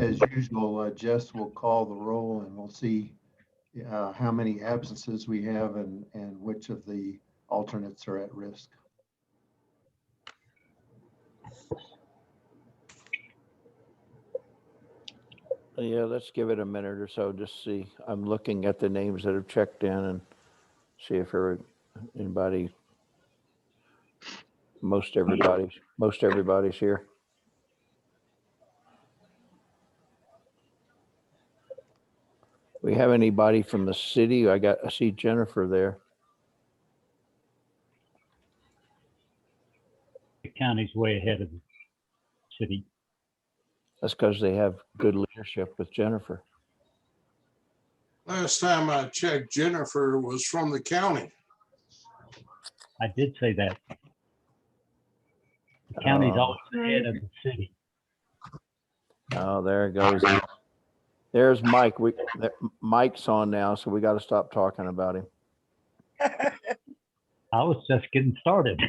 As usual, Jess will call the roll and we'll see how many absences we have and which of the alternates are at risk. Yeah, let's give it a minute or so. Just see. I'm looking at the names that have checked in and see if anybody, most everybody's here. We have anybody from the city? I see Jennifer there. The county's way ahead of the city. That's because they have good leadership with Jennifer. Last time I checked, Jennifer was from the county. I did say that. The county's always ahead of the city. Oh, there it goes. There's Mike. Mike's on now, so we got to stop talking about him. I was just getting started.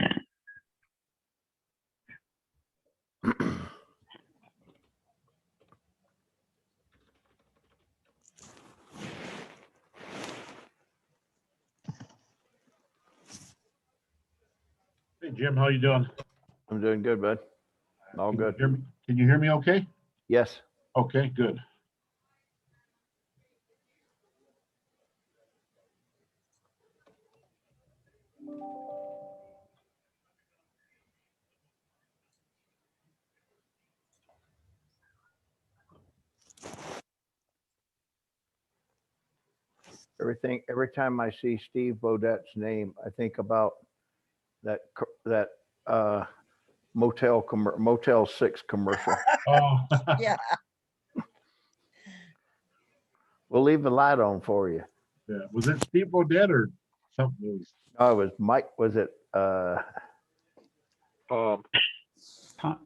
Hey, Jim, how you doing? I'm doing good, bud. All good. Can you hear me okay? Yes. Okay, good. Every time I see Steve Beaudet's name, I think about that Motel 6 commercial. Oh, Yeah. We'll leave the light on for you. yeah. Was it Steve Bodette or something else? Oh, it was Mike. Was it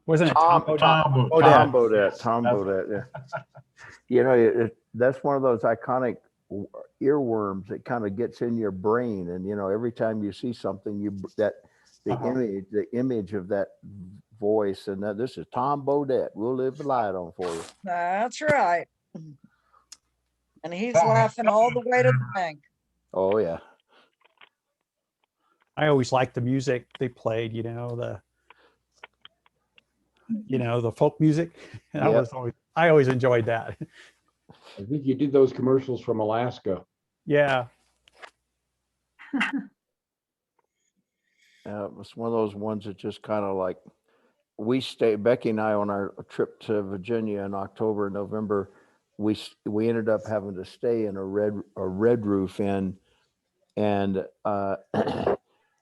Wasn't it Tom? Tom Bodette? Tom That's- Bodette. Yeah. You know, that's one of those iconic earworms that kind of gets in your brain, and you know, every time you see something, the image of that voice, and that this is Tom Bodette. We'll leave the light on for you. That's right. And he's laughing all the way to the bank. Oh yeah. I always liked the music they played, the folk music. And Yep. I always enjoyed that. I think you did those commercials from Alaska. Yeah. It was one of those ones that just kind of like Becky and I on our trip to Virginia in October and November, we ended up having to stay in a red roof inn, and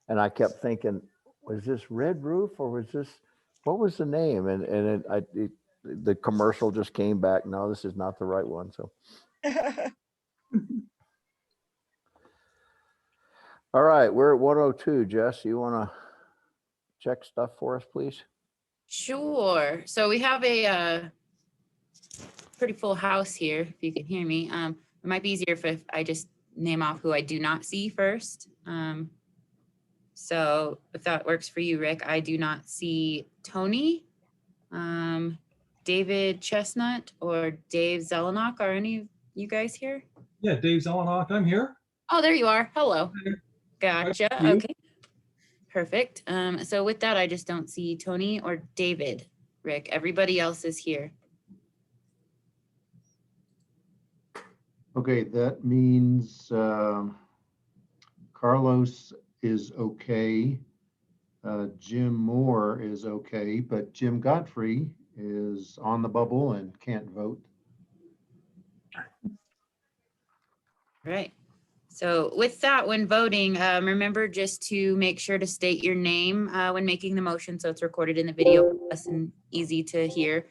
and I kept thinking, was this Red Roof or what was the name? And the commercial just came back. No, this is not the right one. So. All right, we're at 102. Jess, you want to check stuff for us, please? Sure. So we have a pretty full house here, if you can hear me. It might be easier if I just name off who I do not see first. So if that works for you, Rick, I do not see Tony, David Chestnut, or Dave Zelenock. Are any of you guys here? Yeah, Dave Zelenock, I'm here. Oh, there you are. Hello. Gotcha. Nice to meet you. Okay. Perfect. So with that, I just don't see Tony or David, Rick. Everybody else is here. Okay, that means Carlos is okay. Jim Moore is okay, but Jim Godfrey is on the bubble and can't vote. Right. So with that, when voting, remember just to make sure to state your name when making the motion, so it's recorded in the video, nice and easy to hear.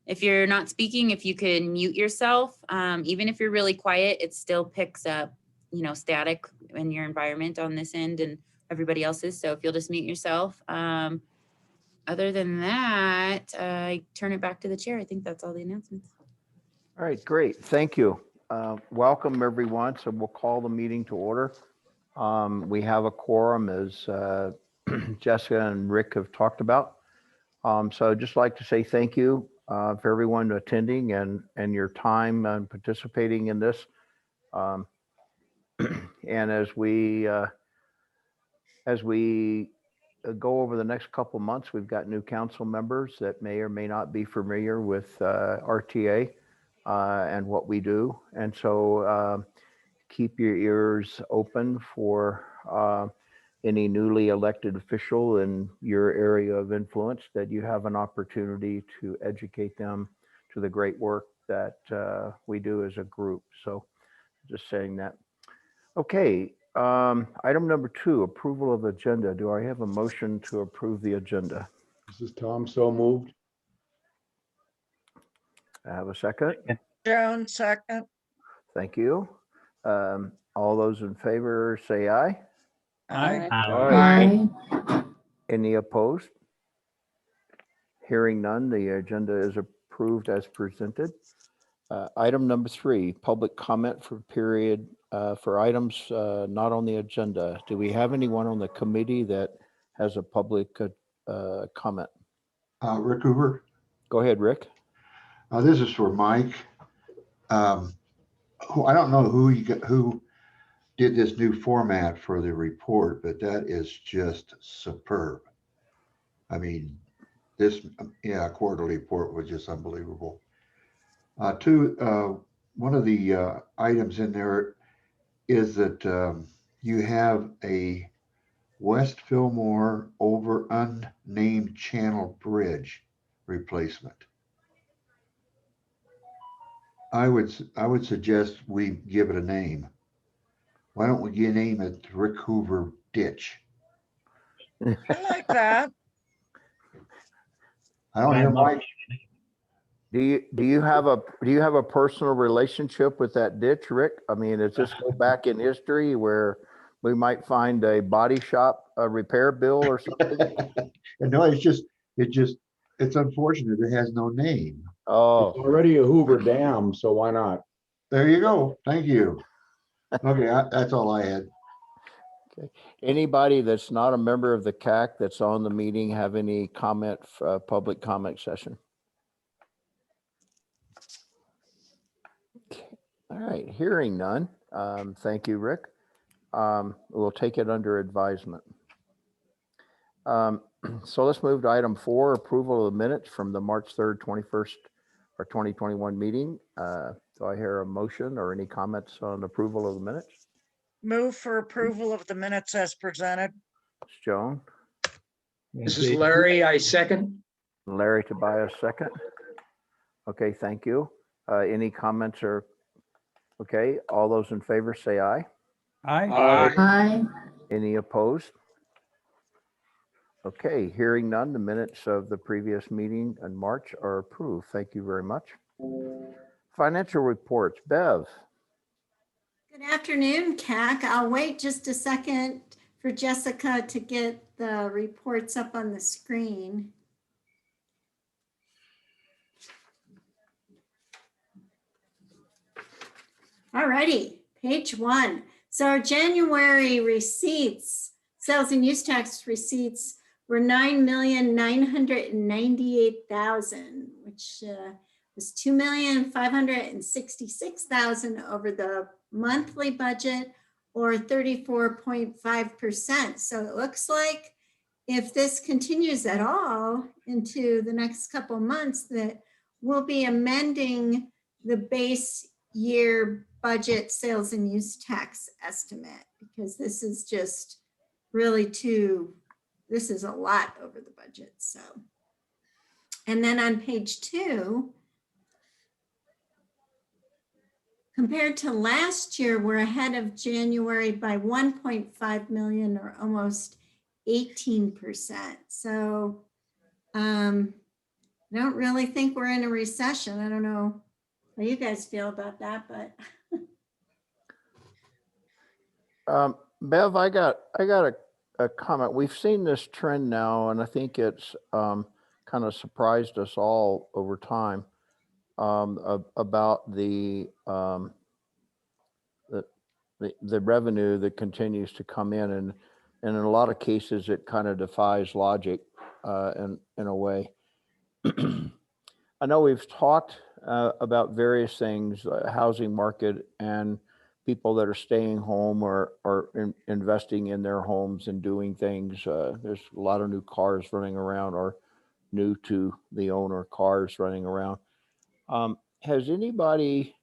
If you're not speaking, if you can mute yourself, even if you're really quiet, it still picks up, static in your environment on this end and everybody else's. So if you'll just mute yourself. Other than that, I turn it back to the chair. I think that's all the announcements. All right, great. Thank you. Welcome, everyone. So we'll call the meeting to order. We have a quorum, as Jessica and Rick have talked about. So I'd just like to say thank you for everyone attending and your time and participating in this. And as we go over the next couple months, we've got new council members that may or may not be familiar with RTA and what we do. And so keep your ears open for any newly elected official in your area of influence, that you have an opportunity to educate them to the great work that we do as a group. So just saying that. Okay, item number 2, approval of agenda. Do I have a motion to approve the agenda? This is Tom, so moved. I have a second. Joan, second. Thank you. All those in favor say aye. Aye. Aye. Any opposed? Hearing none, the agenda is approved as presented. Item number 3, public comment for period for items not on the agenda. Do we have anyone on the committee that has a public comment? Rick Hoover. Go ahead, Rick. This is for Mike. I don't know who did this new format for the report, but that is just superb. I mean, this quarterly report was just unbelievable. One of the items in there is that you have a West Fillmore over unnamed channel bridge replacement. I would suggest we give it a name. Why don't we name it Rick Hoover Ditch? I like that. I don't hear Mike. Do you have a personal relationship with that ditch, Rick? I mean, does this go back in history where we might find a body shop, a repair bill or something? No, it's unfortunate it has no name. Oh, It's already a Hoover Dam, so why not? There you go. Thank you. Okay, that's all I had. okay. Anybody that's not a member of the CAC that's on the meeting have any comment, public comment session? Okay. All right, hearing none. Thank you, Rick. We'll take it under advisement. So let's move to item 4, approval of the minutes from the March 3rd, 2021 meeting. Do I hear a motion or any comments on approval of the minutes? Move for approval of the minutes as presented. It's Joan. This is Larry, I second. Larry Tobias, second. Okay, thank you. Any comments or, okay, all those in favor say aye. Aye. Any opposed? Okay, hearing none, the minutes of the previous meeting in March are approved. Thank you very much. Financial reports, Bev. Good afternoon, CAC. I'll wait just a second for Jessica to get the reports up on the screen. All righty, page 1. So our January receipts, sales and use tax receipts were $9,998,000, which was $2,566,000 over the monthly budget, or 34.5%. So it looks like if this continues at all into the next couple months, that we'll be amending the base year budget sales and use tax estimate, because this is just really this is a lot over the budget. So, and then on page 2, compared to last year, we're ahead of January by 1.5 million, or almost 18%. So I don't really think we're in a recession. I don't know how you guys feel about that, but. Bev, I got a comment. We've seen this trend now, and I think it's kind of surprised us all over time about the revenue that continues to come in, and in a lot of cases, it kind of defies logic in a way. I know we've talked about various things, housing market and people that are staying home or investing in their homes and doing things. There's a lot of new cars running around or new to the owner cars running around. Has anybody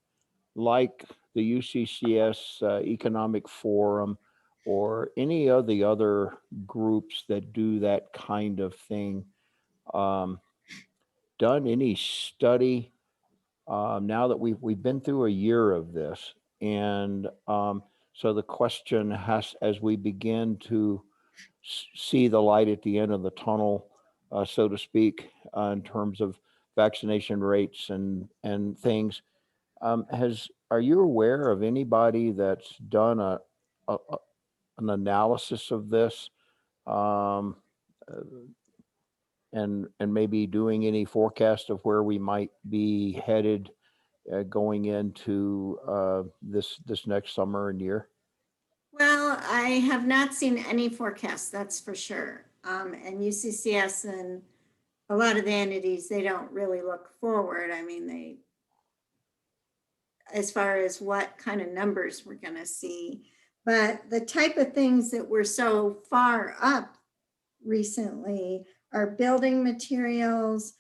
like the UCCS Economic Forum or any of the other groups that do that kind of thing done any study now that we've been through a year of this? And so the question has, as we begin to see the light at the end of the tunnel, so to speak, in terms of vaccination rates and things, are you aware of anybody that's done an analysis of this, and maybe doing any forecast of where we might be headed going into this next summer and year? Well, I have not seen any forecasts, that's for sure. And UCCS and a lot of the entities, they don't really look forward. I mean, as far as what kind of numbers we're going to see. But the type of things that were so far up recently are building materials,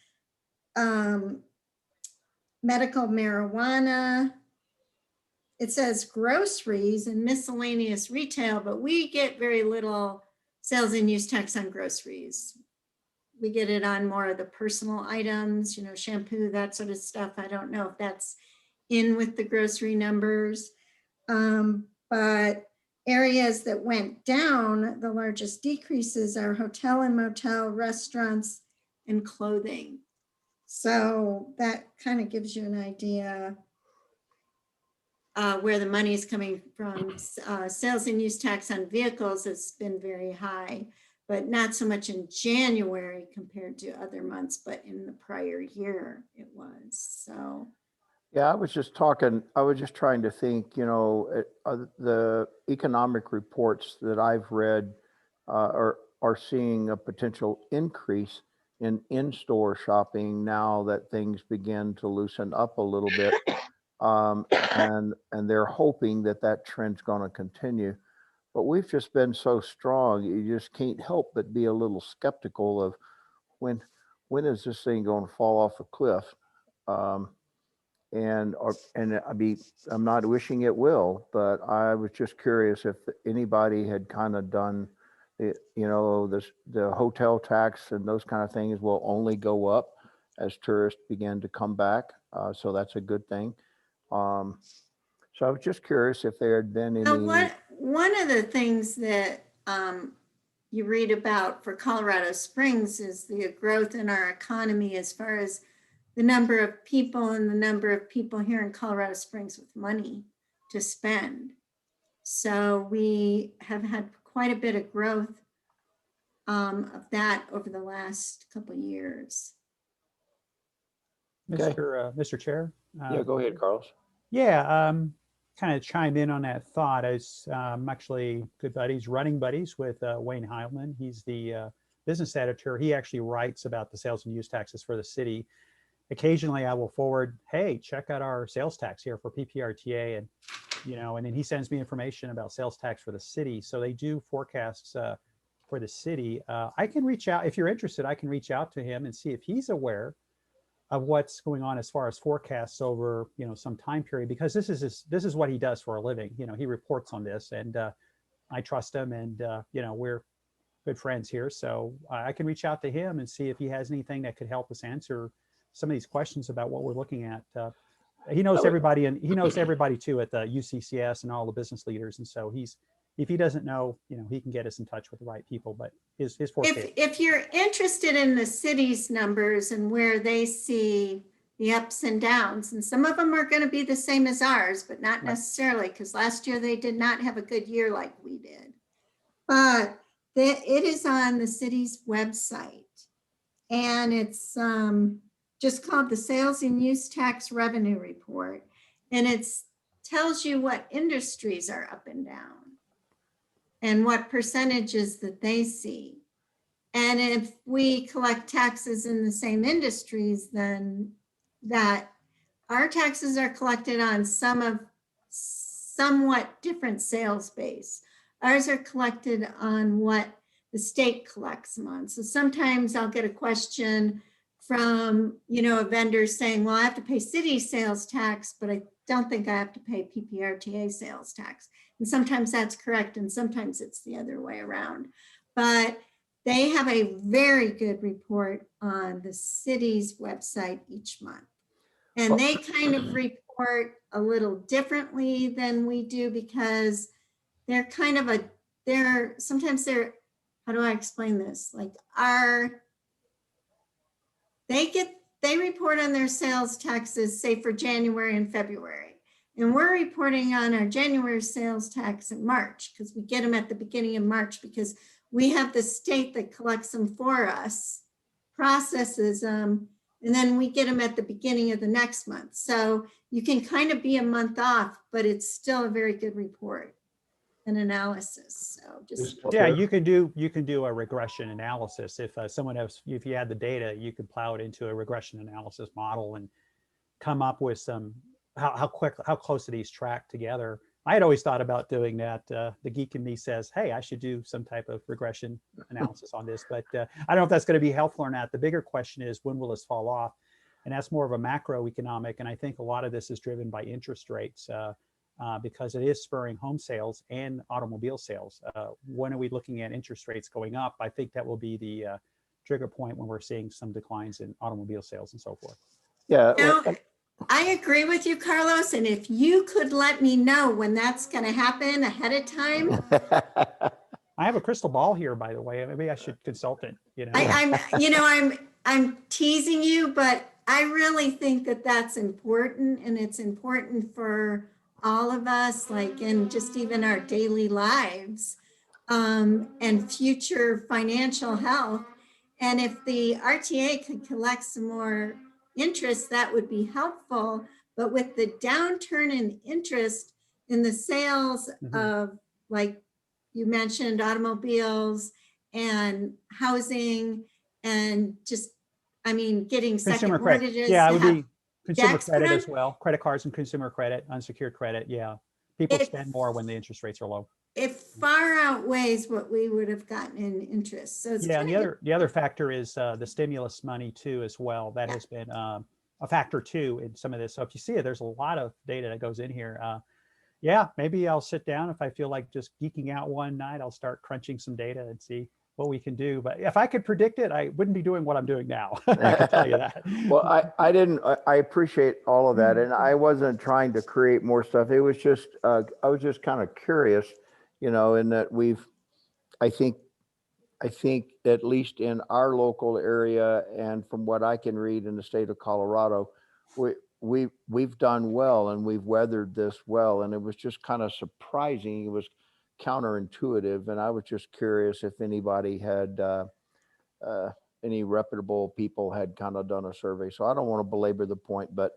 medical marijuana. It says groceries and miscellaneous retail, but we get very little sales and use tax on groceries. We get it on more of the personal items, shampoo, that sort of stuff. I don't know if that's in with the grocery numbers, but areas that went down, the largest decreases are hotel and motel, restaurants, and clothing. So that kind of gives you an idea where the money is coming from. Sales and use tax on vehicles has been very high, but not so much in January compared to other months, but in the prior year it was. So yeah, I was just trying to think, the economic reports that I've read are seeing a potential increase in-store shopping now that things begin to loosen up a little bit. And they're hoping that trend's going to continue. But we've just been so strong, you just can't help but be a little skeptical of when is this thing going to fall off a cliff? And I'm not wishing it will, but I was just curious if anybody had kind of done it, the hotel tax and those kind of things will only go up as tourists begin to come back. So that's a good thing. So I was just curious if there had been any. One of the things that you read about for Colorado Springs is the growth in our economy as far as the number of people and the number of people here in Colorado Springs with money to spend. So we have had quite a bit of growth of that over the last couple of years. Okay. Mr. Chair? Yeah, go ahead, Carlos. Yeah, kind of chime in on that thought. I'm actually running buddies with Wayne Heilman. He's the business editor. He actually writes about the sales and use taxes for the city. Occasionally I will forward, hey, check out our sales tax here for Pprta, and and then he sends me information about sales tax for the city. So they do forecasts for the city. I can reach out, if you're interested, I can reach out to him and see if he's aware of what's going on as far as forecasts over some time period, because this is what he does for a living. He reports on this, and I trust him, and we're good friends here, so I can reach out to him and see if he has anything that could help us answer some of these questions about what we're looking at. He knows everybody, and he knows everybody too at the UCCS and all the business leaders, and so if he doesn't know, he can get us in touch with the right people. But his forte. If you're interested in the city's numbers and where they see the ups and downs, and some of them are going to be the same as ours, but not necessarily, because last year they did not have a good year like we did. But it is on the city's website, and it's just called the Sales and Use Tax Revenue Report, and it tells you what industries are up and down and what percentages that they see. And if we collect taxes in the same industries, then that our taxes are collected on somewhat different sales base. Ours are collected on what the state collects them on. So sometimes I'll get a question from, a vendor saying, well, I have to pay city sales tax, but I don't think I have to pay Pprta sales tax. And sometimes that's correct, and sometimes it's the other way around. But they have a very good report on the city's website each month. And they kind of report a little differently than we do because they're kind of sometimes they're, how do I explain this? Like they report on their sales taxes, say for January and February. And we're reporting on our January sales tax in March because we get them at the beginning of March because we have the state that collects them for us, processes them, and then we get them at the beginning of the next month. So you can kind of be a month off, but it's still a very good report and analysis. So just yeah, you can do a regression analysis. If if you had the data, you could plow it into a regression analysis model and come up with some how close do these track together. I had always thought about doing that. The geek in me says, hey, I should do some type of regression analysis on this, but I don't know if that's going to be helpful or not. The bigger question is, when will this fall off? And that's more of a macroeconomic. And I think a lot of this is driven by interest rates because it is spurring home sales and automobile sales. When are we looking at interest rates going up? I think that will be the trigger point when we're seeing some declines in automobile sales and so forth. Yeah. Now, I agree with you, Carlos. And if you could let me know when that's going to happen ahead of time. I have a crystal ball here, by the way. Maybe I should consult it. I'm teasing you, but I really think that that's important, and it's important for all of us, like in just even our daily lives and future financial health. And if the RTA could collect some more interest, that would be helpful. But with the downturn in interest in the sales of, like you mentioned, automobiles and housing and just, getting second Consumer credit. mortgages. Yeah, it would be consumer debts credit put as well. Credit cards and consumer credit, unsecured credit. Yeah. People spend more when the interest rates are low. It far outweighs what we would have gotten in interest. So it's yeah, and the other factor is the stimulus money too as well. That has been a factor too in some of this. So if you see it, there's a lot of data that goes in here. Yeah, maybe I'll sit down if I feel like just geeking out one night. I'll start crunching some data and see what we can do. But if I could predict it, I wouldn't be doing what I'm doing now. I can tell you that. Well, I appreciate all of that. And I wasn't trying to create more stuff. It was just, I was just kind of curious, in that I think at least in our local area and from what I can read in the state of Colorado, we've done well and we've weathered this well. And it was just kind of surprising. It was counterintuitive. And I was just curious if anybody had, any reputable people had kind of done a survey. So I don't want to belabor the point, but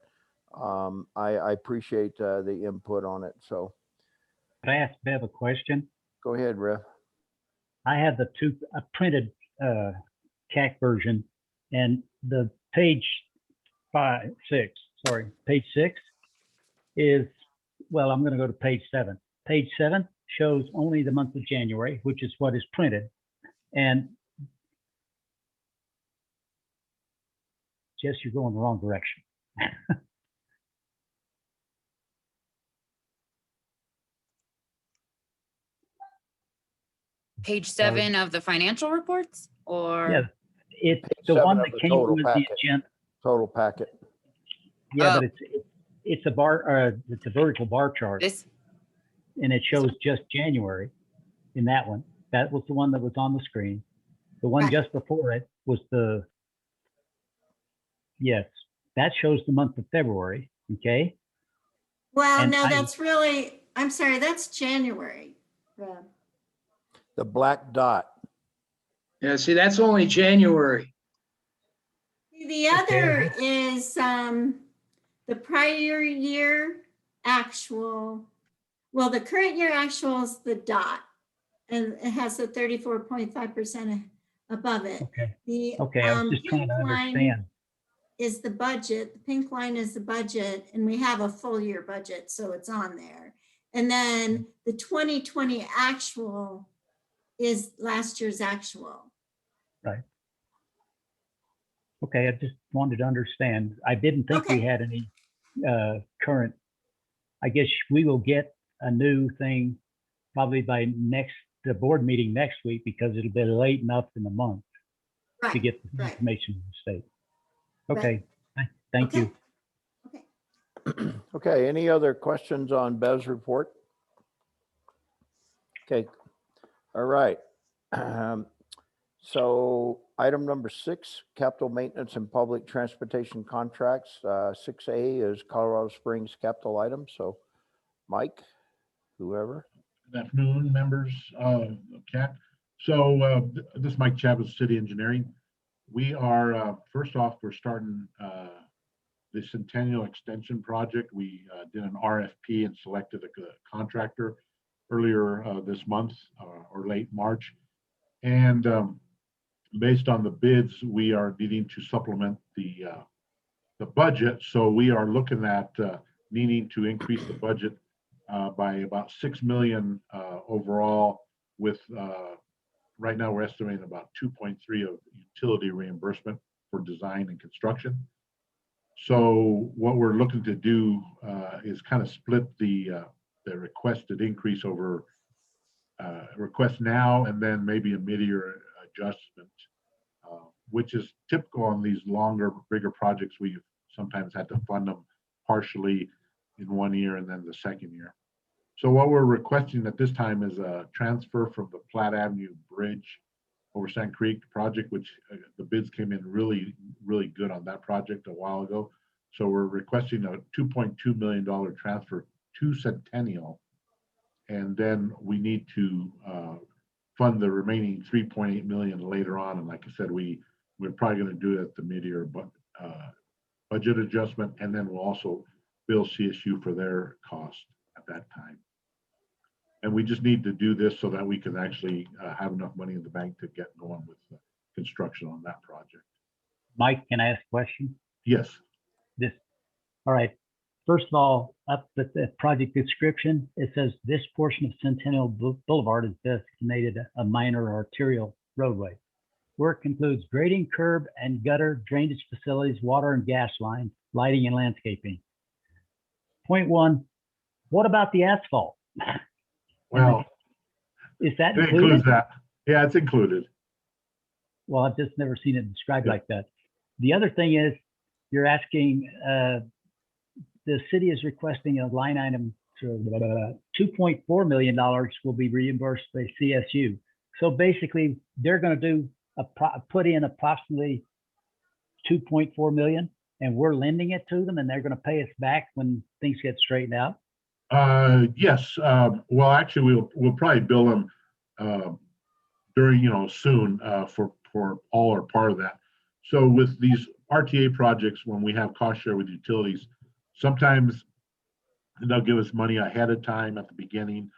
I appreciate the input on it. So. Could I ask Bev a question? Go ahead, Rev. I have a printed CAC version, and the page 6 is, well, I'm going to go to page 7. Page 7 shows only the month of January, which is what is printed. And Jess, you're going the wrong direction. Page 7 of the financial reports, or? Yeah, it's Page the 7 one of that the came total with packet. the agenda. Total packet. Yeah, but it's a bar, it's a vertical bar chart. This? And it shows just January in that one. That was the one that was on the screen. The one just before it was yes, that shows the month of February, okay? Well, And no, I- that's really, I'm sorry, that's January. Rob. The black dot. Yeah, see, that's only January. The other is the prior year actual. Well, the current year actual is the dot, and it has the 34.5% above it. Okay. The Okay, I was just trying to pink line- understand. is the budget, the pink line is the budget, and we have a full year budget, so it's on there. And then the 2020 actual is last year's actual. Right. Okay, I just wanted to understand. I didn't think we Okay. had any current. I guess we will get a new thing probably by the board meeting next week, because it'll be late enough in the month to Right, get the right. information from the state. Right. Okay, thank Okay. you. Okay. Okay, any other questions on Bev's report? Okay, all right. So item number 6, capital maintenance and public transportation contracts. 6A is Colorado Springs capital items. So Mike, whoever. Good afternoon, members of CAT. So this is Mike Chavez, City Engineering. We are, first off, we're starting the Centennial Extension Project. We did an RFP and selected a contractor earlier this month or late March. And based on the bids, we are needing to supplement the budget. So we are looking at needing to increase the budget by about 6 million overall, with right now we're estimating about 2.3 of utility reimbursement for design and construction. So what we're looking to do is kind of split the requested increase over request now and then maybe a mid-year adjustment, which is typical on these longer, bigger projects. We've sometimes had to fund them partially in one year and then the second year. So what we're requesting at this time is a transfer from the Platte Avenue Bridge over Sand Creek project, which the bids came in really, really good on that project a while ago. So we're requesting a $2.2 million transfer to Centennial. And then we need to fund the remaining 3.8 million later on. And like I said, we're probably going to do it at the mid-year budget adjustment, and then we'll also bill CSU for their cost at that time. And we just need to do this so that we can actually have enough money in the bank to get going with the construction on that project. Mike, can I ask a question? Yes. All right. First of all, up at the project description, it says this portion of Centennial Boulevard is designated a minor arterial roadway. Work includes grading, curb and gutter, drainage facilities, water and gas lines, lighting and landscaping. Point 1, what about the asphalt? Well, is that it included? includes that. Yeah, it's included. Well, I've just never seen it described like that. The other thing is, you're asking, the city is requesting a line item to $2.4 million will be reimbursed by CSU. So basically, they're going to do put in approximately 2.4 million, and we're lending it to them, and they're going to pay us back when things get straightened out. Yes. Well, actually, we'll probably bill them during soon for all or part of that. So with these RTA projects, when we have cost share with utilities, sometimes they'll give us money ahead of time at the beginning.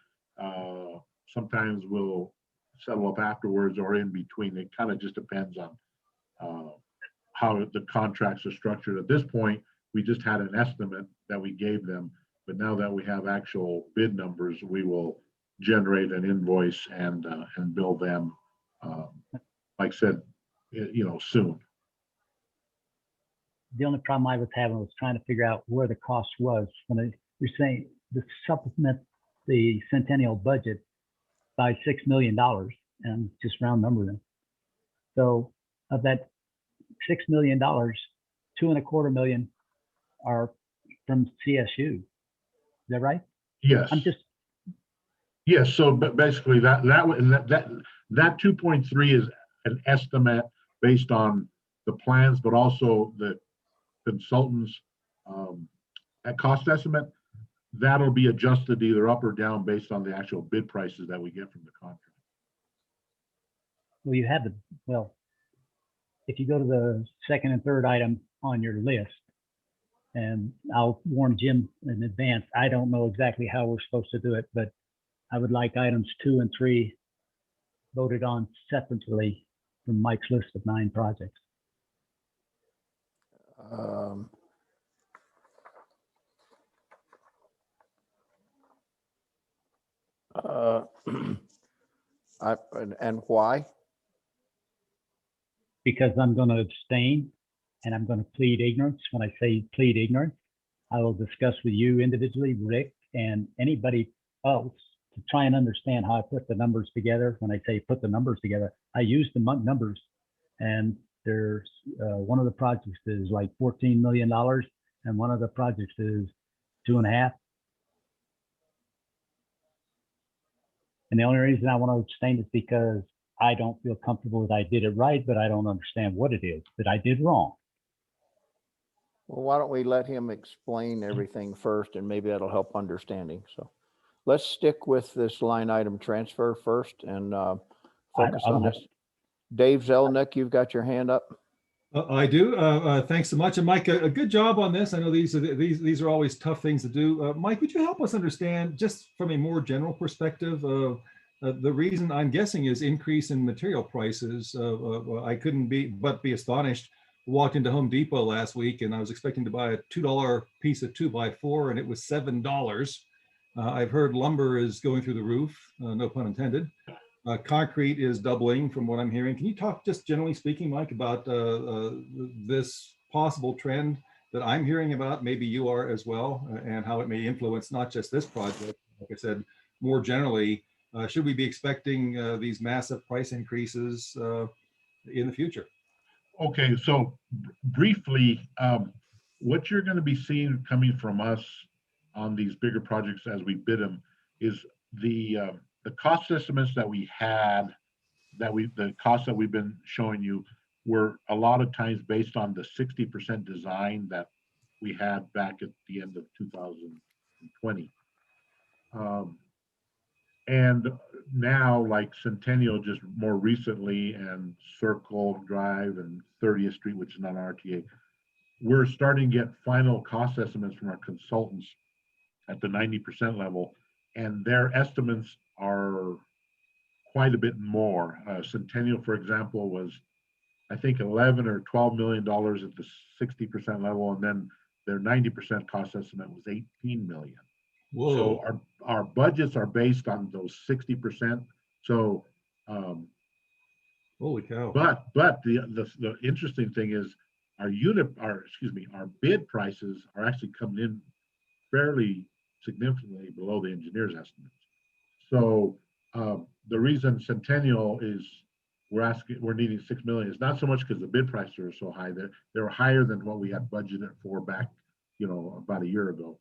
Sometimes we'll settle up afterwards or in between. It kind of just depends on how the contracts are structured. At this point, we just had an estimate that we gave them, but now that we have actual bid numbers, we will generate an invoice and bill them, like I said, soon. The only problem I was having was trying to figure out where the cost was when you're saying to supplement the Centennial budget by $6 million, and just round number them. So of that $6 million, $2.25 million are from CSU. Is that right? Yes. Yes. So, but basically that 2.3 is an estimate based on the plans, but also the consultants at cost estimate. That'll be adjusted either up or down based on the actual bid prices that we get from the contract. Well, you have if you go to the second and third item on your list, and I'll warn Jim in advance, I don't know exactly how we're supposed to do it, but I would like items 2 and 3 voted on separately from Mike's list of 9 projects. Um, uh, and why? Because I'm going to abstain and I'm going to plead ignorance. When I say plead ignorance, I will discuss with you individually, Rick, and anybody else to try and understand how I put the numbers together. When I say put the numbers together, I use the numbers, and there's one of the projects is like $14 million, and one of the projects is 2.5. And the only reason I want to abstain is because I don't feel comfortable that I did it right, but I don't understand what it is that I did wrong. Well, why don't we let him explain everything first, and maybe that'll help understanding. So let's stick with this line item transfer first and focus on this. Dave Zelnick, you've got your hand up. I do. Thanks so much. And Mike, a good job on this. I know these are always tough things to do. Mike, would you help us understand, just from a more general perspective, the reason I'm guessing is increase in material prices. I couldn't but be astonished. Walked into Home Depot last week and I was expecting to buy a $2 piece of 2x4 and it was $7. I've heard lumber is going through the roof, no pun intended. Concrete is doubling from what I'm hearing. Can you talk, just generally speaking, Mike, about this possible trend that I'm hearing about, maybe you are as well, and how it may influence not just this project, like I said, more generally, should we be expecting these massive price increases in the future? Okay, so briefly, what you're going to be seeing coming from us on these bigger projects as we bid them is the cost estimates that we had, the costs that we've been showing you were a lot of times based on the 60% design that we had back at the end of 2020. And now, like Centennial just more recently, and Circle Drive and 30th Street, which is not RTA, we're starting to get final cost estimates from our consultants at the 90% level, and their estimates are quite a bit more. Centennial, for example, was I think 11 or 12 million dollars at the 60% level, and then their 90% cost estimate was 18 million. Whoa. So our budgets are based on those 60%. So holy cow. But the interesting thing is our bid prices are actually coming in fairly significantly below the engineer's estimates. So the reason Centennial is we're needing 6 million is not so much because the bid prices are so high. They're higher than what we had budgeted for back, about a year ago.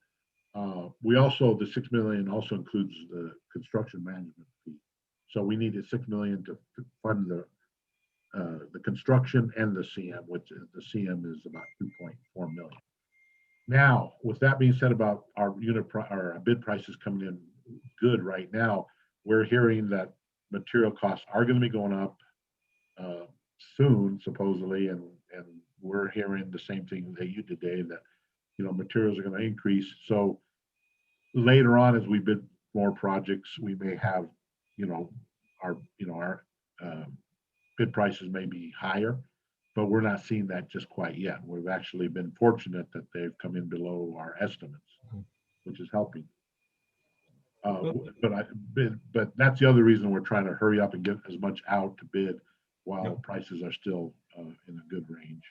We also, the 6 million also includes the construction management fee. So we needed 6 million to fund the construction and the CM, which the CM is about 2.4 million. Now, with that being said about our our bid prices coming in good right now, we're hearing that material costs are going to be going up soon, supposedly, and we're hearing the same thing that you did, Dave, that materials are going to increase. So later on, as we bid more projects, we may have our bid prices may be higher, but we're not seeing that just quite yet. We've actually been fortunate that they've come in below our estimates, which is helping. But that's the other reason we're trying to hurry up and get as much out to bid while prices are still in a good range.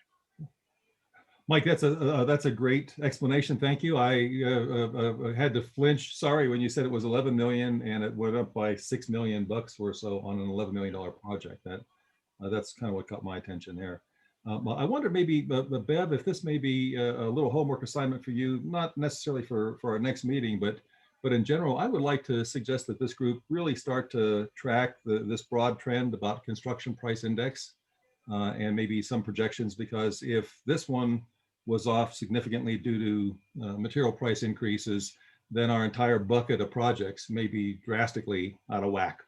Mike, that's a great explanation. Thank you. I had to flinch. Sorry when you said it was 11 million and it went up by $6 million or so on an $11 million project. That's kind of what caught my attention there. I wonder maybe, Bev, if this may be a little homework assignment for you, not necessarily for our next meeting, but in general, I would like to suggest that this group really start to track this broad trend about construction price index and maybe some projections, because if this one was off significantly due to material price increases, then our entire bucket of projects may be drastically out of whack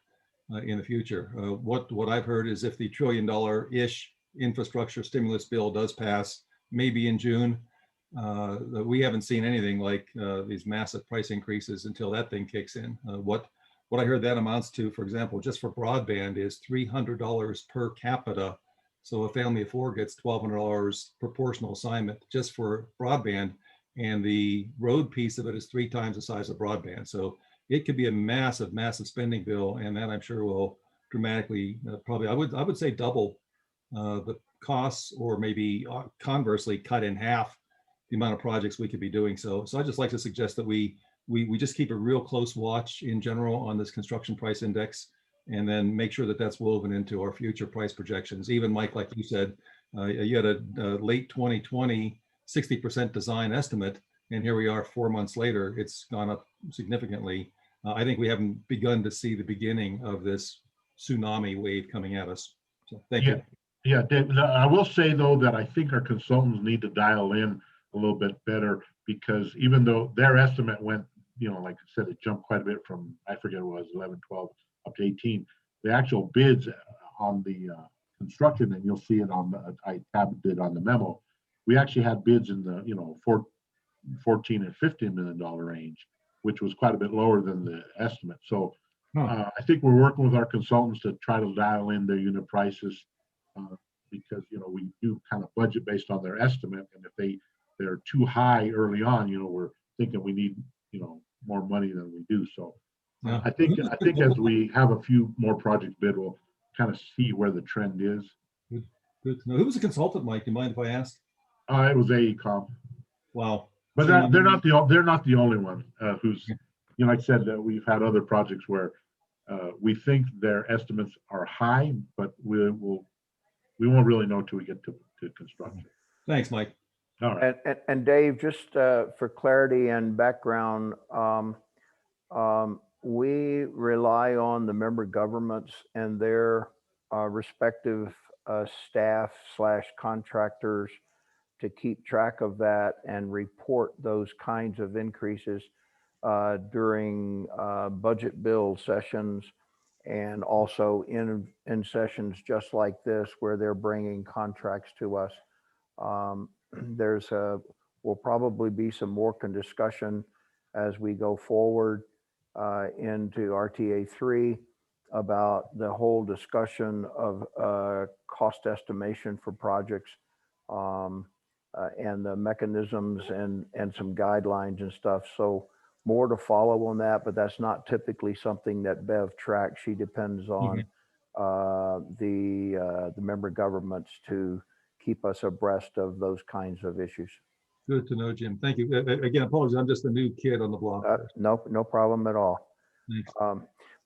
in the future. What I've heard is if the $1 trillion-ish infrastructure stimulus bill does pass, maybe in June, we haven't seen anything like these massive price increases until that thing kicks in. What I heard that amounts to, for example, just for broadband, is $300 per capita So a family of four gets $1,200 proportional assignment just for broadband, and the road piece of it is 3 times the size of broadband. So it could be a massive, massive spending bill, and that I'm sure will dramatically, probably, I would say double the costs, or maybe conversely cut in half the amount of projects we could be doing. So I just like to suggest that we just keep a real close watch in general on this construction price index, and then make sure that that's woven into our future price projections. Even Mike, like you said, you had a late 2020 60% design estimate, and here we are 4 months later, it's gone up significantly. I think we haven't begun to see the beginning of this tsunami wave coming at us. So thank you. Yeah, Dave, I will say though that I think our consultants need to dial in a little bit better, because even though their estimate went, like I said, it jumped quite a bit from, I forget what it was, 11, 12 up to 18. The actual bids on the construction, and you'll see it on the, I tabbed it on the memo. We actually had bids in the, 14 and $15 million range, which was quite a bit lower than the estimate. So I think we're working with our consultants to try to dial in their unit prices, because we do kind of budget based on their estimate, and if they're too high early on, we're thinking we need more money than we do. So I think as we have a few more projects bid, we'll kind of see where the trend is. Good to know. Who was the consultant, Mike? Do you mind if I ask? It was AECOM. Wow. But they're not the only one who's, like I said, that we've had other projects where we think their estimates are high, but we won't really know until we get to construction. Thanks, Mike. All right. And Dave, just for clarity and background, we rely on the member governments and their respective staff/contractors to keep track of that and report those kinds of increases during budget bill sessions, and also in sessions just like this where they're bringing contracts to us. Will probably be some more discussion as we go forward into RTA 3 about the whole discussion of cost estimation for projects, and the mechanisms and some guidelines and stuff. So more to follow on that, but that's not typically something that Bev tracks. She depends on the member governments to keep us abreast of those kinds of issues. Good to know, Jim. Thank you. Again, apologies. I'm just a new kid on the block. No problem at all. Thanks.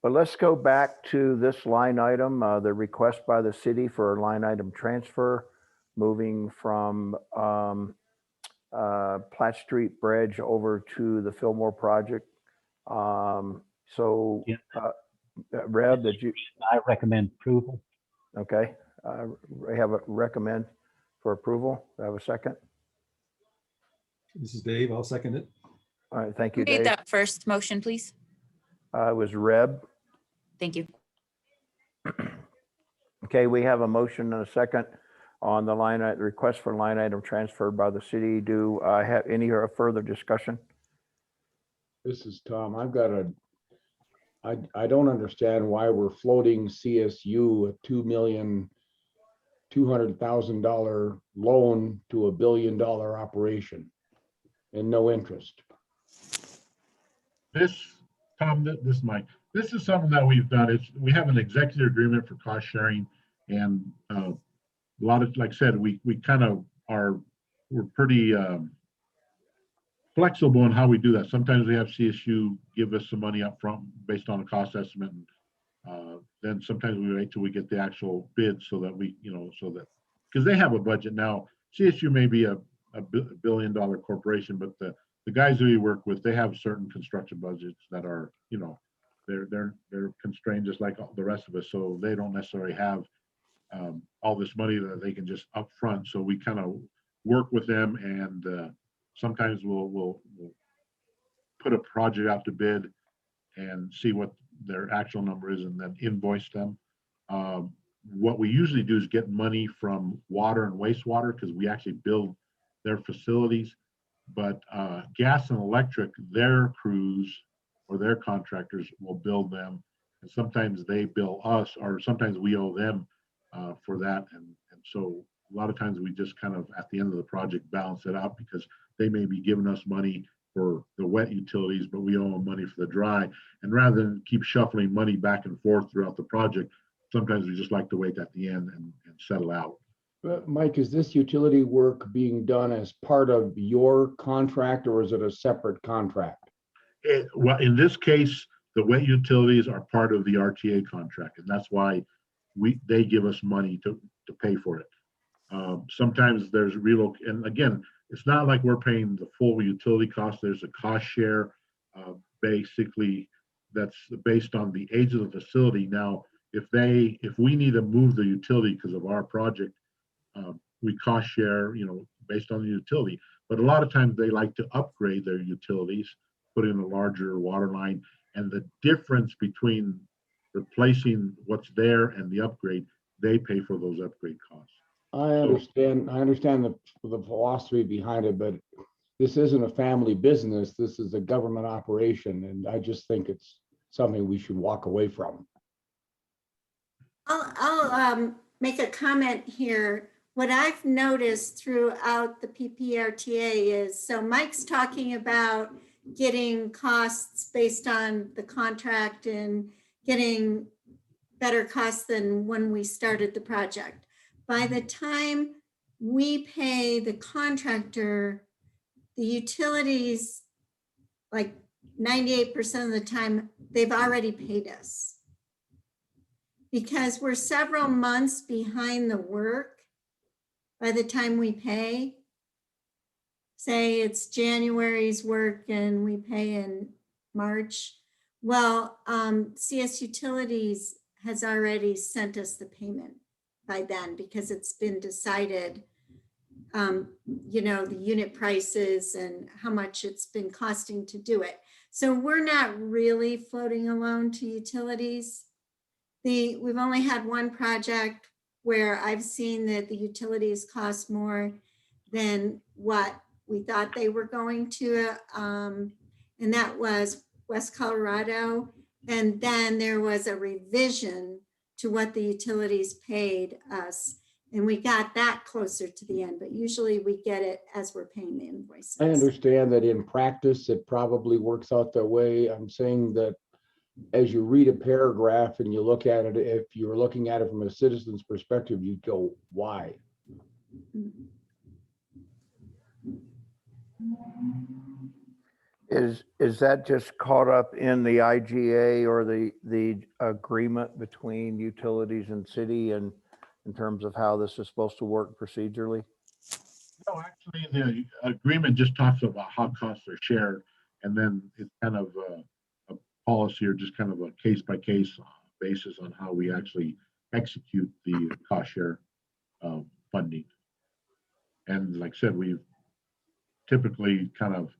But let's go back to this line item, the request by the city for a line item transfer, moving from Platt Street Bridge over to the Fillmore project. Reb, I recommend approval. Okay, we have a recommend for approval. Do I have a second? This is Dave. I'll second it. All right, thank you, Made Dave. that first motion, please. It was Reb. Thank you. Okay, we have a motion and a second on the request for line item transferred by the city. Do I have any further discussion? This is Tom. I don't understand why we're floating CSU a $2,200,000 loan to $1 billion operation and no interest. Tom, this is Mike. This is something that we've done. We have an executive agreement for cost sharing, and a lot of, like I said, we kind of we're pretty flexible in how we do that. Sometimes we have CSU give us some money up front based on a cost estimate. And, then sometimes we wait till we get the actual bid so that because they have a budget now. CSU may be a $1 billion corporation, but the guys that we work with, they have certain construction budgets that are, they're constrained just like the rest of us. So they don't necessarily have all this money that they can just upfront. So we kind of work with them, and sometimes we'll put a project out to bid and see what their actual number is and then invoice them. What we usually do is get money from water and wastewater because we actually build their facilities. But gas and electric, their crews or their contractors will build them. And sometimes they bill us, or sometimes we owe them for that. And so a lot of times we just kind of, at the end of the project, balance it out because they may be giving us money for the wet utilities, but we owe them money for the dry. And rather than keep shuffling money back and forth throughout the project, sometimes we just like to wait at the end and settle out. Mike, is this utility work being done as part of your contract or is it a separate contract? Well, in this case, the wet utilities are part of the RTA contract, and that's why they give us money to pay for it. Sometimes there's and again, it's not like we're paying the full utility cost. There's a cost share, basically, that's based on the age of the facility. Now, if we need to move the utility because of our project, we cost share, based on the utility. But a lot of times they like to upgrade their utilities, put in a larger water line, and the difference between replacing what's there and the upgrade, they pay for those upgrade costs. I understand the philosophy behind it, but this isn't a family business. This is a government operation, and I just think it's something we should walk away from. I'll make a comment here. What I've noticed throughout the PPRTA is, so Mike's talking about getting costs based on the contract and getting better costs than when we started the project. By the time we pay the contractor, the utilities, like 98% of the time, they've already paid us. Because we're several months behind the work by the time we pay. Say it's January's work and we pay in March. Well, CS Utilities has already sent us the payment by then because it's been decided, the unit prices and how much it's been costing to do it. So we're not really floating a loan to utilities. We've only had one project where I've seen that the utilities cost more than what we thought they were going to, and that was West Colorado. And then there was a revision to what the utilities paid us, and we got that closer to the end, but usually we get it as we're paying the invoices. I understand that in practice, it probably works out that way. I'm saying that as you read a paragraph and you look at it, if you're looking at it from a citizen's perspective, you go, why? Is that just caught up in the IGA or the agreement between utilities and city and in terms of how this is supposed to work procedurally? No, actually, the agreement just talks about how costs are shared, and then it's kind of a policy or just kind of a case-by-case basis on how we actually execute the cost share funding. And like I said, we've typically kind of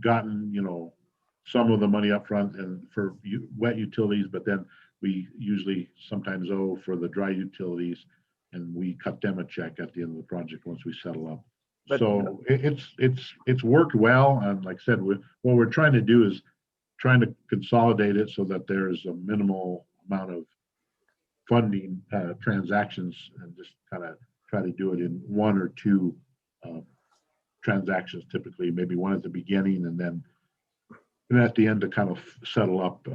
gotten, some of the money up front and for wet utilities, but then we usually sometimes owe for the dry utilities, and we cut them a check at the end of the project once we settle up. But, so it's worked well, and like I said, what we're trying to do is trying to consolidate it so that there's a minimal amount of funding transactions, and just kind of try to do it in one or two transactions, typically maybe one at the beginning and then at the end to kind of settle up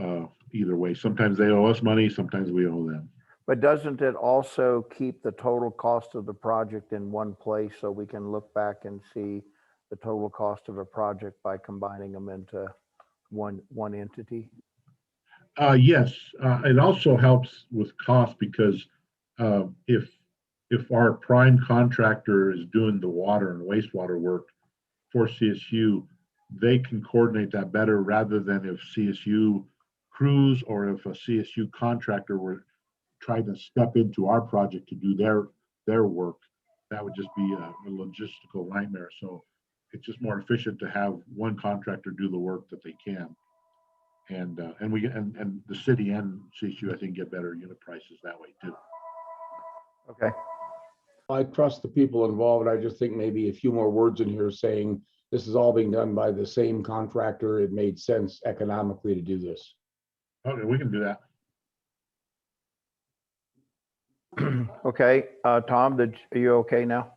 either way. Sometimes they owe us money, sometimes we owe them. But doesn't it also keep the total cost of the project in one place so we can look back and see the total cost of a project by combining them into one entity? Yes, it also helps with cost because if our prime contractor is doing the water and wastewater work for CSU, they can coordinate that better rather than if CSU crews or if a CSU contractor were trying to step into our project to do their work. That would just be a logistical nightmare. So it's just more efficient to have one contractor do the work that they can. And the city and CSU, I think, get better unit prices that way too. Okay. I trust the people involved. I just think maybe a few more words in here saying this is all being done by the same contractor. It made sense economically to do this. Okay, we can do that. Okay, Tom, are you okay now?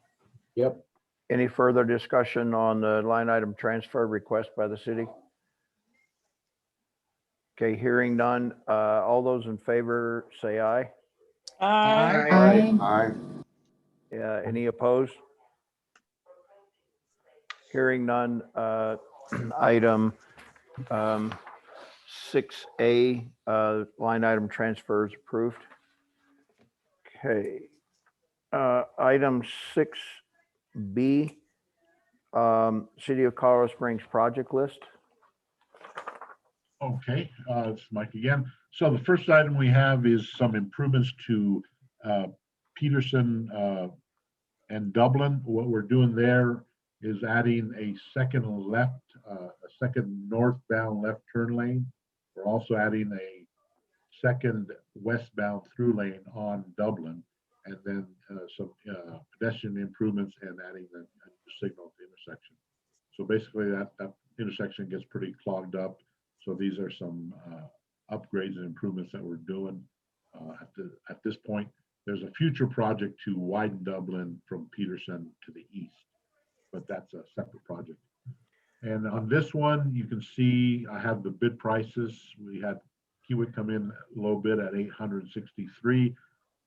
Yep. Any further discussion on the line item transfer request by the city? Okay, hearing none. All those in favor say aye. Aye. Yeah, any opposed? Hearing none. Item 6A, line item transfers approved. Okay. Item 6B, City of Colorado Springs project list. Okay, it's Mike again. So the first item we have is some improvements to Peterson and Dublin. What we're doing there is adding a second northbound left turn lane. We're also adding a second westbound through lane on Dublin, and then some pedestrian improvements and adding the signal at the intersection. So basically that intersection gets pretty clogged up. So these are some upgrades and improvements that we're doing at this point. There's a future project to widen Dublin from Peterson to the east, but that's a separate project. And on this one, you can see I have the bid prices. We had Kiewit come in low bid at 863.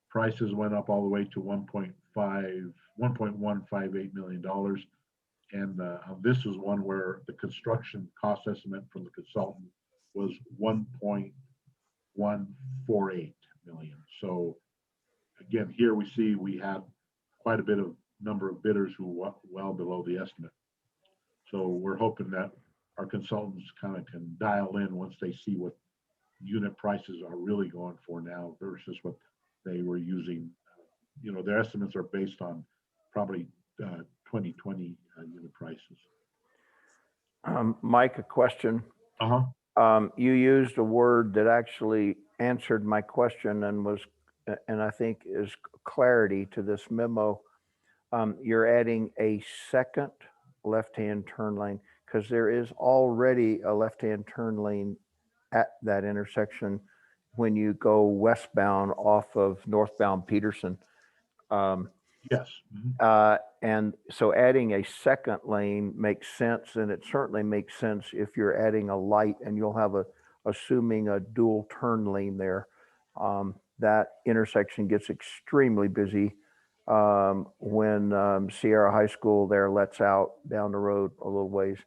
Prices went up all the way to $1.158 million. And this was one where the construction cost estimate from the consultant was 1.148 million. So again, here we see we had quite a bit of number of bidders who were well below the estimate. So we're hoping that our consultants kind of can dial in once they see what unit prices are really going for now versus what they were using. You know, their estimates are based on probably 2020 unit prices. Mike, a question. You used a word that actually answered my question and I think is clarity to this memo. You're adding a second left-hand turn lane because there is already a left-hand turn lane at that intersection when you go westbound off of northbound Peterson. Yes. And so adding a second lane makes sense, and it certainly makes sense if you're adding a light and you'll have assuming a dual turn lane there. That intersection gets extremely busy when Sierra High School there lets out down the road a little ways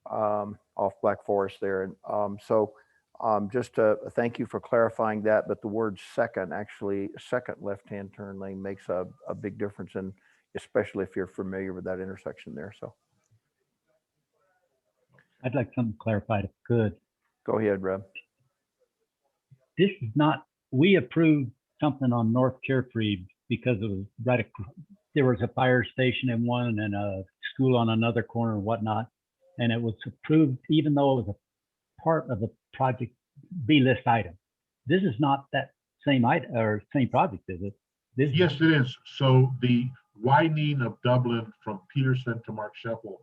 off Black Forest there. And just thank you for clarifying that, but the word second left-hand turn lane makes a big difference, and especially if you're familiar with that intersection there. So I'd like something clarified if could. Go ahead, Reb. This is not, we approved something on North Carefree because it was there was a fire station in one and a school on another corner and whatnot. And it was approved even though it was a part of the project B list item. This is not that same item or same project, is it? Yes, it is. So the widening of Dublin from Peterson to Mark Sheppel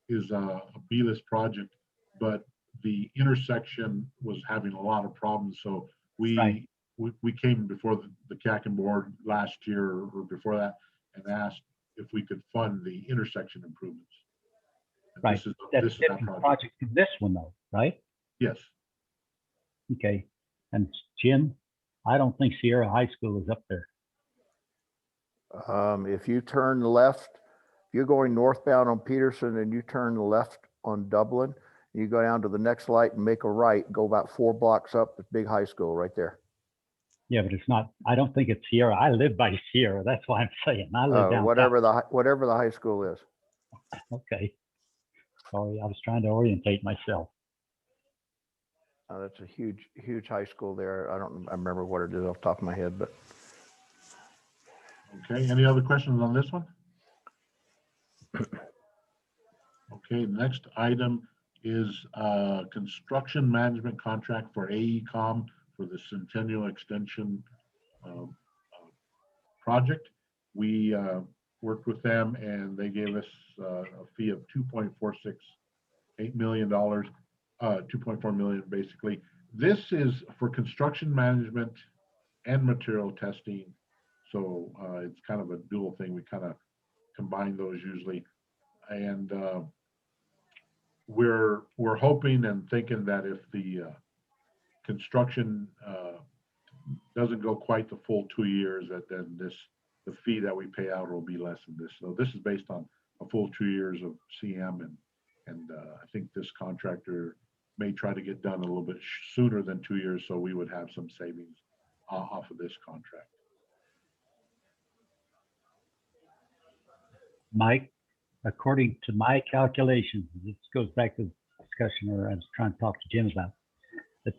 is a B list project, but the intersection was having a lot of problems. So we came before the CAC board last year or before that and asked if we could fund the intersection improvements. And Right. This is That's that different project to this one though, right? Yes. Okay. And Jim, I don't think Sierra High School is up there. If you turn left, if you're going northbound on Peterson and you turn left on Dublin, you go down to the next light and make a right, go about 4 blocks up, the big high school right there. Yeah, but it's not, I don't think it's Sierra. I live by Sierra. That's why I'm saying I live down. Whatever the high school is. Okay. Sorry, I was trying to orientate myself. That's a huge high school there. I remember what it is off the top of my head, but. Okay, any other questions on this one? Okay, next item is construction management contract for AECom for the Centennial Extension project. We worked with them and they gave us a fee of $2.468 million, 2.4 million basically. This is for construction management and material testing So it's kind of a dual thing. We kind of combine those usually. And we're hoping and thinking that if the construction doesn't go quite the full 2 years, that then the fee that we pay out will be less than this. So this is based on a full 2 years of CM, and I think this contractor may try to get done a little bit sooner than 2 years, so we would have some savings off of this contract. Mike, according to my calculations, this goes back to the discussion where I was trying to talk to Jim about the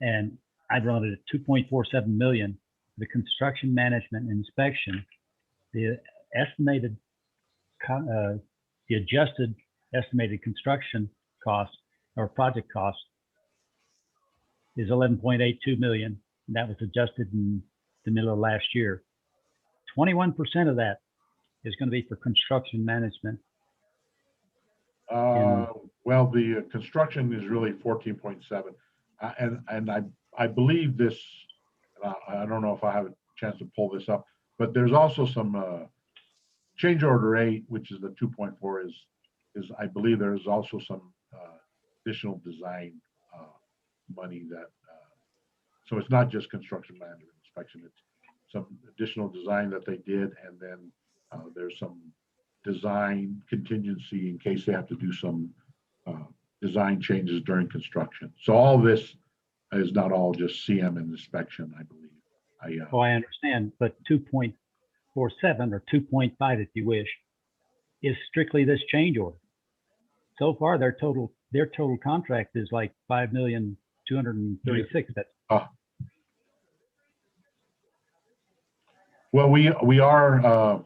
and I'd run it at 2.47 million, the construction management and inspection, the estimated, the adjusted estimated construction cost or project cost is 11.82 million. And that was adjusted in the middle of last year. 21% of that is going to be for construction management. Well, the construction is really 14.7. And I believe this, I don't know if I have a chance to pull this up, but there's also some change order 8, which is the 2.4 is I believe there is also some additional design money that, so it's not just construction management inspection, it's some additional design that they did, and then there's some design contingency in case they have to do some design changes during construction. So all this is not all just CM and inspection, I believe. I understand, but 2.47 or 2.5, if you wish, is strictly this change order. So far, their total contract is like 5,236,000. That's well, we are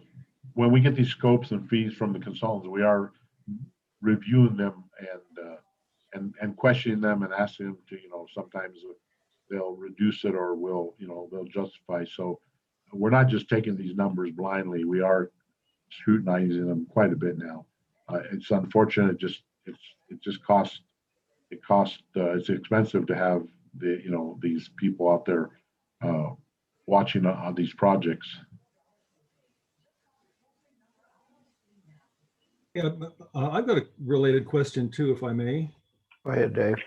when we get these scopes and fees from the consultants, we are reviewing them and questioning them and asking them to, sometimes they'll reduce it or they'll justify. So we're not just taking these numbers blindly. We are scrutinizing them quite a bit now. It's unfortunate. It's expensive to have these people out there watching on these projects. Yeah, I've got a related question too, if I may. Go ahead, Dave.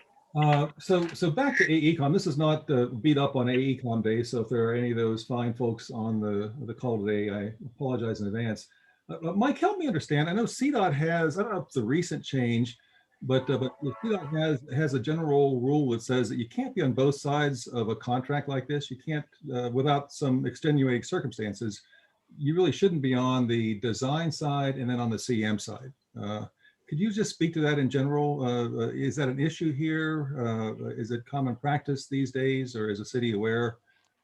So back to AECOM. This is not beat up on AECOM Day, so if there are any of those fine folks on the call today, I apologize in advance. Mike, help me understand. I know Cdot has, I don't know if it's a recent change, but Cdot has a general rule that says that you can't be on both sides of a contract like this. You can't, without some extenuating circumstances, you really shouldn't be on the design side and then on the CM side. Could you just speak to that in general? Is that an issue here? Is it common practice these days, or is the city aware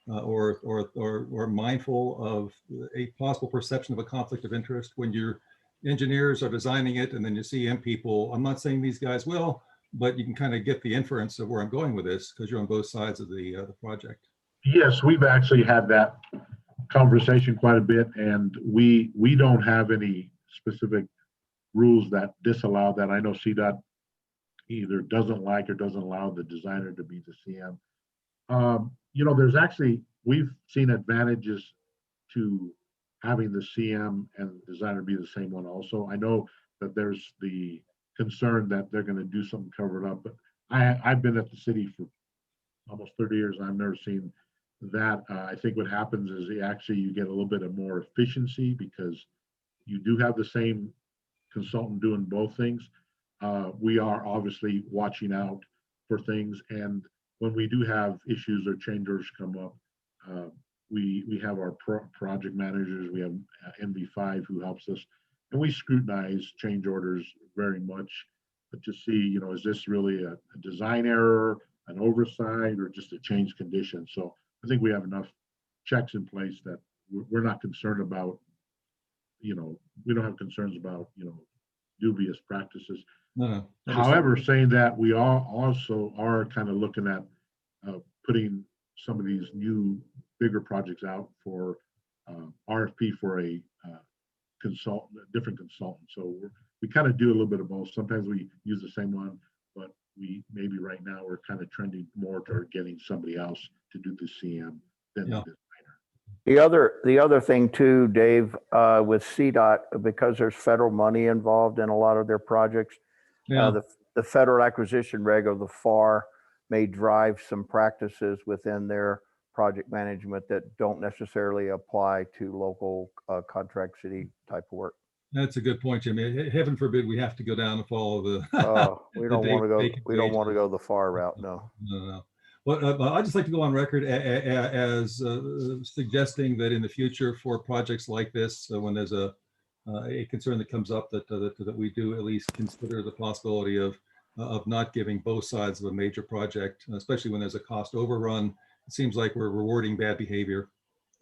or mindful of a possible perception of a conflict of interest when your engineers are designing it and then your CM people? I'm not saying these guys will, but you can kind of get the inference of where I'm going with this because you're on both sides of the project. Yes, we've actually had that conversation quite a bit, and we don't have any specific rules that disallow that. I know CDOT either doesn't like or doesn't allow the designer to be the CM. There's actually, we've seen advantages to having the CM and the designer be the same one also. I know that there's the concern that they're going to do something covered up, but I've been at the city for almost 30 years. And I've never seen that. I think what happens is you get a little bit of more efficiency because you do have the same consultant doing both things. We are obviously watching out for things, and when we do have issues or change orders come up, we have our project managers. We have MV5 who helps us, and we scrutinize change orders very much, but to see, is this really a design error, an oversight, or just a change condition? So I think we have enough checks in place that we're not concerned about, we don't have concerns about, dubious practices. No. However, saying that, we also are kind of looking at putting some of these new bigger projects out for RFP for a different consultant. So we kind of do a little bit of both. Sometimes we use the same one, but maybe right now we're kind of trending more toward getting somebody else to do the CM than the designer. The other thing too, Dave, with Cdot, because there's federal money involved in a lot of their projects, Yeah, the federal acquisition reg of the FAR may drive some practices within their project management that don't necessarily apply to local contract city type of work. that's a good point, Jimmy. Heaven forbid we have to go down and follow the. We the don't want to go. vacant We don't want to wages. go the FAR route. No. No. Well, I'd just like to go on record as suggesting that in the future for projects like this, when there's a concern that comes up, that we do at least consider the possibility of not giving both sides of a major project, especially when there's a cost overrun. It seems like we're rewarding bad behavior.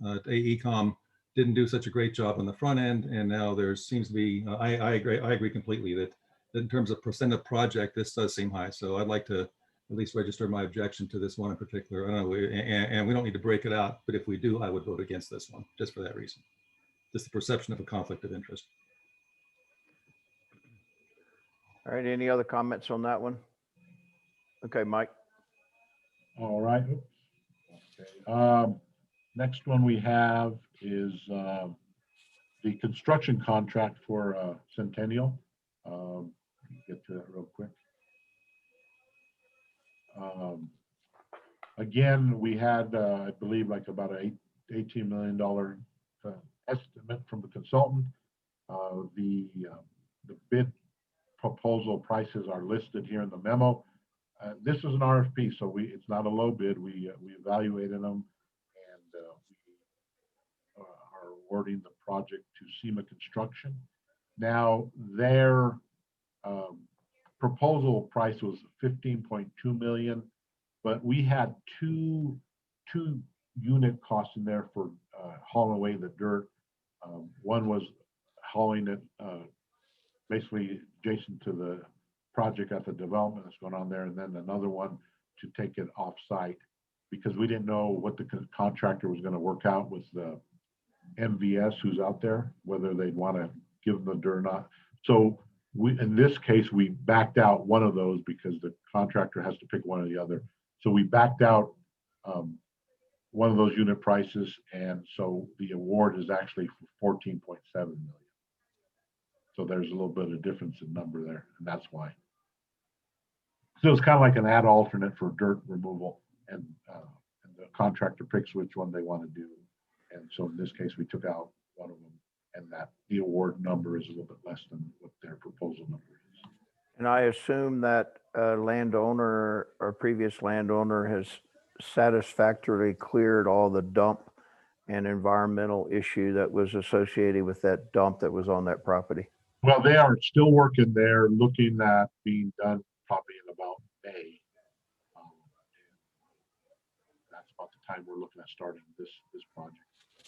AECom didn't do such a great job on the front end, and now there seems to be. I agree completely that in terms of percent of project, this does seem high. So I'd like to at least register my objection to this one in particular. I don't know, and we don't need to break it out, but if we do, I would vote against this one just for that reason. Just the perception of a conflict of interest. All right. Any other comments on that one? Okay, Mike. All right. Okay. Next one we have is the construction contract for Centennial. Get to that real quick. Again, we had, I believe, like about a $18 million estimate from the consultant. The bid proposal prices are listed here in the memo. This is an RFP, so it's not a low bid. We evaluated them, and we are awarding the project to SEMA Construction. Now, their proposal price was $15.2 million, but we had two unit costs in there for hauling away the dirt. One was hauling it basically adjacent to the project at the development that's going on there, and then another one to take it off site, because we didn't know what the contractor was going to work out with the MVS who's out there, whether they'd want to give them the dirt or not. So in this case, we backed out one of those because the contractor has to pick one or the other. So we backed out one of those unit prices, and so the award is actually for $14.7 million. So there's a little bit of difference in number there, and that's why. So it's kind of like an ad alternate for dirt removal, and the contractor picks which one they want to do. And so in this case, we took out one of them, and that the award number is a little bit less than what their proposal number is. And I assume that landowner or previous landowner has satisfactorily cleared all the dump and environmental issue that was associated with that dump that was on that property. Well, they are still working there, looking at being done probably in about May. That's about the time we're looking at starting this project.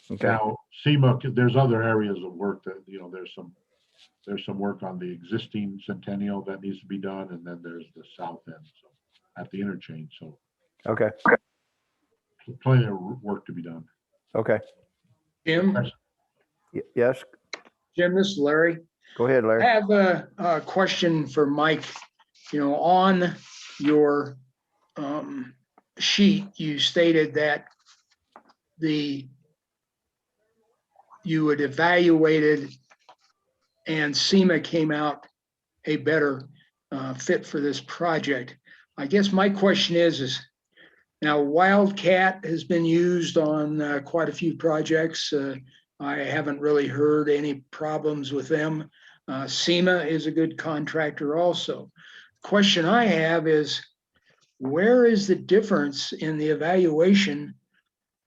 Okay. Now, SEMA, there's other areas of work that, there's some work on the existing Centennial that needs to be done, and then there's the south end, so at the interchange. So Okay. plenty of work to be done. Okay. Jim, Yes. Jim, this is Larry. Go ahead, I Larry. have a question for Mike. On your sheet, you stated that you had evaluated and SEMA came out a better fit for this project. I guess my question is now Wildcat has been used on quite a few projects. I haven't really heard any problems with them. SEMA is a good contractor also. Question I have is, where is the difference in the evaluation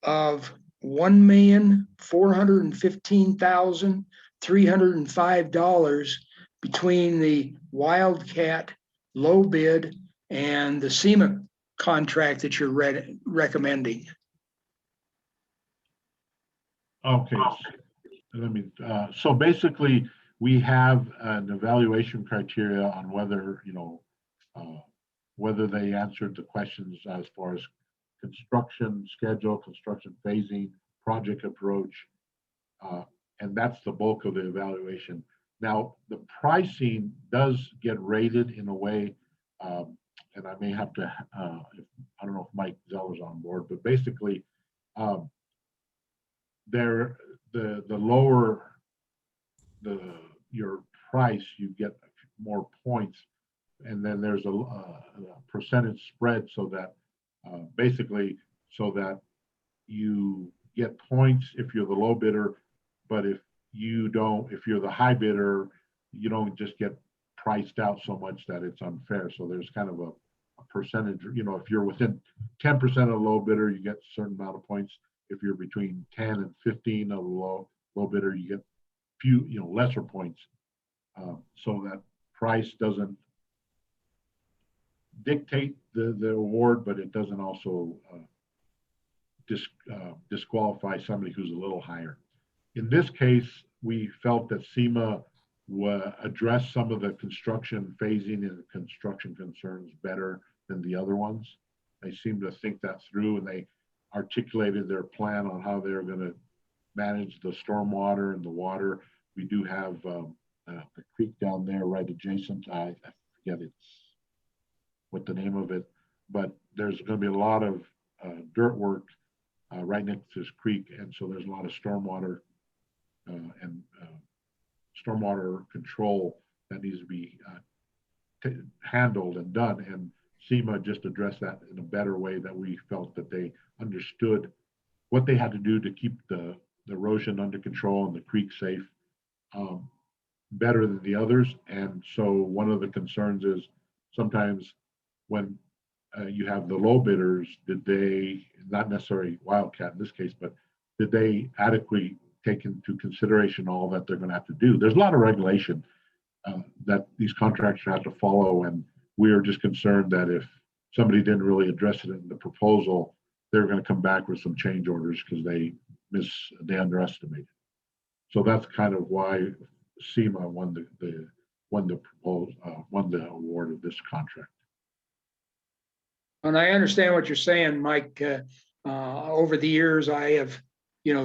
of $1,415,305 between the Wildcat low bid and the SEMA contract that you're recommending? Okay, so basically we have an evaluation criteria on whether, whether they answered the questions as far as construction schedule, construction phasing, project approach, and that's the bulk of the evaluation. Now, the pricing does get rated in a way, and I may have to, I don't know if Mike Zeller's on board, but basically, the lower your price, you get more points, and then there's a percentage spread, so that basically so that you get points if you're the low bidder, but if you're the high bidder, you don't just get priced out so much that it's unfair. So there's kind of a percentage, if you're within 10% of the low bidder, you get a certain amount of points. If you're between 10 and 15 of the low bidder, you get lesser points. So that price doesn't dictate the award, but it doesn't also disqualify somebody who's a little higher. In this case, we felt that SEMA addressed some of the construction phasing and construction concerns better than the other ones. They seemed to think that through, and they articulated their plan on how they're going to manage the stormwater and the water. We do have the creek down there right adjacent. I forget what the name of it, but there's going to be a lot of dirt work right next to this creek, and so there's a lot of stormwater and stormwater control that needs to be handled and done. And SEMA just addressed that in a better way, that we felt that they understood what they had to do to keep the erosion under control and the creek safe better than the others. And so one of the concerns is sometimes when you have the low bidders, did they, not necessarily Wildcat in this case, but did they adequately take into consideration all that they're going to have to do? There's a lot of regulation that these contractors have to follow, and we are just concerned that if somebody didn't really address it in the proposal, they're going to come back with some change orders because they underestimated. So that's kind of why SEMA won the award of this contract. And I understand what you're saying, Mike. Over the years, I have,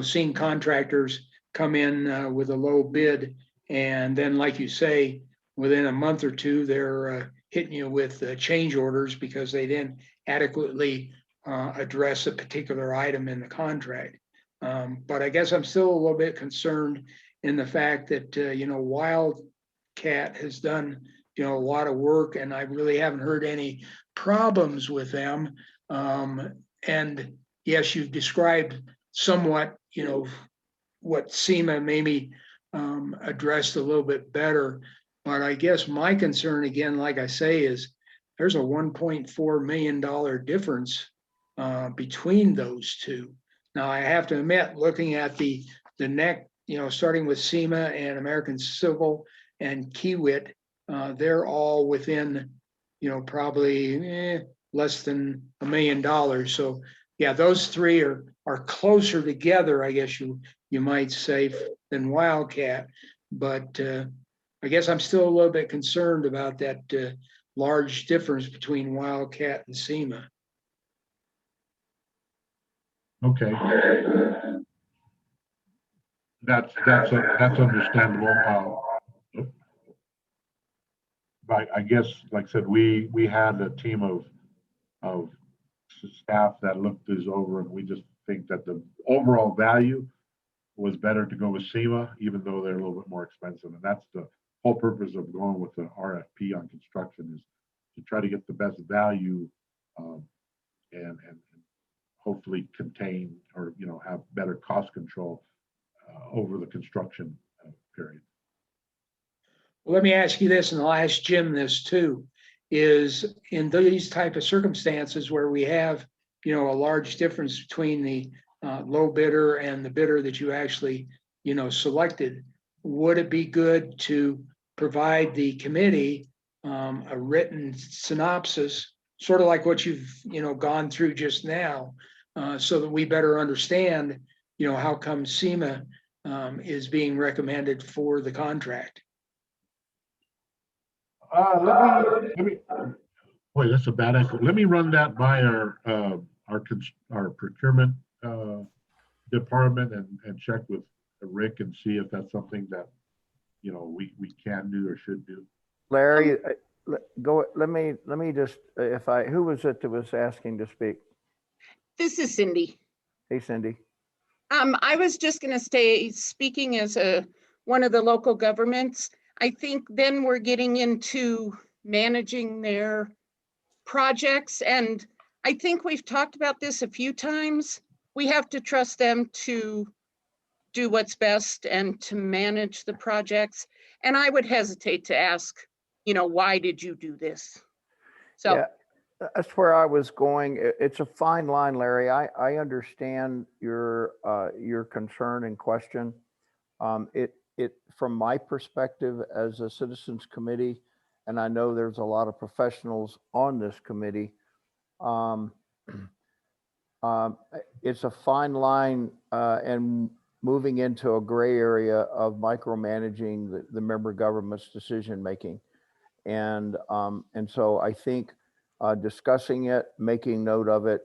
seen contractors come in with a low bid, and then, like you say, within a month or two, they're hitting you with change orders because they didn't adequately address a particular item in the contract. But I guess I'm still a little bit concerned in the fact that, Wildcat has done, a lot of work, and I really haven't heard any problems with them. And yes, you've described somewhat, what SEMA maybe addressed a little bit better. But I guess my concern, again, like I say, is there's a $1.4 million difference between those two. Now, I have to admit, looking at the neck, starting with SEMA and American Civil and Kiewit, they're all within, probably less than $1 million. So yeah, those three are closer together, I guess you might say, than Wildcat. But I guess I'm still a little bit concerned about that large difference between Wildcat and SEMA. Okay. That's understandable. But I guess, like I said, we had a team of staff that looked this over, and we just think that the overall value was better to go with SEMA, even though they're a little bit more expensive. And that's the whole purpose of going with the RFP on construction, is to try to get the best value and hopefully contain or have better cost control over the construction period. Well, let me ask you this, and I'll ask Jim this too, is in these type of circumstances where we have, a large difference between the low bidder and the bidder that you actually, selected, would it be good to provide the committee a written synopsis, sort of like what you've, gone through just now, so that we better understand, how come SEMA is being recommended for the contract? Let me. Boy, that's a bad echo. Let me run that by our procurement department and check with Rick and see if that's something that we can do or should do. Larry, go. Let me just, who was it that was asking to speak? This is Cindy. Hey, Cindy. I was just going to say, speaking as one of the local governments, I think then we're getting into managing their projects. And I think we've talked about this a few times. We have to trust them to do what's best and to manage the projects. And I would hesitate to ask, why did you do this? So. Yeah, that's where I was going. It's a fine line, Larry. I understand your concern and question. It from my perspective as a citizens committee, and I know there's a lot of professionals on this committee. It's a fine line and moving into a gray area of micromanaging the member government's decision making. And so I think discussing it, making note of it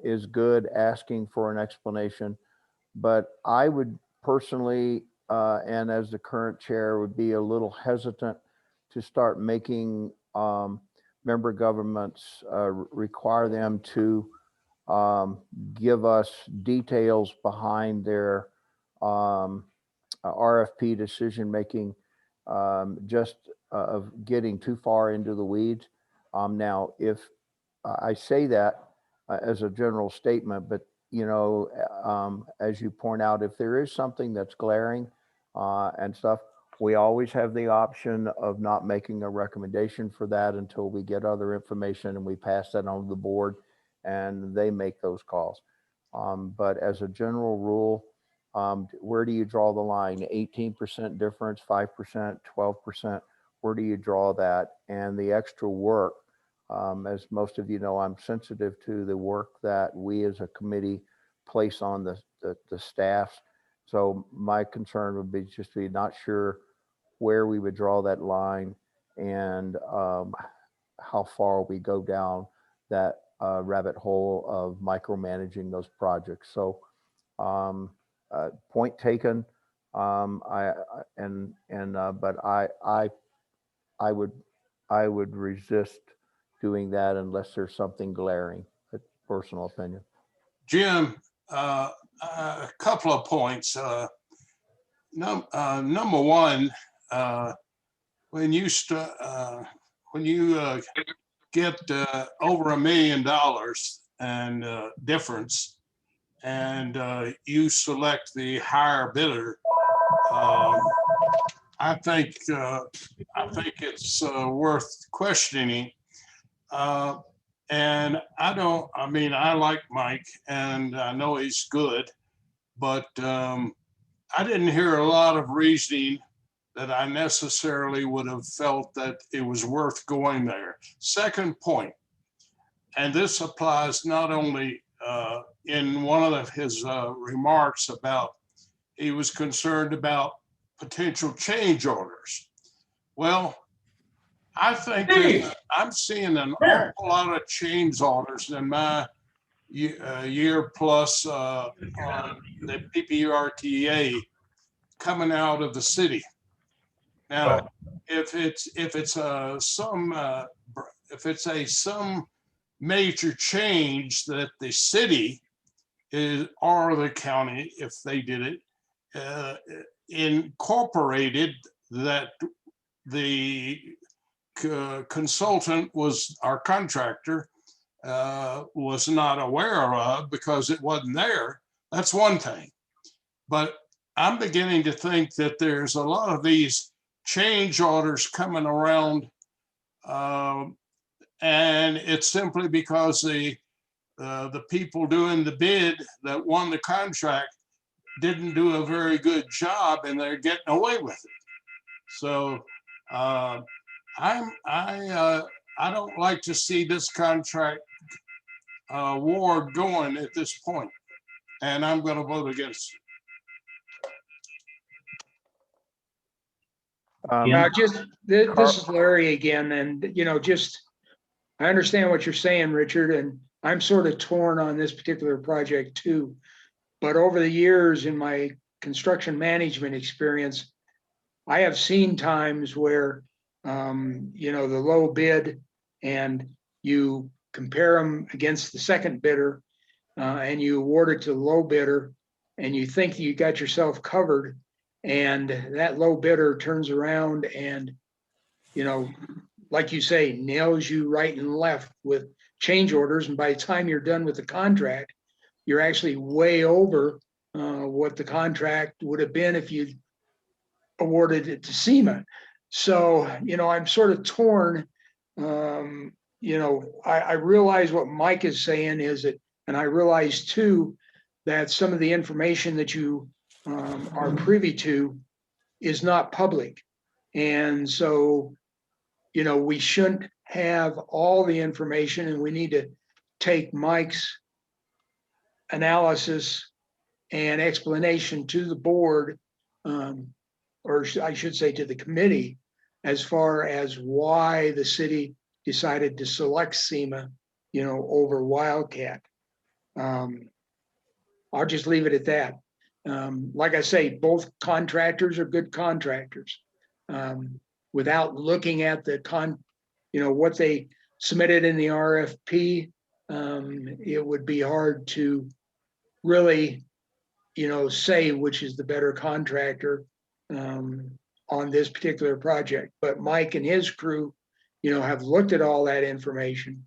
is good, asking for an explanation. But I would personally, and as the current chair, would be a little hesitant to start making member governments require them to give us details behind their RFP decision making, just of getting too far into the weeds. Now, if I say that as a general statement, but as you point out, if there is something that's glaring and stuff, we always have the option of not making a recommendation for that until we get other information and we pass that on to the board and they make those calls. But as a general rule, where do you draw the line? 18% difference, 5%, 12%? Where do you draw that? And the extra work, as most of you know, I'm sensitive to the work that we as a committee place on the staffs. So my concern would be just to be not sure where we would draw that line and how far we go down that rabbit hole of micromanaging those projects. So point taken. But I would resist doing that unless there's something glaring. Personal opinion. Jim, a couple of points. Number one, when you get over $1 million and difference, and you select the higher bidder, I think it's worth questioning. And I like Mike and I know he's good, but I didn't hear a lot of reasoning that I necessarily would have felt that it was worth going there. Second point, and this applies not only in one of his remarks about he was concerned about potential change orders. Well, I think that I'm seeing an awful lot of change orders in my year plus on the Pprta coming out of the city. Now, if it's some major change that the city is or the county, if they did it, incorporated that the consultant was our contractor was not aware of because it wasn't there, that's one thing. But I'm beginning to think that there's a lot of these change orders coming around, and it's simply because the people doing the bid that won the contract didn't do a very good job, and they're getting away with it. So I don't like to see this contract award going at this point, and I'm going to vote against it. This is Larry again, and I understand what you're saying, Richard, and I'm sort of torn on this particular project too. But over the years in my construction management experience, I have seen times where the low bid and you compare them against the second bidder and you award it to the low bidder, and you think you got yourself covered, and that low bidder turns around and, you know, like you say, nails you right and left with change orders. And by the time you're done with the contract, you're actually way over what the contract would have been if you awarded it to SEMA. So, you know, I'm sort of torn. You know, I realize what Mike is saying is that, and I realize too, that some of the information that you are privy to is not public. And so, you know, we shouldn't have all the information, and we need to take Mike's analysis and explanation to the board, or I should say to the committee, as far as why the city decided to select SEMA, you know, over Wildcat. I'll just leave it at that. Like I say, both contractors are good contractors. Without looking at the you know, what they submitted in the RFP, it would be hard to really, you know, say which is the better contractor on this particular project. But Mike and his crew, you know, have looked at all that information,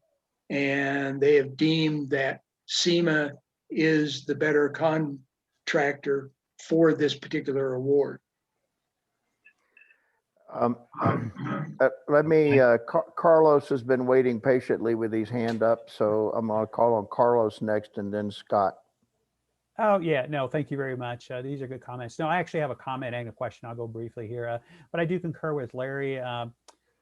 and they have deemed that SEMA is the better contractor for this particular award. Let me, Carlos has been waiting patiently with his hand up, so I'm gonna call on Carlos next and then Scott. Oh, yeah, no, thank you very much. These are good comments. No, I actually have a comment and a question. I'll go briefly here, but I do concur with Larry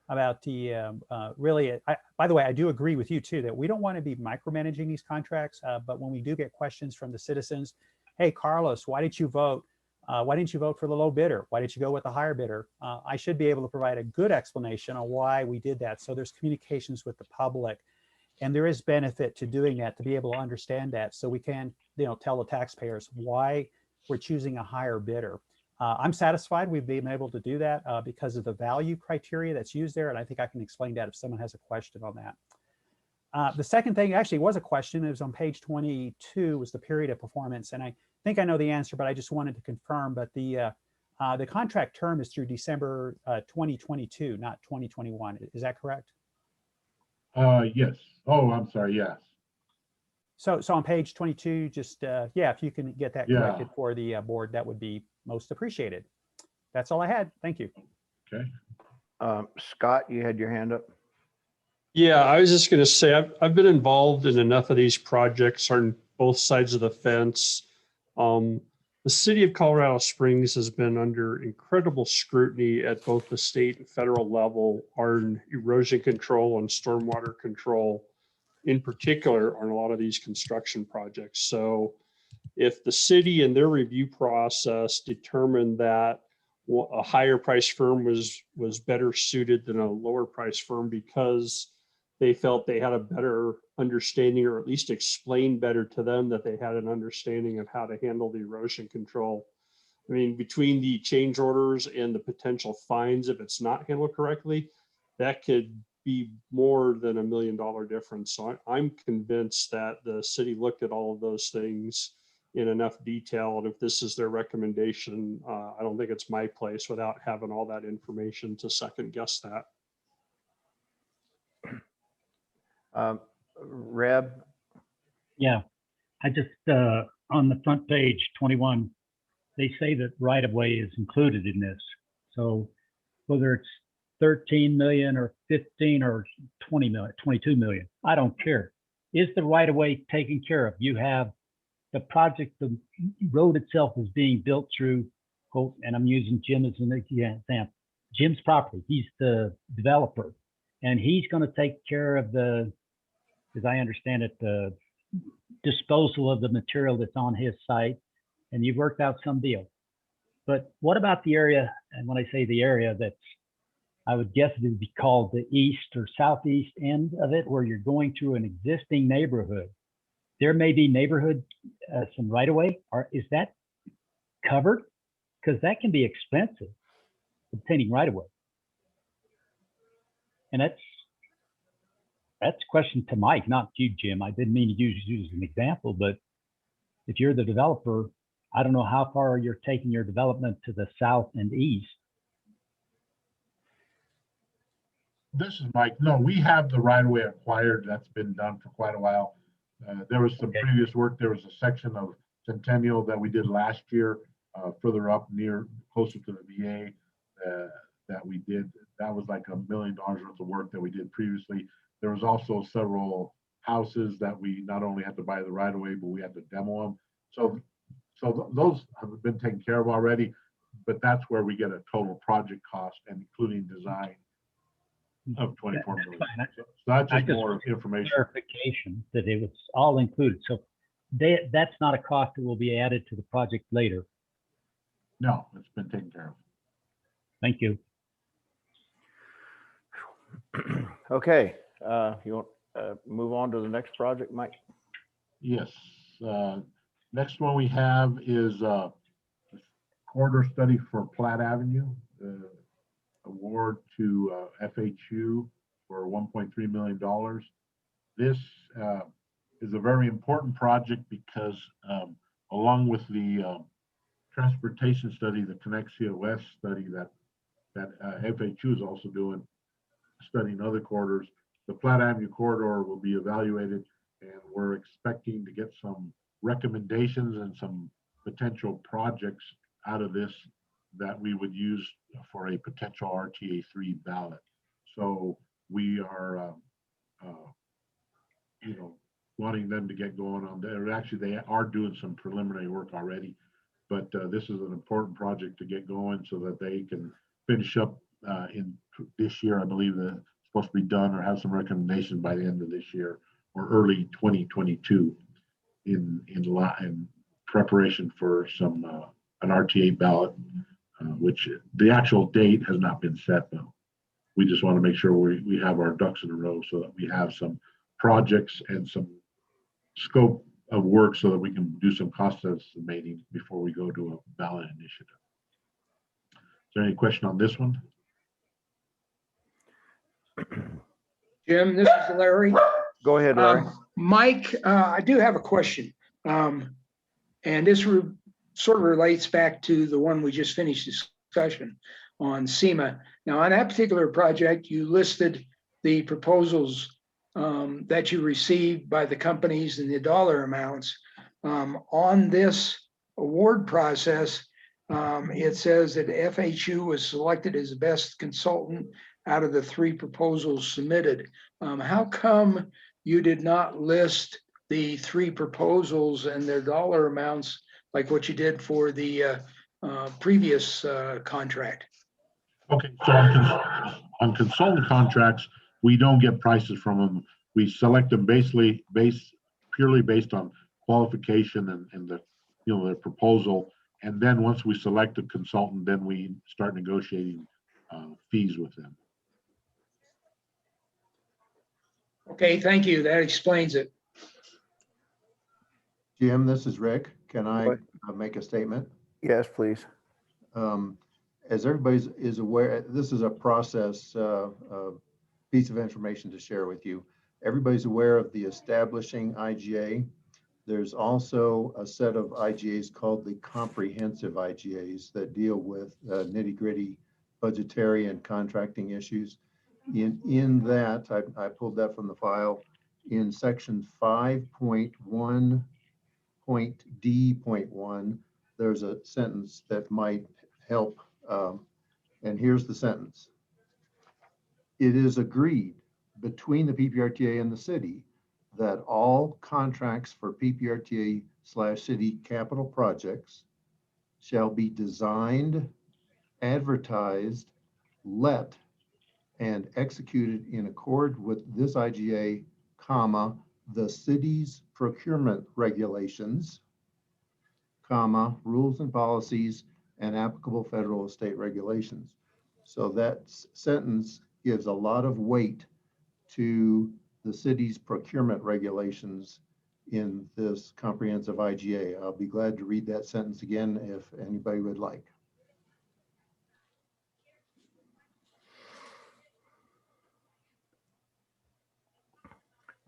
about the really, by the way, I do agree with you too, that we don't want to be micromanaging these contracts, but when we do get questions from the citizens, hey, Carlos, why didn't you vote? Why didn't you vote for the low bidder? Why did you go with the higher bidder? I should be able to provide a good explanation on why we did that. So there's communications with the public, and there is benefit to doing that, to be able to understand that, so we can, you know, tell the taxpayers why we're choosing a higher bidder. I'm satisfied we've been able to do that because of the value criteria that's used there, and I think I can explain that if someone has a question on that. The second thing actually was a question. It was on page 22, was the period of performance, and I think I know the answer, but I just wanted to confirm. But the contract term is through December 2022, not 2021. Is that correct? Yes. Oh, I'm sorry. Yes. So on page 22, just yeah, if you can get that Yeah. corrected for the board, that would be most appreciated. That's all I had. Thank you. Okay. Scott, you had your hand up. Yeah, I was just going to say, I've been involved in enough of these projects on both sides of the fence. The city of Colorado Springs has been under incredible scrutiny at both the state and federal level on erosion control and stormwater control, in particular on a lot of these construction projects. So if the city in their review process determined that a higher price firm was better suited than a lower price firm because they felt they had a better understanding, or at least explained better to them that they had an understanding of how to handle the erosion control. I mean, between the change orders and the potential fines, if it's not handled correctly, that could be more than $1 million difference. So I'm convinced that the city looked at all of those things in enough detail. And if this is their recommendation, I don't think it's my place without having all that information to second guess that. Reb? Yeah, I just, on the front page 21, they say that right of way is included in this. So whether it's 13 million or 15 or 20 million, 22 million, I don't care. Is the right of way taken care of? You have the project, the road itself is being built through, quote, and I'm using Jim as an example, Jim's property. He's the developer, and he's going to take care of the, as I understand it, the disposal of the material that's on his site, and you've worked out some deal. But what about the area, and when I say the area, that's, I would guess it would be called the east or southeast end of it, where you're going through an existing neighborhood. There may be neighborhood, some right of way, or is that covered? Because that can be expensive, obtaining right of way. And that's a question to Mike, not you, Jim. I didn't mean to use you as an example, but if you're the developer, I don't know how far you're taking your development to the south and east. This is Mike. No, we have the right of way acquired. That's been done for quite a while. There was some previous work. There was a section of Centennial that we did last year, further up closer to the VA that we did. That was like $1 million worth of work that we did previously. There was also several houses that we not only had to buy the right of way, but we had to demo them. So those have been taken care of already, but that's where we get a total project cost and including design of 24 million. So that's just more information. Clarification that it was all included. So that's not a cost that will be added to the project later. No, it's been taken care of. Thank you. Okay, you want move on to the next project, Mike? Yes. Next one we have is corridor study for Platte Avenue. Award to FHU for $1.3 million. This is a very important project because along with the transportation study, the Connexia West study that FHU is also doing, studying other corridors, the Platte Avenue corridor will be evaluated, and we're expecting to get some recommendations and some potential projects out of this that we would use for a potential RTA3 ballot. So we are, wanting them to get going on there. Actually, they are doing some preliminary work already, but this is an important project to get going so that they can finish up in this year. I believe that it's supposed to be done or have some recommendations by the end of this year or early 2022 in preparation for some an RTA ballot. Which the actual date has not been set though. We just want to make sure we have our ducks in a row so that we have some projects and some scope of work so that we can do some cost estimating before we go to a ballot initiative. Is there any question on this one? Jim, this is Larry. Go ahead, Larry. Mike, I do have a question. And this sort of relates back to the one we just finished discussion on SEMA. Now, on that particular project, you listed the proposals that you received by the companies and the dollar amounts. On this award process, it says that FHU was selected as the best consultant out of the 3 proposals submitted. How come you did not list the 3 proposals and their dollar amounts like what you did for the previous contract? Okay, so on consultant contracts, we don't get prices from them. We select them purely based on qualification and the their proposal. And then once we select a consultant, then we start negotiating fees with them. Okay, thank you. That explains it. Jim, this is Rick. Can I make a statement? Yes, please. As everybody is aware, this is a process, piece of information to share with you. Everybody's aware of the establishing IGA. There's also a set of IGAs called the comprehensive IGAs that deal with nitty-gritty budgetary and contracting issues. In that, I pulled that from the file. In section 5.1.D.1, there's a sentence that might help. And here's the sentence. It is agreed between the PPRTA and the city that all contracts for PPRTA/city capital projects shall be designed, advertised, let, and executed in accord with this IGA, comma, the city's procurement regulations, comma, rules and policies, and applicable federal or state regulations. So that sentence gives a lot of weight to the city's procurement regulations in this comprehensive IGA. I'll be glad to read that sentence again if anybody would like.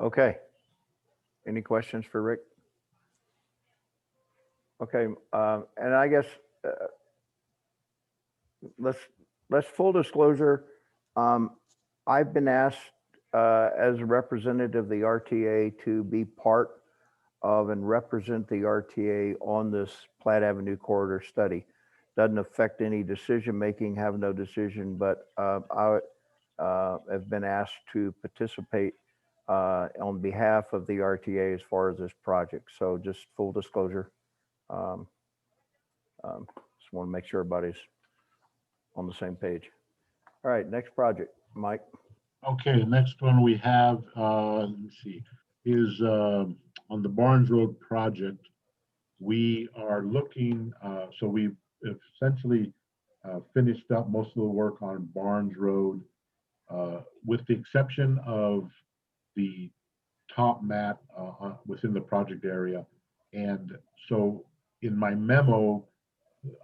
Okay. Any questions for Rick? Okay, and I guess let's full disclosure. I've been asked as a representative of the RTA to be part of and represent the RTA on this Platte Avenue corridor study. Doesn't affect any decision making, have no decision, but I have been asked to participate on behalf of the RTA as far as this project. So just full disclosure. Just want to make sure everybody's on the same page. All right, next project, Mike. Okay, the next one we have, let me see, is on the Barnes Road project. We are looking, so we've essentially finished up most of the work on Barnes Road, with the exception of the top mat within the project area. And so in my memo,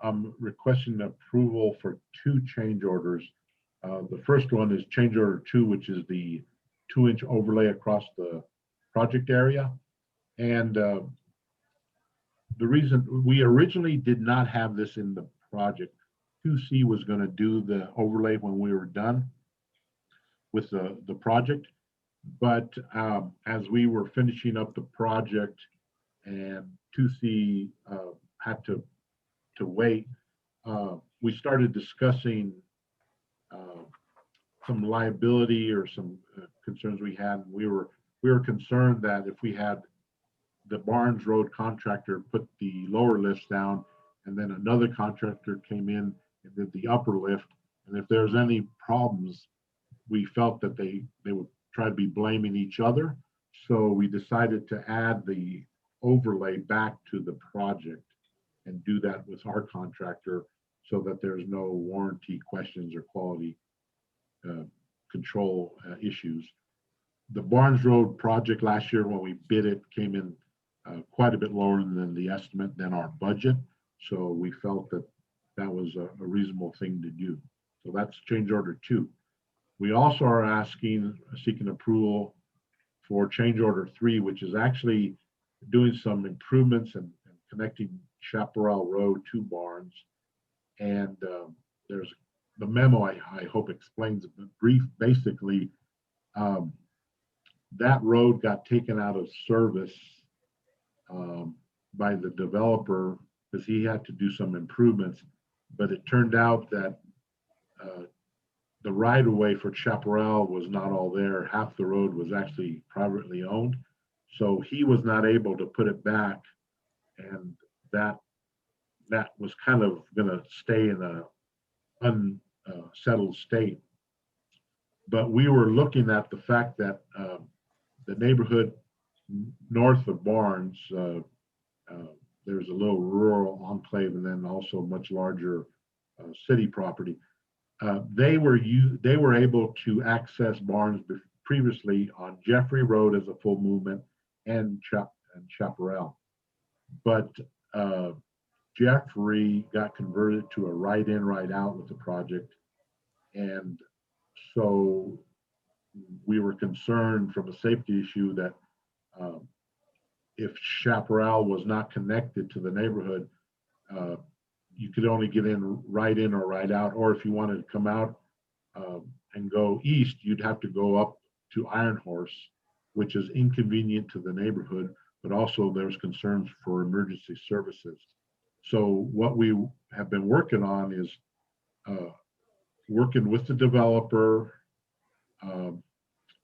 I'm requesting approval for 2 change orders. The first one is change order 2, which is the 2-inch overlay across the project area. And the reason we originally did not have this in the project, 2C was going to do the overlay when we were done with the project. But as we were finishing up the project and 2C had to wait, we started discussing some liability or some concerns we had. We were concerned that if we had the Barnes Road contractor put the lower lifts down and then another contractor came in and did the upper lift, and if there's any problems, we felt that they would try to be blaming each other. So we decided to add the overlay back to the project and do that with our contractor so that there's no warranty questions or quality control issues. The Barnes Road project last year, when we bid it, came in quite a bit lower than the estimate than our budget. So we felt that that was a reasonable thing to do. So that's change order 2. We also are seeking approval for change order 3, which is actually doing some improvements and connecting Chaparral Road to Barnes. And there's the memo, I hope explains it, but basically, that road got taken out of service by the developer because he had to do some improvements. But it turned out that the right of way for Chaparral was not all there. Half the road was actually privately owned. So he was not able to put it back. And that was kind of going to stay in a unsettled state. But we were looking at the fact that the neighborhood north of Barnes, there's a little rural enclave and then also much larger city property. They were able to access Barnes previously on Jeffrey Road as a full movement and Chaparral. But Jeffrey got converted to a right in, right out with the project. And so we were concerned from a safety issue that if Chaparral was not connected to the neighborhood, you could only get in or right out, or if you wanted to come out and go east, you'd have to go up to Iron Horse, which is inconvenient to the neighborhood, but also there's concerns for emergency services. So what we have been working on is working with the developer,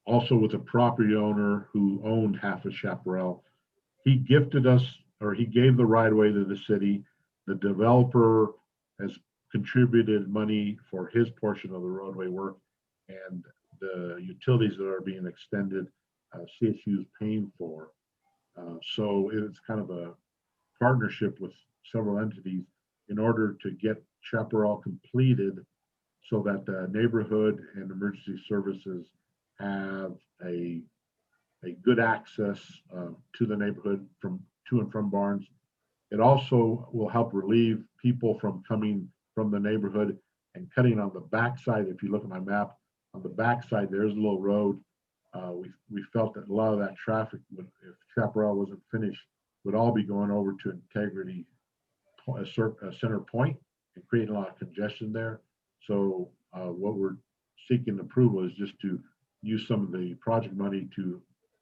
also with the property owner who owned half of Chaparral. He gifted us, or he gave the right of way to the city. The developer has contributed money for his portion of the roadway work, and the utilities that are being extended, CSU is paying for. So it's kind of a partnership with several entities in order to get Chaparral completed so that the neighborhood and emergency services have a good access to the neighborhood to and from Barnes. It also will help relieve people from coming from the neighborhood and cutting on the backside. If you look at my map, on the backside, there's a little road. We felt that a lot of that traffic, if Chaparral wasn't finished, would all be going over to Integrity a center point and create a lot of congestion there. So what we're seeking approval is just to use some of the project money to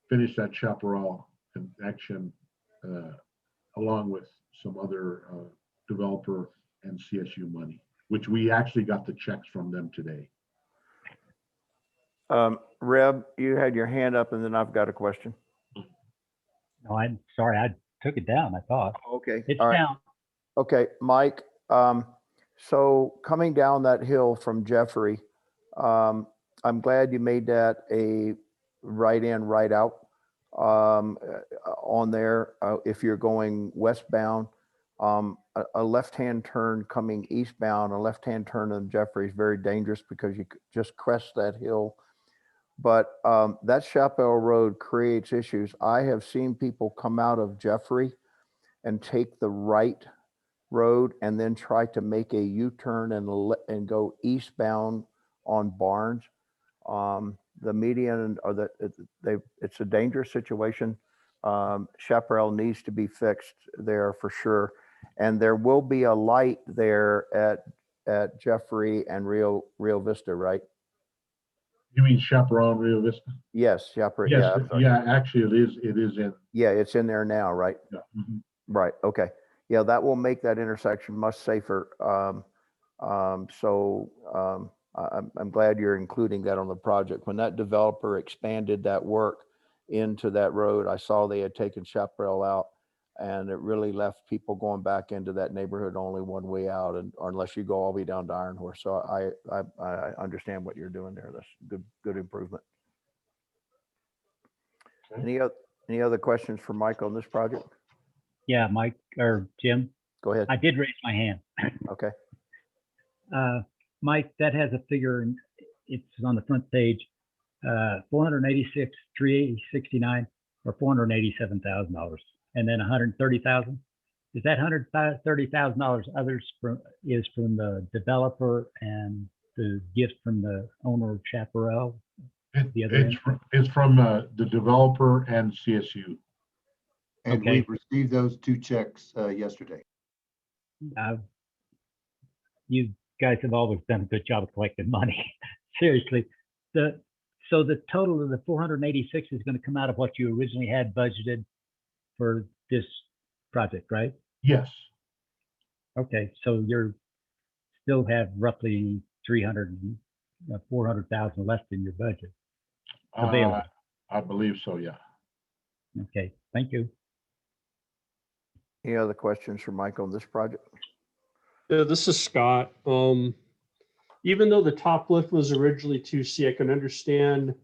finish that chaparral connection along with some other developer and CSU money, which we actually got the checks from them today. Reb, you had your hand up and then I've got a question. No, I'm sorry, I took it down, I thought. Okay. It's all right. down. Okay, Mike, so coming down that hill from Jeffrey, I'm glad you made that a right in, right out on there. If you're going westbound, a left-hand turn coming eastbound, a left-hand turn on Jeffrey is very dangerous because you could just crest that hill. But that Chappell Road creates issues. I have seen people come out of Jeffrey and take the right road and then try to make a U-turn and go eastbound on Barnes. The median or it's a dangerous situation. Chaparral needs to be fixed there for sure. And there will be a light there at Jeffrey and Rio Vista, right? You mean Chaparral Rio Vista? Yes, Chaparral. Yes, Yeah, yeah, actually it is in. yeah, it's in there now, right? Yeah. Mhm. Right. Okay. Yeah, that will make that intersection much safer. I'm glad you're including that on the project. When that developer expanded that work into that road, I saw they had taken Chaparral out, and it really left people going back into that neighborhood only one way out, or unless you go all the way down to Iron Horse. So I understand what you're doing there. That's good improvement. Okay. Any other questions for Mike on this project? Yeah, Mike or Jim, Go ahead. I did raise my hand. Okay. Mike, that has a figure, and it's on the front page, 486, 369, or $487,000, and then 130,000. Is that $130,000 others is from the developer and the gift from the owner of Chaparral? It's from the developer and CSU. And Okay. we've received those two checks yesterday. You guys have always done a good job of collecting money. Seriously. So the total of the 486 is going to come out of what you originally had budgeted for this project, right? Yes. Okay, so you're still have roughly 400,000 left in your budget available. I believe so, yeah. Okay, thank you. Any other questions for Mike on this project? Yeah, this is Scott. Even though the top lift was originally 2C, I can understand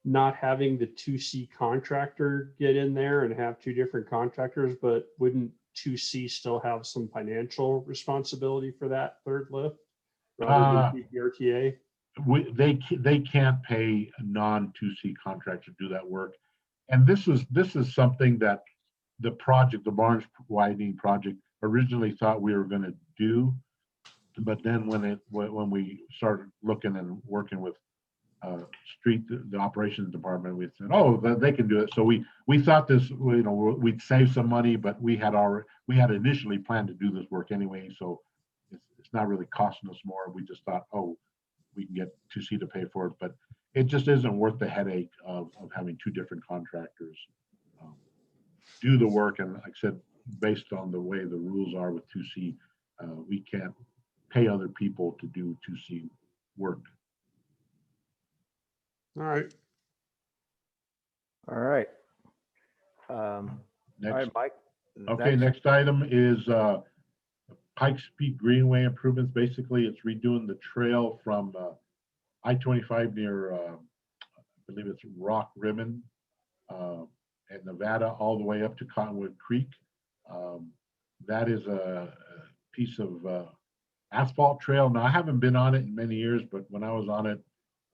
not having the 2C contractor get in there and have two different contractors, but wouldn't 2C still have some financial responsibility for that third lift rather than Pprta? They can't pay a non-2C contractor to do that work. And this is something that the Barnes widening project originally thought we were going to do, but then when we started looking and working with the operations department, we said, oh, they can do it. So we thought this, we'd save some money, but we had initially planned to do this work anyway, so it's not really costing us more. We just thought, oh, we can get 2C to pay for it, but it just isn't worth the headache of having two different contractors do the work. And like I said, based on the way the rules are with 2C, we can't pay other people to do 2C work. All right. All right. Next. All right, Mike. Okay, next item is Pikes Peak Greenway improvements. Basically, it's redoing the trail from I-25 near, I believe it's Rock Ribbon in Nevada, all the way up to Cottonwood Creek. That is a piece of asphalt trail. Now, I haven't been on it in many years, but when I was on it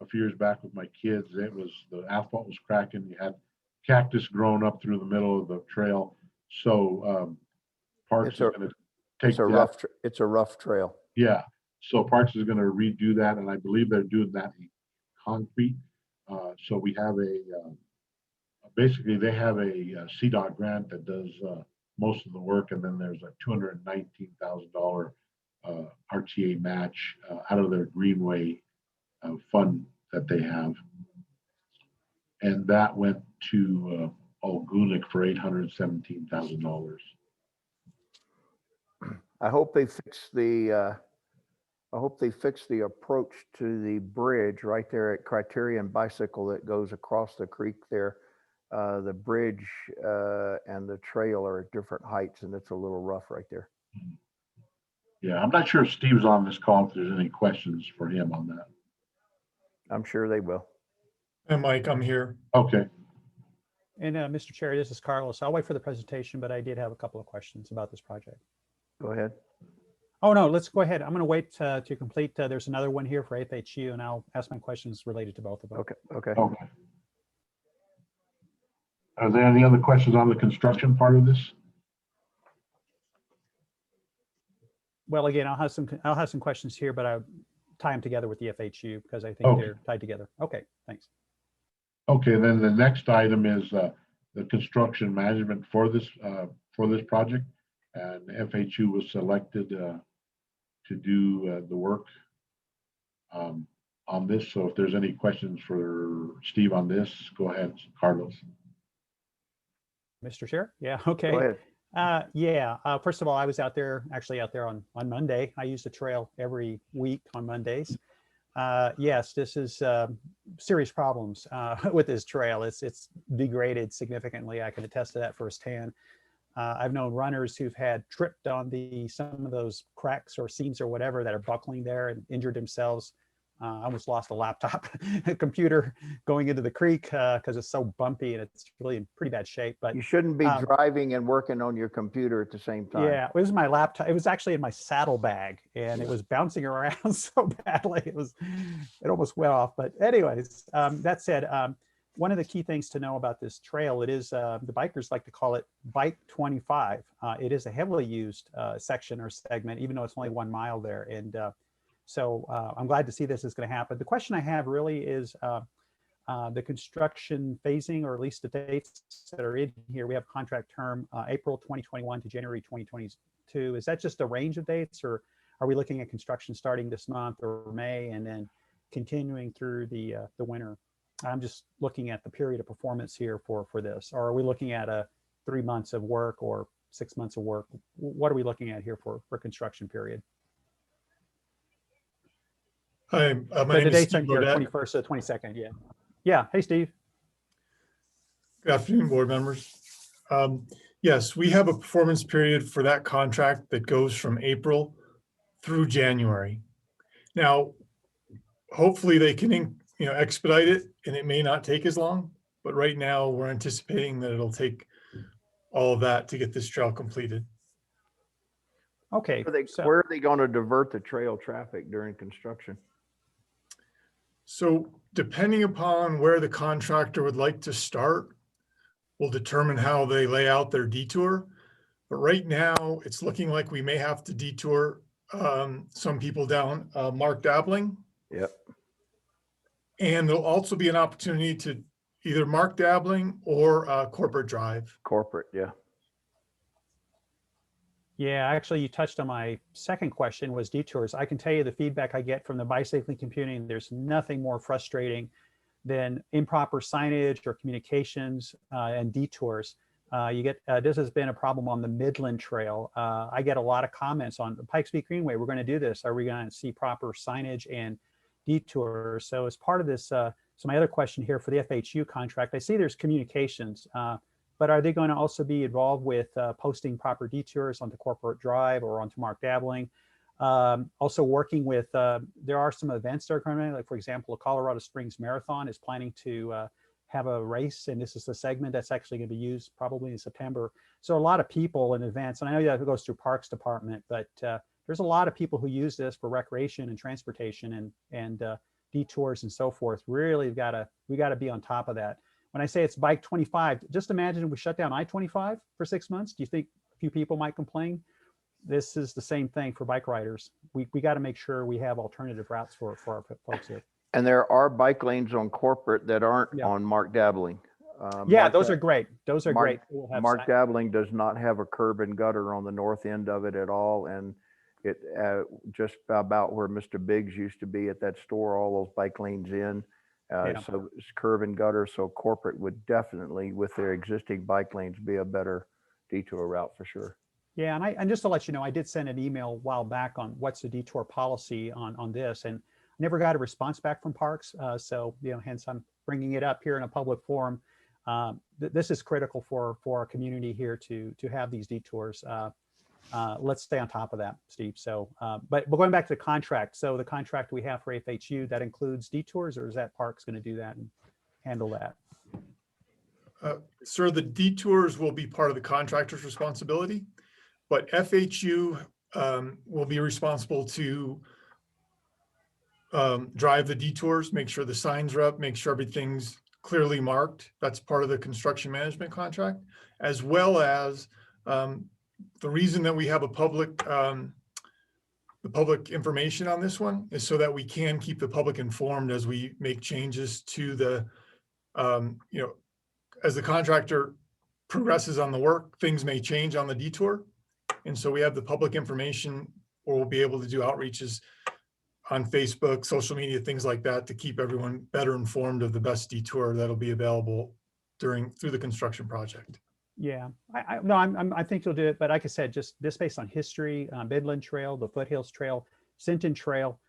a few years back with my kids, the asphalt was cracking. You had cactus growing up through the middle of the trail. So Parks is going to take it's a rough trail. Yeah. So Parks is going to redo that, and I believe they're doing that in concrete. So we have basically they have a Cdot grant that does most of the work, and then there's a $219,000 RTA match out of their Greenway fund that they have. And that went to Algunic for $817,000. I hope they fix the approach to the bridge right there at Criterion Bicycle that goes across the creek there. The bridge and the trail are at different heights, and it's a little rough right there. Yeah, I'm not sure if Steve's on this call, if there's any questions for him on that. I'm sure they will. And Mike, I'm here. Okay. And Mr. Chair, this is Carlos. I'll wait for the presentation, but I did have a couple of questions about this project. Go ahead. Oh, no, let's go ahead. I'm going to wait to complete. There's another one here for FHU, and I'll ask my questions related to both of them. Okay. Okay. Okay. Are there any other questions on the construction part of this? Well, again, I'll have some questions here, but I'll tie them together with the FHU because I think they're tied together. Okay, thanks. Okay, then the next item is the construction management for this project, and FHU was selected to do the work on this. So if there's any questions for Steve on this, go ahead, Carlos. Mr. Chair? Yeah, okay. Go ahead. First of all, I was actually out there on Monday. I use the trail every week on Mondays. Yes, this is serious problems with this trail. It's degraded significantly. I can attest to that firsthand. I've known runners who've had tripped on some of those cracks or seams or whatever that are buckling there and injured themselves. I almost lost a laptop, a computer going into the creek because it's so bumpy and it's really in pretty bad shape. But you shouldn't be driving and working on your computer at the same time. Yeah, it was my laptop. It was actually in my saddlebag and it was bouncing around so badly. It almost went off. But anyways, that said, one of the key things to know about this trail, it is, the bikers like to call it Bike 25. It is a heavily used section or segment, even though it's only 1 mile there. And so I'm glad to see this is going to happen. The question I have really is the construction phasing, or at least the dates that are in here. We have contract term April 2021 to January 2022. Is that just a range of dates, or are we looking at construction starting this month or May and then continuing through the winter? I'm just looking at the period of performance here for this. Or are we looking at 3 months of work or 6 months of work? What are we looking at here for construction period? Hi, my name The is dates Steve on here, Burdett. 21st to 22nd, yeah. Yeah, hey, Steve. Good afternoon, board members. Yes, we have a performance period for that contract that goes from April through January. Now, hopefully they can, expedite it, and it may not take as long, but right now we're anticipating that it'll take all of that to get this trail completed. Okay. Where are they going to divert the trail traffic during construction? So depending upon where the contractor would like to start will determine how they lay out their detour. But right now it's looking like we may have to detour some people down Mark Dabbling. Yep. And there'll also be an opportunity to either Mark Dabbling or Corporate Drive. Corporate, yeah. Yeah, actually, you touched on my second question was detours. I can tell you the feedback I get from the bicycling community, there's nothing more frustrating than improper signage or communications and detours. This has been a problem on the Midland Trail. I get a lot of comments on the Pikes Greenway. We're going to do this. Are we going to see proper signage and detours? So as part of this, so my other question here for the FHU contract, I see there's communications. But are they going to also be involved with posting proper detours onto Corporate Drive or onto Mark Dabbling? Also working with, there are some events that are coming, like for example, the Colorado Springs Marathon is planning to have a race, and this is the segment that's actually going to be used probably in September. So a lot of people in advance, and I know that goes through Parks Department, but there's a lot of people who use this for recreation and transportation and detours and so forth. Really, we got to be on top of that. When I say it's Bike 25, just imagine if we shut down I-25 for 6 months. Do you think a few people might complain? This is the same thing for bike riders. We got to make sure we have alternative routes for our folks here. And there are bike lanes on Corporate that aren't on Mark Dabbling. Yeah, Mark those Da- are great. Those are Mark- great. We'll have Mark Dabbling does not have a curb and gutter on the north end of it at all. And it just about where Mr. Biggs used to be at that store, all those bike lanes in. Yeah. So it's curb and gutter. So corporate would definitely, with their existing bike lanes, be a better detour route for sure. Yeah, and just to let you know, I did send an email a while back on what's the detour policy on this, and never got a response back from Parks. So hence I'm bringing it up here in a public forum. This is critical for our community here to have these detours. Let's stay on top of that, Steve. So, but going back to the contract. So the contract we have for FHU, that includes detours, or is that Parks going to do that and handle that? Sir, the detours will be part of the contractor's responsibility, but FHU will be responsible to drive the detours, make sure the signs are up, make sure everything's clearly marked. That's part of the construction management contract, as well as the reason that we have the public information on this one is so that we can keep the public informed as we make changes to the, as the contractor progresses on the work, things may change on the detour. And so we have the public information, or we'll be able to do outreaches on Facebook, social media, things like that, to keep everyone better informed of the best detour that'll be available through the construction project. Yeah, I think you'll do it. But like I said, just based on history, Midland Trail, the Foothills Trail, Centennial Trail,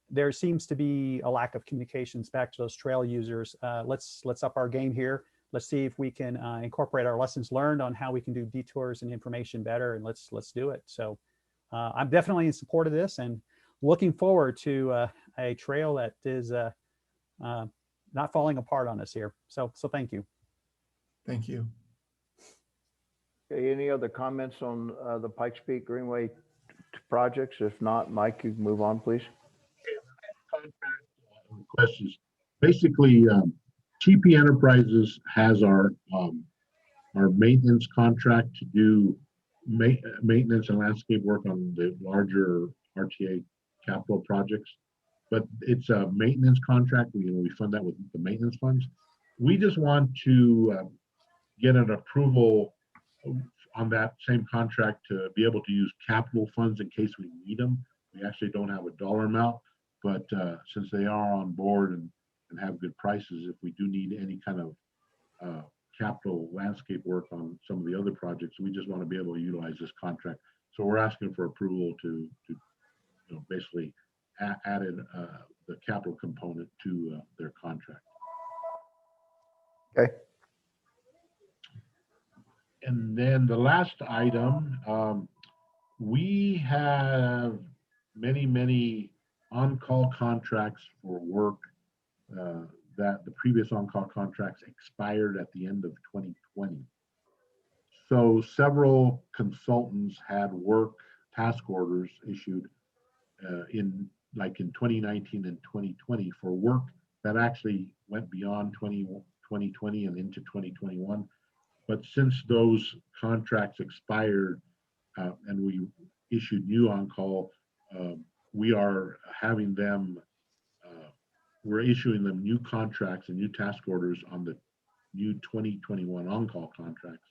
there seems to be a lack of communications back to those trail users. Let's up our game here. Let's see if we can incorporate our lessons learned on how we can do detours and information better, and let's do it. So I'm definitely in support of this and looking forward to a trail that is not falling apart on us here. So thank you. Thank you. Okay, any other comments on the Pikes Peak Greenway projects? If not, Mike, you can move on, please. Questions. Basically, TP Enterprises has our maintenance contract to do maintenance and landscape work on the larger RTA capital projects, but it's a maintenance contract. We fund that with the maintenance funds. We just want to get an approval on that same contract to be able to use capital funds in case we need them. We actually don't have a dollar amount, but since they are on board and have good prices, if we do need any kind of capital landscape work on some of the other projects, we just want to be able to utilize this contract. So we're asking for approval to basically add in the capital component to their contract. Okay. And then the last item, we have many on-call contracts for work that the previous on-call contracts expired at the end of 2020. So several consultants had work task orders issued in 2019 and 2020 for work that actually went beyond 2020 and into 2021. But since those contracts expired and we issued new on-call, we are having them, we're issuing them new contracts and new task orders on the new 2021 on-call contracts.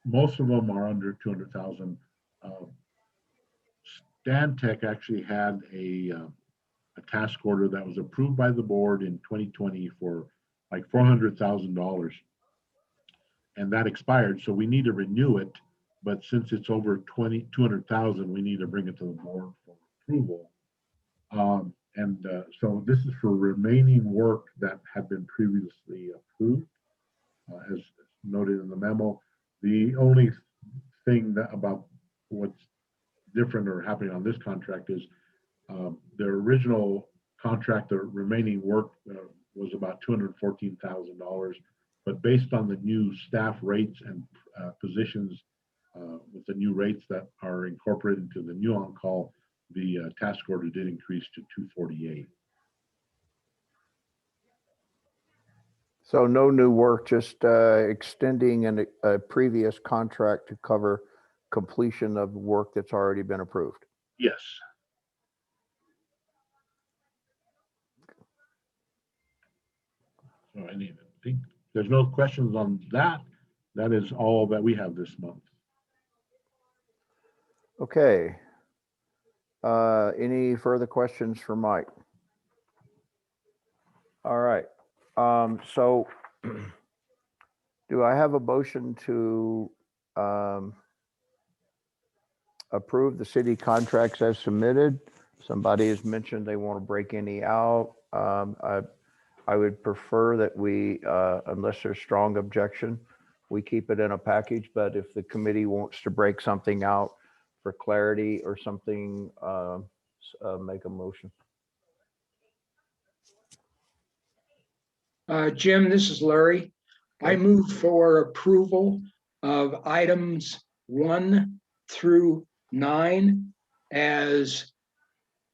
Most of them are under 200,000. Stantec actually had a task order that was approved by the board in 2020 for like $400,000. And that expired, so we need to renew it. But since it's over 200,000, we need to bring it to the board for approval. So this is for remaining work that had been previously approved, as noted in the memo. The only thing about what's different or happening on this contract is the original contract, the remaining work was about $214,000. But based on the new staff rates and positions with the new rates that are incorporated into the new on-call, the task order did increase to 248. So no new work, just extending a previous contract to cover completion of work that's already been approved. Yes. So I think there's no questions on that. That is all that we have this month. Okay. Any further questions for Mike? All right. So do I have a motion to approve the city contracts as submitted? Somebody has mentioned they want to break any out. I would prefer that we, unless there's strong objection, we keep it in a package, but if the committee wants to break something out for clarity or something, make a motion. Jim, this is Larry. I Okay. move for approval of items 1 through 9 as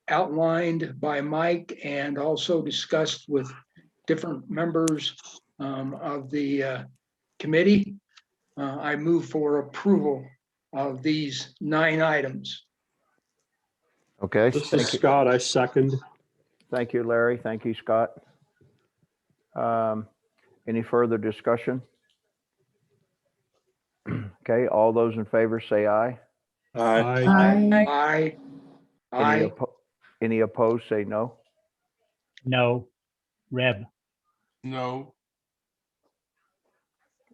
outlined by Mike and also discussed with different members of the committee. I move for approval of these 9 items. Okay. This Thank is you. Scott. I second. Thank you, Larry. Thank you, Scott. Any further discussion? Okay, all those in favor say aye. Aye. Aye. Any opposed say no. No. Reb. No.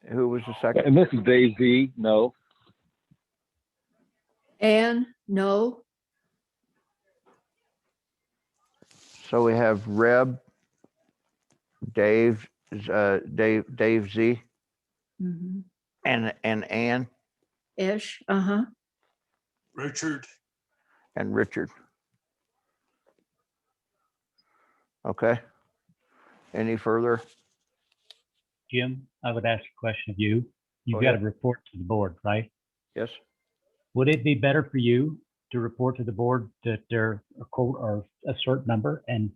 Who was the second? And this is Dave Z. No. Ann, no. So we have Reb, Dave Z, Mhm. and Ann Ish, uh-huh. Richard. and Richard. Okay. Any further? Jim, I would ask a question of you. You've Go got to ahead. report to the board, right? Yes. Would it be better for you to report to the board that they're a quote or a certain number and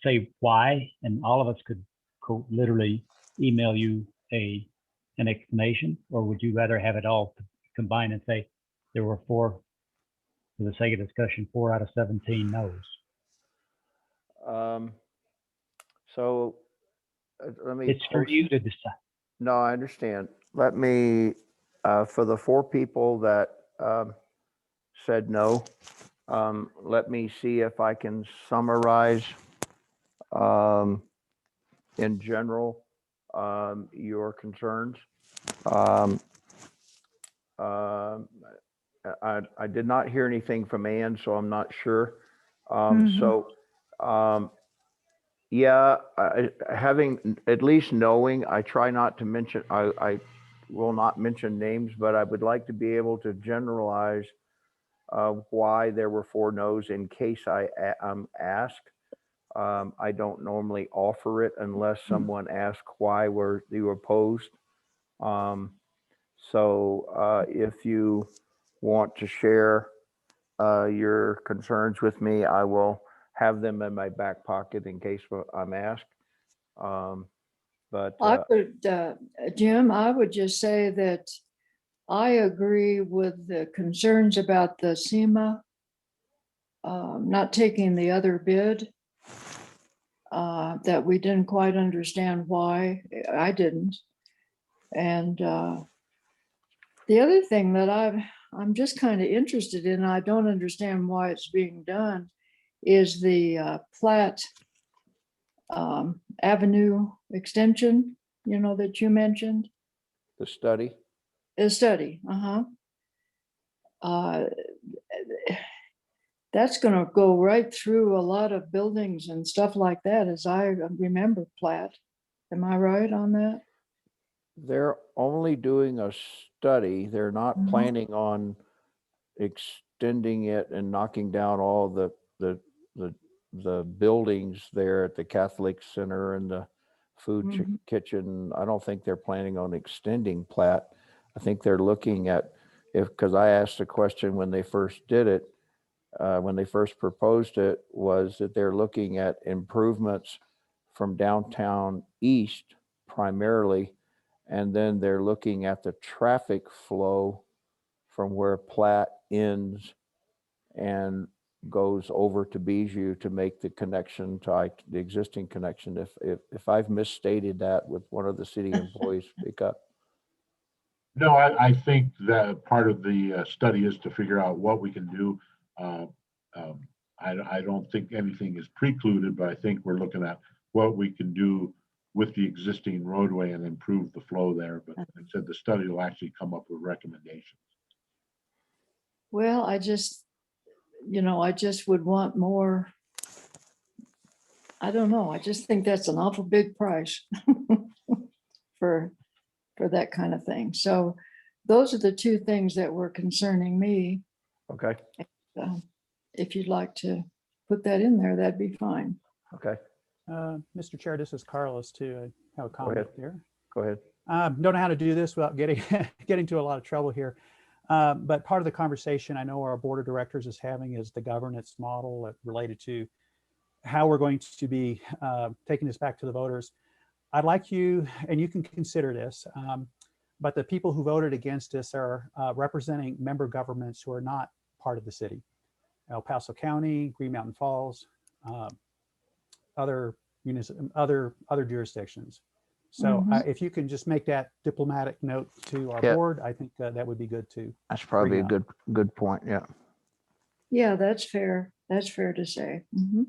say why? And all of us could quote literally email you an explanation, or would you rather have it all combined and say there were 4, for the sake of discussion, 4 out of 17 no's? So let me. It's for you to decide. No, I understand. Let me, for the 4 people that said no, let me see if I can summarize in general your concerns. I did not hear anything from Ann, so I'm not sure. Yeah, having at least knowing, I try not to mention, I will not mention names, but I would like to be able to generalize why there were 4 no's in case I'm asked. I don't normally offer it unless someone asks why were you opposed. So if you want to share your concerns with me, I will have them in my back pocket in case I'm asked. But I would, Jim, I would just say that I agree with the concerns about the SEMA not taking the other bid, that we didn't quite understand why. I didn't. And the other thing that I'm just kind of interested in, I don't understand why it's being done, is the Platt Avenue extension, that you mentioned. the study. The study, that's going to go right through a lot of buildings and stuff like that, as I remember Platt. Am I right on that? They're only doing a study. They're not planning on extending it and knocking down all the buildings there at the Catholic Center and the food kitchen. I don't think they're planning on extending Platt. I think they're looking at, because I asked a question when they first did it, when they first proposed it, was that they're looking at improvements from downtown east primarily, and then they're looking at the traffic flow from where Platt ends and goes over to Bijou to make the connection to the existing connection. If I've misstated that with one of the city employees, speak up. No, I think that part of the study is to figure out what we can do. I don't think anything is precluded, but I think we're looking at what we can do with the existing roadway and improve the flow there. But like I said, the study will actually come up with recommendations. Well, I just would want more. I don't know. I just think that's an awful big price for that kind of thing. So those are the two things that were concerning me. Okay. If you'd like to put that in there, that'd be fine. Okay. Mr. Chair, this is Carlos too. I have a comment there. Go ahead. Don't know how to do this without getting into a lot of trouble here. But part of the conversation I know our board of directors is having is the governance model related to how we're going to be taking this back to the voters. I'd like you, and you can consider this, but the people who voted against this are representing member governments who are not part of the city. El Paso County, Green Mountain Falls, other jurisdictions. So if you can just make that diplomatic note to our board, I think that would be good too. That's probably a good point. Yeah. Yeah, that's fair. That's fair to say.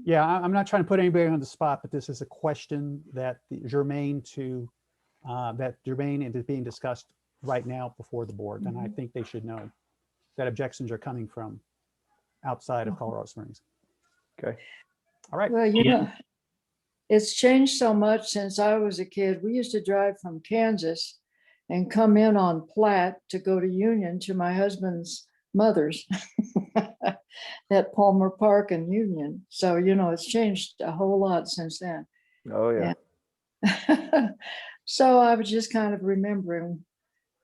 Yeah, I'm not trying to put anybody on the spot, but this is a question that germane and is being discussed right now before the board. And I think they should know that objections are coming from outside of Colorado Springs. Okay. All right. Well, it's changed so much since I was a kid. We used to drive from Kansas and come in on Platte to go to Union to my husband's mother's at Palmer Park and Union. So, it's changed a whole lot since then. Oh, yeah. So I was just kind of remembering,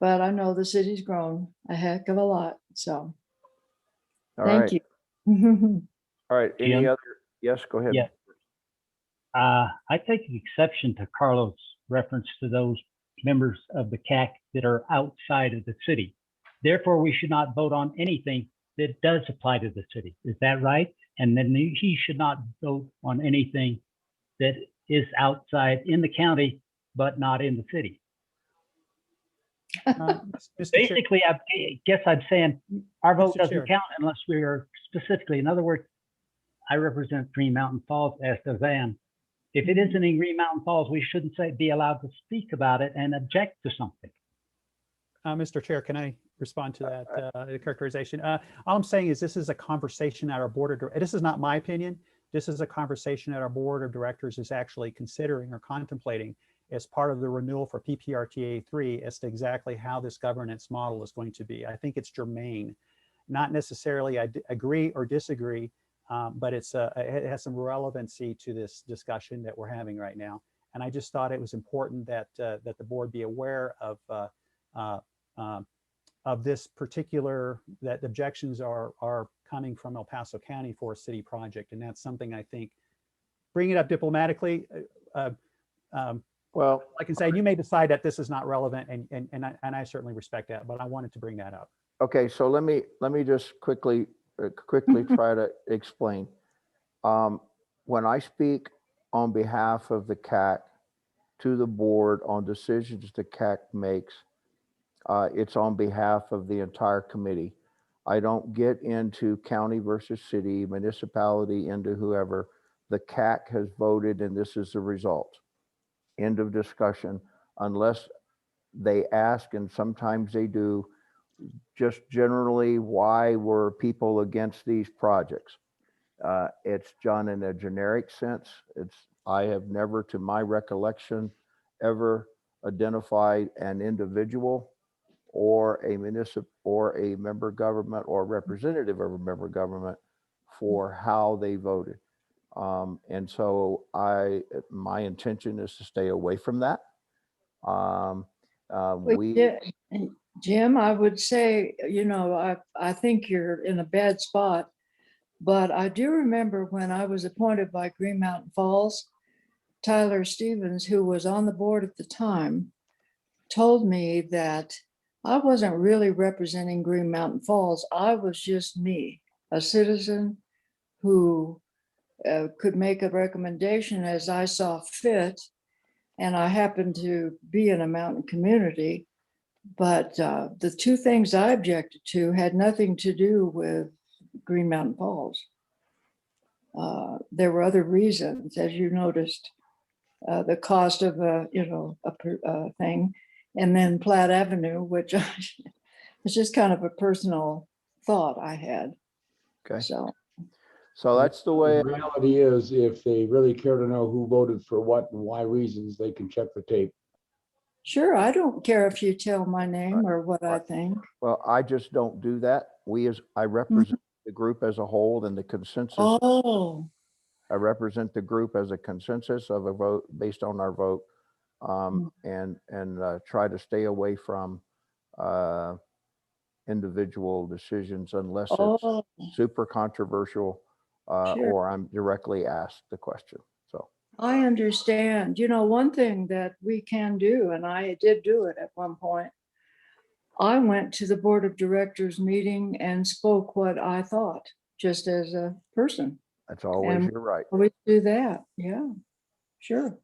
but I know the city's grown a heck of a lot. So thank you. All right. Any other? Yes, go ahead. Yeah. I take exception to Carlos' reference to those members of the CAC that are outside of the city. Therefore, we should not vote on anything that does apply to the city. Is that right? And then he should not vote on anything that is outside in the county, but not in the city. Basically, I guess I'm saying our vote doesn't count unless we are specifically, in other words, I represent Green Mountain Falls, as does Ann. If it isn't in Green Mountain Falls, we shouldn't be allowed to speak about it and object to something. Mr. Chair, can I respond to that characterization? All I'm saying is this is a conversation at our board of directors. This is not my opinion. This is a conversation that our board of directors is actually considering or contemplating as part of the renewal for Pprta 3 as to exactly how this governance model is going to be. I think it's germane, not necessarily I agree or disagree, but it has some relevancy to this discussion that we're having right now. And I just thought it was important that that the board be aware of this particular, that the objections are coming from El Paso County for a city project. And that's something I think, bring it up diplomatically. Well, like I say, you may decide that this is not relevant, and I certainly respect that, but I wanted to bring that up. Okay, so let me just quickly try to explain. When I speak on behalf of the CAC to the board on decisions the CAC makes, it's on behalf of the entire committee. I don't get into county versus city, municipality, into whoever. The CAC has voted and this is the result. End of discussion, unless they ask, and sometimes they do, just generally, why were people against these projects? It's done in a generic sense. I have never, to my recollection, ever identified an individual or a municipal or a member government or representative of a member government for how they voted. And so my intention is to stay away from that. Jim, I would say, I think you're in a bad spot, but I do remember when I was appointed by Green Mountain Falls, Tyler Stevens, who was on the board at the time, told me that I wasn't really representing Green Mountain Falls. I was just me, a citizen who could make a recommendation as I saw fit. And I happen to be in a mountain community, but the two things I objected to had nothing to do with Green Mountain Falls. There were other reasons, as you noticed, the cost of a thing, and then Platte Avenue, which is just kind of a personal thought I had. Okay. So that's the way. The reality is, if they really care to know who voted for what and why reasons, they can check the tape. Sure, I don't care if you tell my name or what I think. Well, I just don't do that. I represent the group as a whole and the consensus. Oh. I represent the group as a consensus of a vote based on our vote, and try to stay away from individual decisions unless it's super controversial or I'm directly asked the question. So I understand. You know, one thing that we can do, and I did do it at one point, I went to the board of directors meeting and spoke what I thought, just as a person. That's always your right. We do that. Yeah, sure.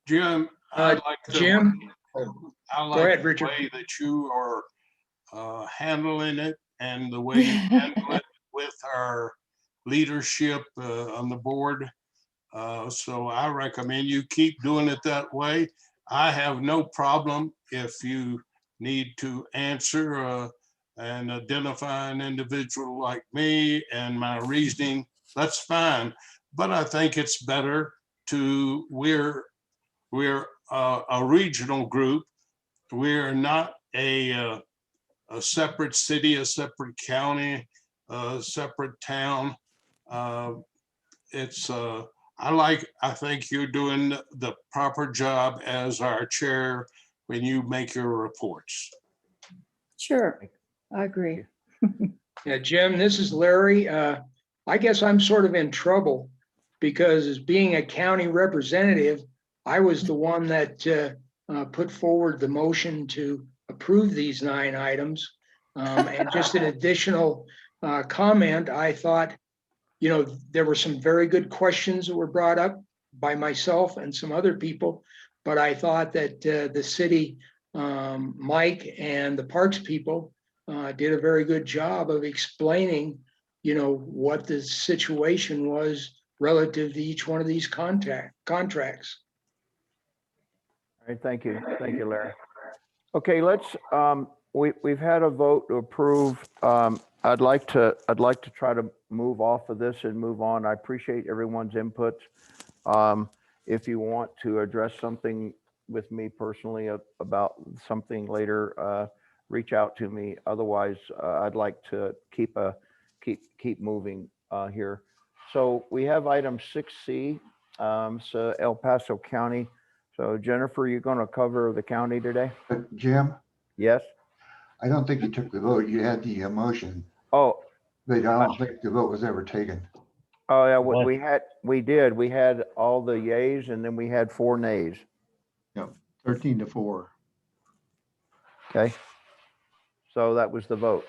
Jim, I like Jim? I like Go ahead, the Richard. way that you are handling it and the way you handle it with our leadership on the board. So I recommend you keep doing it that way. I have no problem if you need to answer and identify an individual like me and my reasoning, that's fine. But I think it's better to, we're a regional group. We're not a separate city, a separate county, a separate town. I think you're doing the proper job as our chair when you make your reports. Sure, I agree. Yeah, Jim, this is Larry. I guess I'm sort of in trouble because as being a county representative, I was the one that put forward the motion to approve these 9 items. And just an additional comment, I thought, there were some very good questions that were brought up by myself and some other people, but I thought that the city, Mike and the parks people did a very good job of explaining, what the situation was relative to each one of these contracts. All right, thank you, Larry. Okay, let's. We've had a vote to approve. I'd like to try to move off of this and move on. I appreciate everyone's input. If you want to address something with me personally about something later, reach out to me. Otherwise, I'd like to keep moving here. So we have item 6C, so El Paso County. So Jennifer, you're going to cover the county today? Jim? Yes? I don't think you took the vote. You had the motion. Oh. But I don't think the vote was ever taken. Oh, yeah, we did. We had all the yays and then we had 4 nays. Yep, 13-4. Okay. So that was the vote.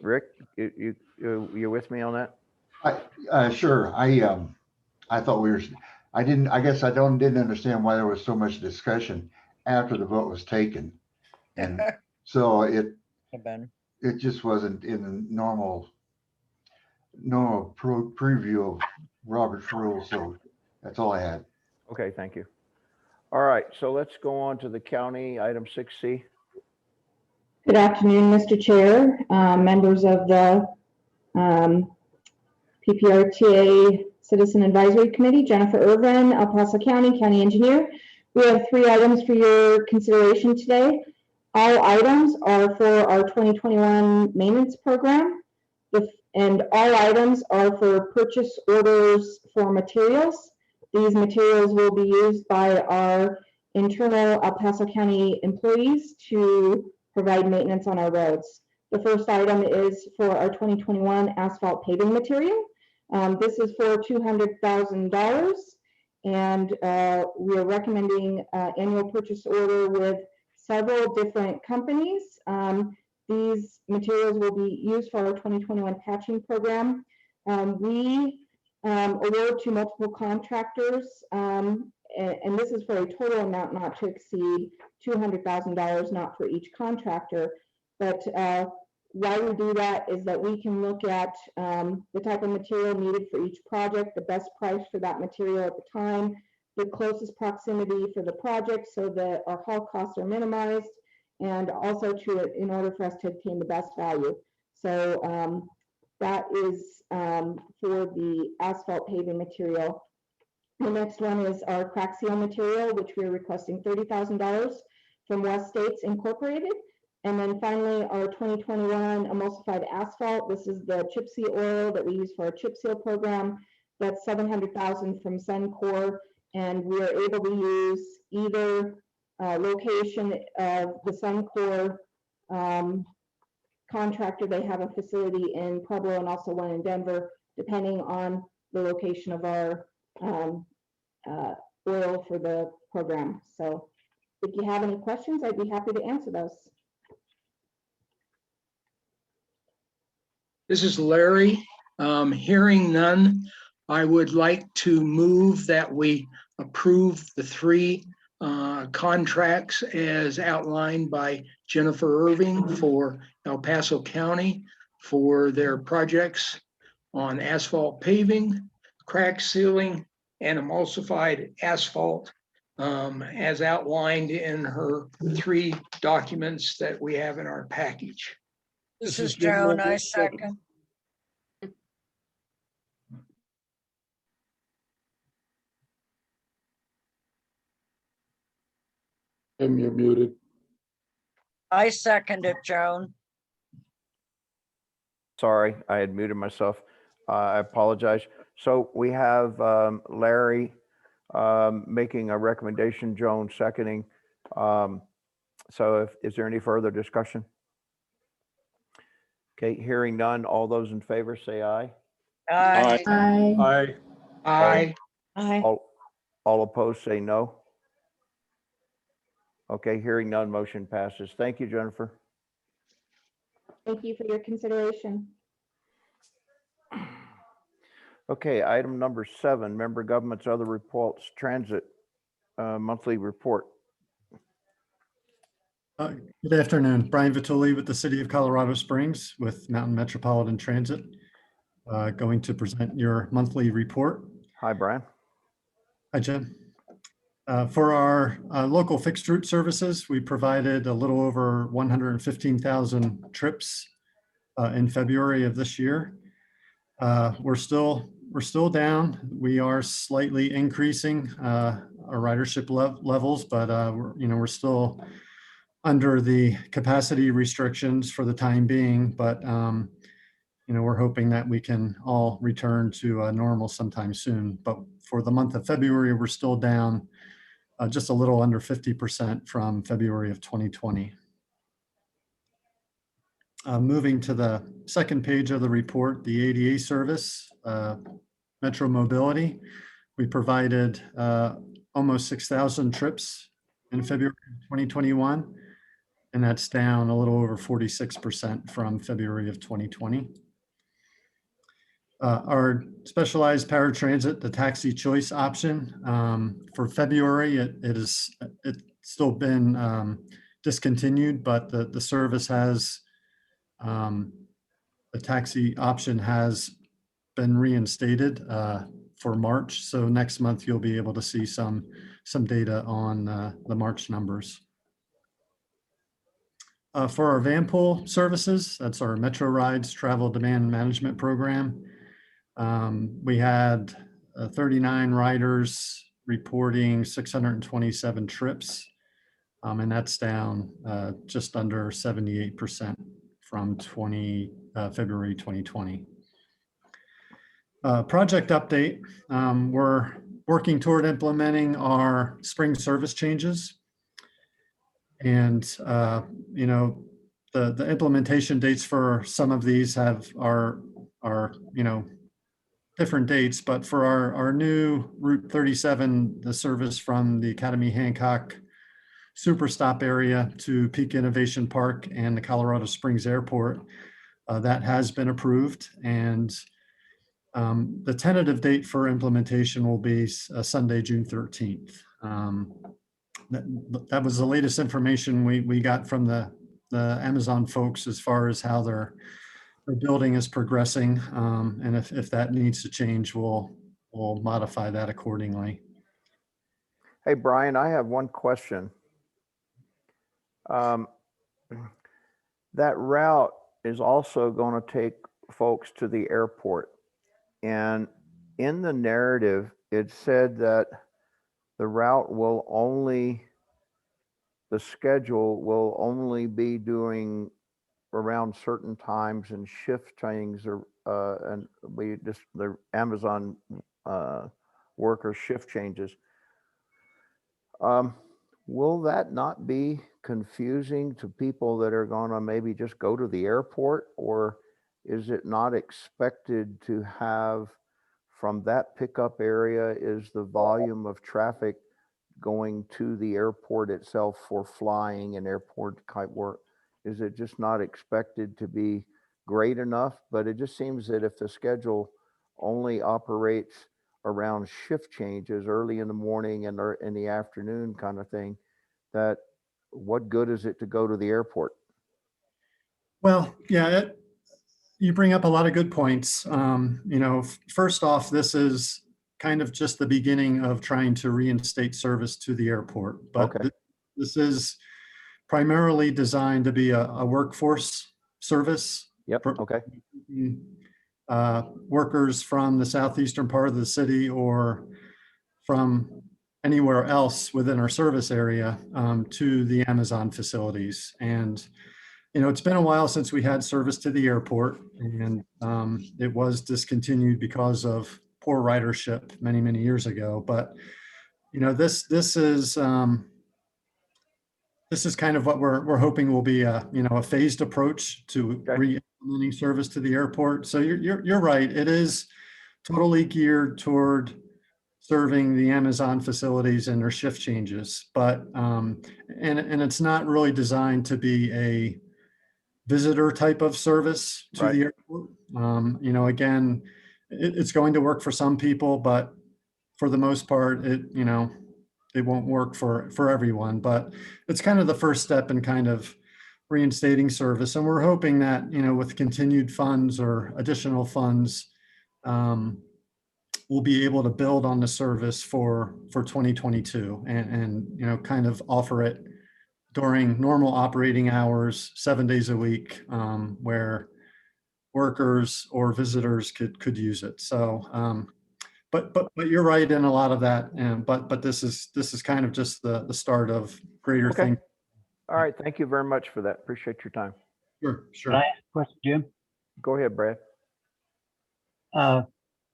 Rick, you're with me on that? Sure. I thought I guess I didn't understand why there was so much discussion after the vote was taken. And so it just wasn't in the normal preview of Robert's rules. So that's all I had. Okay, thank you. All right, so let's go on to the county, item 6C. Good afternoon, Mr. Chair, members of the Pprta Citizen Advisory Committee, Jennifer Irvin, El Paso County Engineer. We have 3 items for your consideration today. All items are for our 2021 maintenance program, and all items are for purchase orders for materials. These materials will be used by our internal El Paso County employees to provide maintenance on our roads. The first item is for our 2021 asphalt paving material. This is for $200,000, and we are recommending annual purchase order with several different companies. These materials will be used for our 2021 patching program. We award to multiple contractors, and this is for a total amount not to exceed $200,000, not for each contractor. But why we do that is that we can look at the type of material needed for each project, the best price for that material at the time, the closest proximity for the project so that our haul costs are minimized, and also in order for us to obtain the best value. So that is for the asphalt paving material. The next one is our crack seal material, which we are requesting $30,000 from West States Incorporated. And then finally, our 2021 emulsified asphalt. This is the chip seal oil that we use for our chip seal program. That's $700,000 from Suncor, and we are able to use either location of the Suncor contractor. They have a facility in Pueblo and also one in Denver, depending on the location of our oil for the program. So if you have any questions, I'd be happy to answer those. This is Larry. Hearing none, I would like to move that we approve the 3 contracts as outlined by Jennifer Irving for El Paso County for their projects on asphalt paving, crack sealing, and emulsified asphalt, as outlined in her 3 documents that we have in our package. This is Joan, I second. Tim, you're muted. I second it, Joan. Sorry, I had muted myself. I apologize. So we have Larry making a recommendation, Joan seconding. So is there any further discussion? Okay, hearing none, all those in favor say aye. Aye. Aye. Aye. Aye. All opposed say no. Okay, hearing none, motion passes. Thank you, Jennifer. Thank you for your consideration. Okay, item number 7, member government's other reports, transit monthly report. Good afternoon, Brian Vituli with the City of Colorado Springs with Mountain Metropolitan Transit, going to present your monthly report. Hi, Brian. Hi, Jim. For our local fixed route services, we provided a little over 115,000 trips in February of this year. We're still down. We are slightly increasing our ridership levels, but we're still under the capacity restrictions for the time being. But we're hoping that we can all return to normal sometime soon. But for the month of February, we're still down just a little under 50% from February of 2020. Moving to the second page of the report, the ADA service, Metro Mobility. We provided almost 6,000 trips in February of 2021, and that's down a little over 46% from February of 2020. Our specialized paratransit, the taxi choice option, for February, it's still been discontinued, but the service has, the taxi option has been reinstated for March. So next month, you'll be able to see some data on the March numbers. For our van pool services, that's our Metro Rides Travel Demand Management Program. We had 39 riders reporting 627 trips, and that's down just under 78% from February 2020. Project update, we're working toward implementing our spring service changes. And, the implementation dates for some of these are different dates, but for our new Route 37, the service from the Academy Hancock super stop area to Peak Innovation Park and the Colorado Springs Airport. That has been approved, and the tentative date for implementation will be Sunday, June 13th. That was the latest information we got from the Amazon folks as far as how their building is progressing. And if that needs to change, we'll modify that accordingly. Hey, Brian, I have one question. That route is also going to take folks to the airport. And in the narrative, it said that the route will only, the schedule will only be doing around certain times and shift changes, and we just, the Amazon workers shift changes. Will that not be confusing to people that are gonna maybe just go to the airport? Or is it not expected to have, from that pickup area, is the volume of traffic going to the airport itself for flying and airport type work? Is it just not expected to be great enough? But it just seems that if the schedule only operates around shift changes early in the morning and in the afternoon kind of thing, that what good is it to go to the airport? Well, yeah, you bring up a lot of good points. First off, this is kind of just the beginning of trying to reinstate service to the airport. But okay. This is primarily designed to be a workforce service. Yep, okay. Workers from the southeastern part of the city or from anywhere else within our service area to the Amazon facilities. And, it's been a while since we had service to the airport, and it was discontinued because of poor ridership many, many years ago. But, this is kind of what we're hoping will be a phased approach to re-implementing service to the airport. So you're right. It is totally geared toward serving the Amazon facilities and their shift changes, but and it's not really designed to be a visitor type of service to the airport. Again, it's going to work for some people, but for the most part, it won't work for everyone. But it's kind of the first step in kind of reinstating service. And we're hoping that, with continued funds or additional funds, we'll be able to build on the service for 2022 and kind of offer it during normal operating hours, 7 days a week, where workers or visitors could use it. So, but you're right in a lot of that. But this is kind of just the start of greater things. All right. Thank you very much for that. Appreciate your time. Sure. Can I ask a question, Jim? Go ahead, Brad.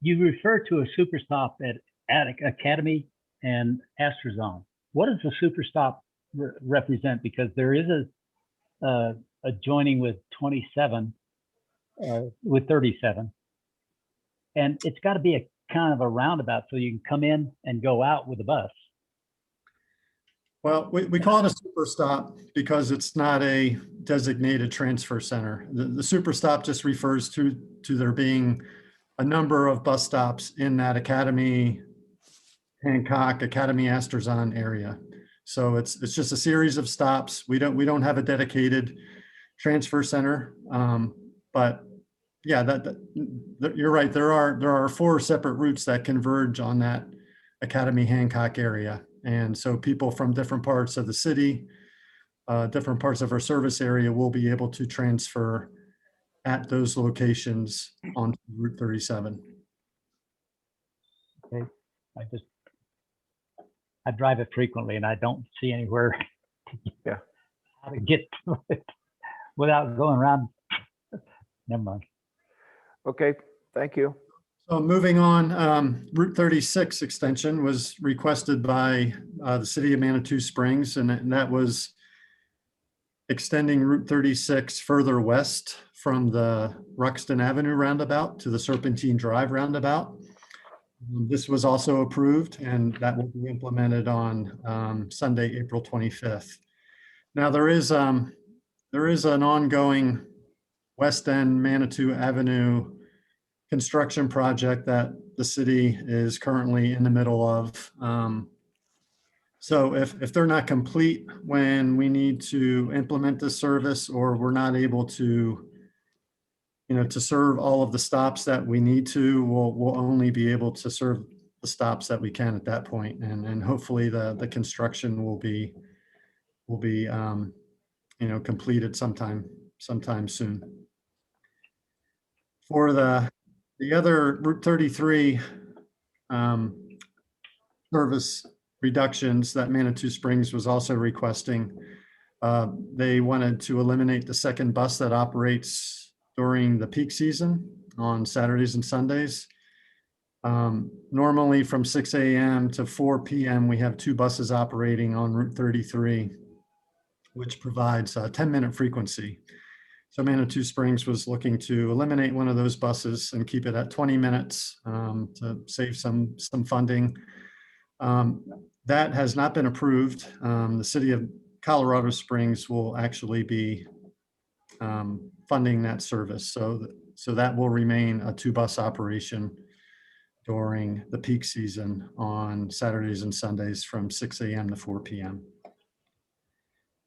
You refer to a super stop at Academy and Astrazone. What does the super stop represent? Because there is a joining with 27, with 37, and it's got to be a kind of a roundabout so you can come in and go out with a bus. Well, we call it a super stop because it's not a designated transfer center. The super stop just refers to there being a number of bus stops in that Academy, Hancock, Academy, Astrazone area. So it's just a series of stops. We don't have a dedicated transfer center, but yeah, you're right. There are 4 separate routes that converge on that Academy, Hancock area. And so people from different parts of the city, different parts of our service area will be able to transfer at those locations on Route 37. Okay. I drive it frequently and I don't see anywhere how to get to it without going around. Never mind. Okay, thank you. So moving on, Route 36 extension was requested by the city of Manitou Springs, and that was extending Route 36 further west from the Ruxton Avenue roundabout to the Serpentine Drive roundabout. This was also approved, and that will be implemented on Sunday, April 25th. Now, there is an ongoing West End Manitou Avenue construction project that the city is currently in the middle of. So if they're not complete when we need to implement this service, or we're not able to, to serve all of the stops that we need to, we'll only be able to serve the stops that we can at that point. And hopefully the construction will be completed sometime soon. For the other Route 33 service reductions that Manitou Springs was also requesting, they wanted to eliminate the second bus that operates during the peak season on Saturdays and Sundays. Normally from 6 a.m. to 4 p.m. we have 2 buses operating on Route 33, which provides a 10-minute frequency. So Manitou Springs was looking to eliminate one of those buses and keep it at 20 minutes to save some funding. That has not been approved. The city of Colorado Springs will actually be funding that service. So that will remain a 2-bus operation during the peak season on Saturdays and Sundays from 6 a.m. to 4 p.m.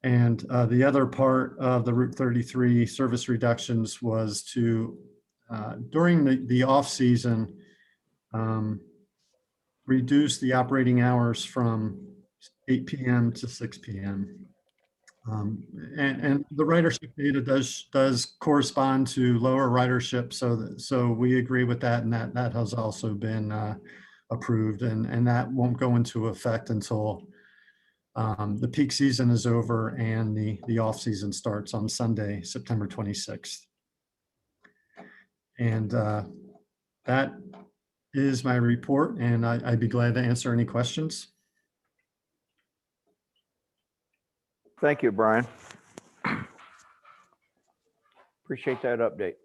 And the other part of the Route 33 service reductions was to, during the off season, reduce the operating hours from 8 p.m. to 6 p.m. And the ridership data does correspond to lower ridership, so we agree with that, and that has also been approved, and that won't go into effect until the peak season is over and the off season starts on Sunday, September 26th. And that is my report, and I'd be glad to answer any questions. Thank you, Brian. Appreciate that update.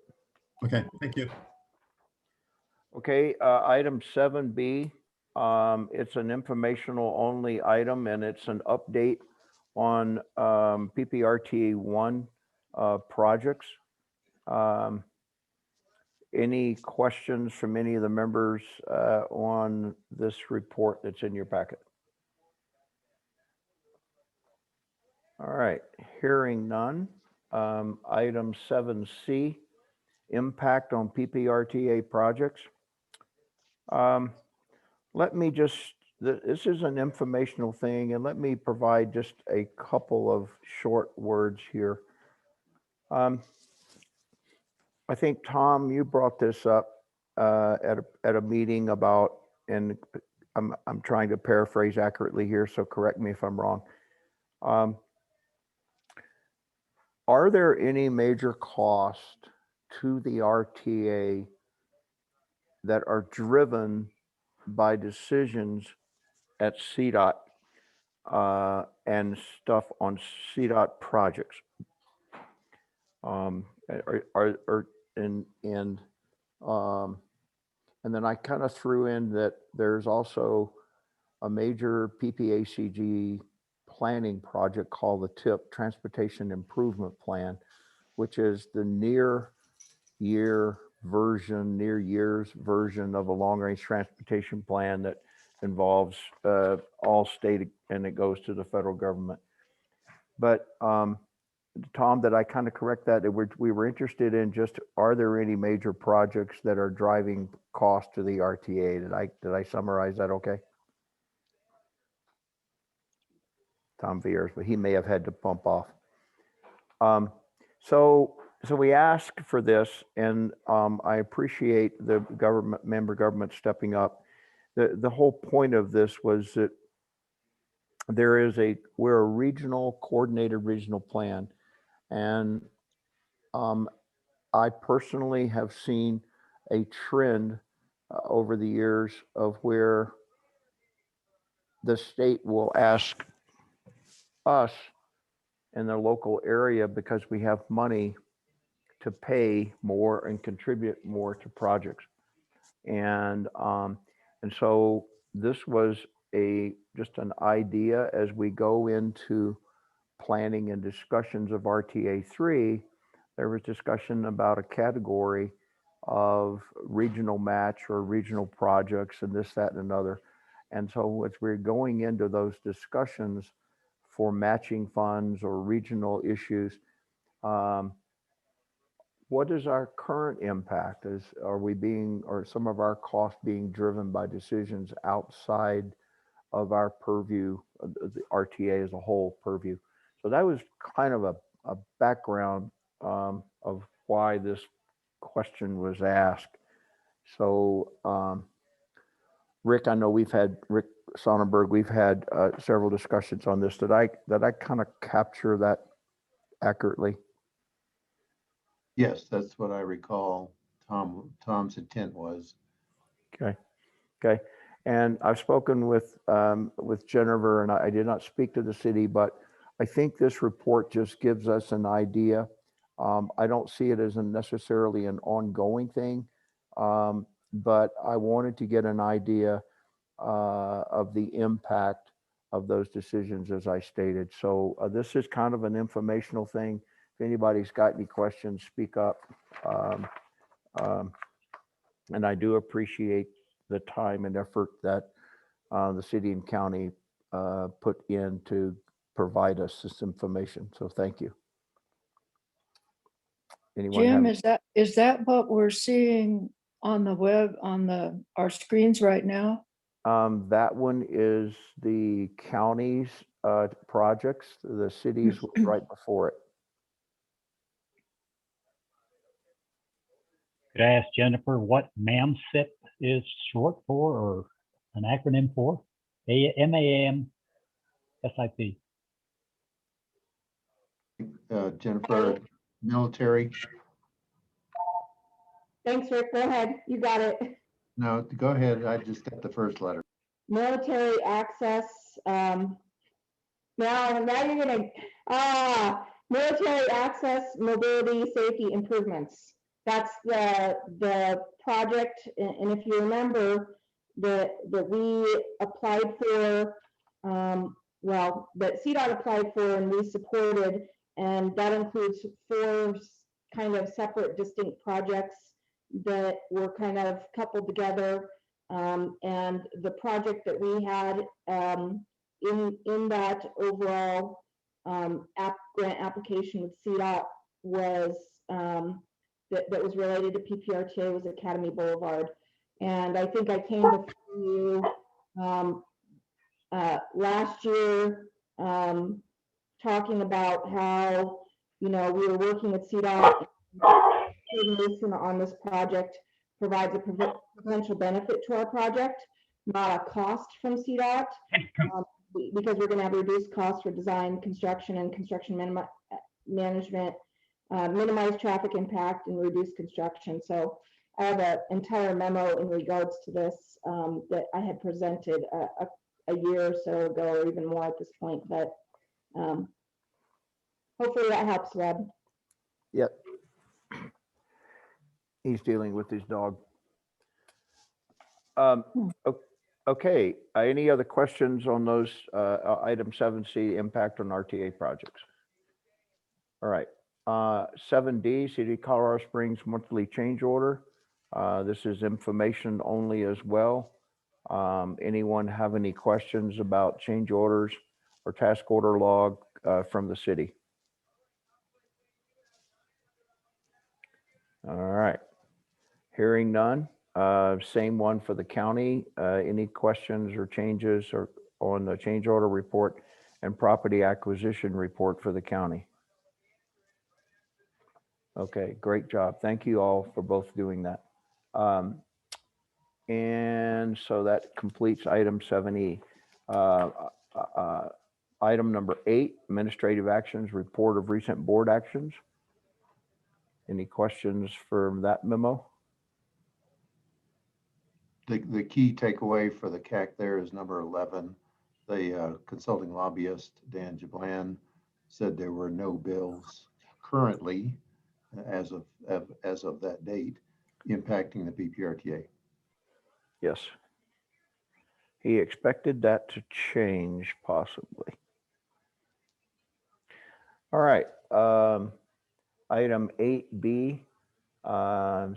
Okay, thank you. Okay, item 7B. It's an informational only item, and it's an update on PPRTA 1 projects. Any questions from any of the members on this report that's in your packet? All right, hearing none. Item 7C, impact on PPRTA projects. Let me just, this is an informational thing, and let me provide just a couple of short words here. I think, Tom, you brought this up at a meeting about, and I'm trying to paraphrase accurately here, so correct me if I'm wrong. Are there any major costs to the RTA that are driven by decisions at Cdot and stuff on Cdot projects? And then I kind of threw in that there's also a major PPACG planning project called the TIP, Transportation Improvement Plan, which is the near years version of a long range transportation plan that involves all state, and it goes to the federal government. But Tom, did I kind of correct that? We were interested in just, are there any major projects that are driving cost to the RTA? Did I summarize that okay? Tom Viers, but he may have had to bump off. So we asked for this, and I appreciate the member government stepping up. The whole point of this was that we're a regional, coordinated regional plan. And I personally have seen a trend over the years of where the state will ask us in the local area, because we have money, to pay more and contribute more to projects. And And so this was just an idea as we go into planning and discussions of RTA 3. There was discussion about a category of regional match or regional projects and this, that, and another. And so as we're going into those discussions for matching funds or regional issues, what is our current impact? Are some of our costs being driven by decisions outside of our purview, the RTA as a whole purview? So that was kind of a background of why this question was asked. So Rick, I know Rick Sonnenberg, we've had several discussions on this. Did I kind of capture that accurately? Yes, that's what I recall Tom's intent was. Okay. And I've spoken with Jennifer, and I did not speak to the city, but I think this report just gives us an idea. I don't see it as necessarily an ongoing thing, but I wanted to get an idea of the impact of those decisions as I stated. So this is kind of an informational thing. If anybody's got any questions, speak up. And I do appreciate the time and effort that the city and county put in to provide us this information. So thank you. Anyone Jim, have- is that what we're seeing on the web, on our screens right now? That one is the county's projects. The city's was right before it. Could I ask Jennifer what MAMSIP is short for, or an acronym for? MAMSIP. Jennifer, military. Thanks, Rick. Go ahead. You got it. No, go ahead. I just got the first letter. Military access. Now you're gonna, military access, mobility, safety improvements. That's the project. And if you remember that we applied for, that Cdot applied for and we supported, and that includes 4 kind of separate distinct projects that were kind of coupled together. And the project that we had in that overall grant application with Cdot was that was related to PPRTA was Academy Boulevard. And I think I came before you last year talking about how, we were working with Cdot. On this project provides a potential benefit to our project, not a cost from Cdot, because we're going to have reduced costs for design, construction, and construction management, minimize traffic impact, and reduce construction. So I have an entire memo in regards to this that I had presented a year or so ago, or even more at this point. But hopefully that helps, Webb. Yep. He's dealing with his dog. Okay, any other questions on those item 7C, impact on RTA projects? All right, 7D, City of Colorado Springs monthly change order. This is information only as well. Anyone have any questions about change orders or task order log from the city? All right. Hearing none, same one for the county. Any questions or changes or on the change order report and property acquisition report for the county? Okay, great job. Thank you all for both doing that. And so that completes item 7E. Item number 8, administrative actions, report of recent board actions. Any questions for that memo? The key takeaway for the CAC there is number 11. The consulting lobbyist, Dan Jablan, said there were no bills currently as of that date impacting the PPRTA. Yes. He expected that to change possibly. All right. Item 8B,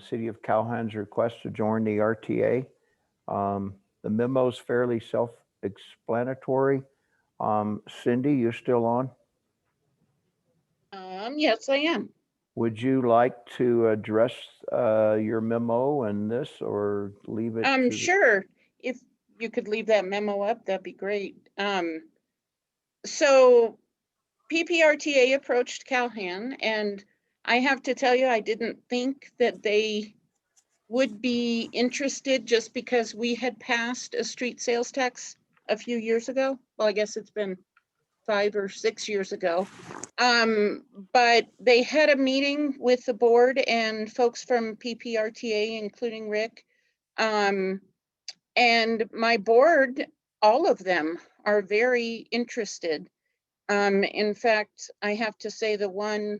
City of Calhoun's request to join the RTA. The memo is fairly self-explanatory. Cindy, you still on? Yes, I am. Would you like to address your memo and this, or leave it to the- Sure. If you could leave that memo up, that'd be great. So PPRTA approached Calhoun, and I have to tell you, I didn't think that they would be interested just because we had passed a street sales tax a few years ago. Well, I guess it's been 5 or 6 years ago. But they had a meeting with the board and folks from PPRTA, including Rick. And my board, all of them are very interested. In fact, I have to say the one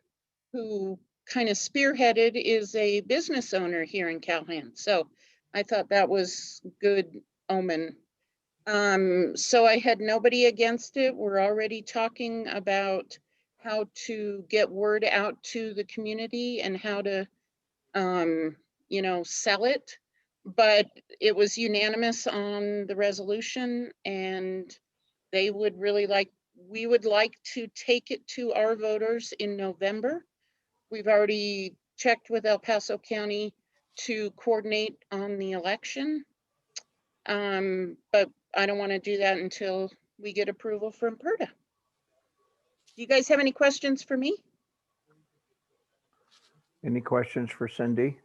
who kind of spearheaded is a business owner here in Calhoun. So I thought that was good omen. So I had nobody against it. We're already talking about how to get word out to the community and how to, sell it. But it was unanimous on the resolution, and they would really we would like to take it to our voters in November. We've already checked with El Paso County to coordinate on the election. But I don't want to do that until we get approval from Pprta. Do you guys have any questions for me? Any questions for Cindy?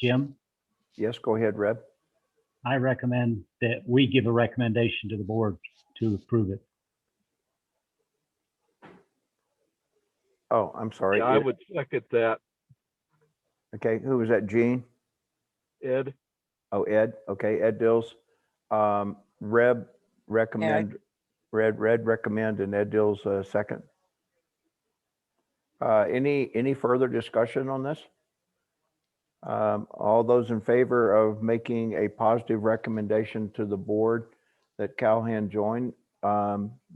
Jim, Yes, go ahead, Reb. I recommend that we give a recommendation to the board to approve it. Oh, I'm sorry. Yeah, I would second that, Okay, who was that, Gene? Ed. Oh, Ed. Okay, Ed Dills. Reb recommend, Red recommend, and Ed Dills second. Any further discussion on this? All those in favor of making a positive recommendation to the board that Calhoun join,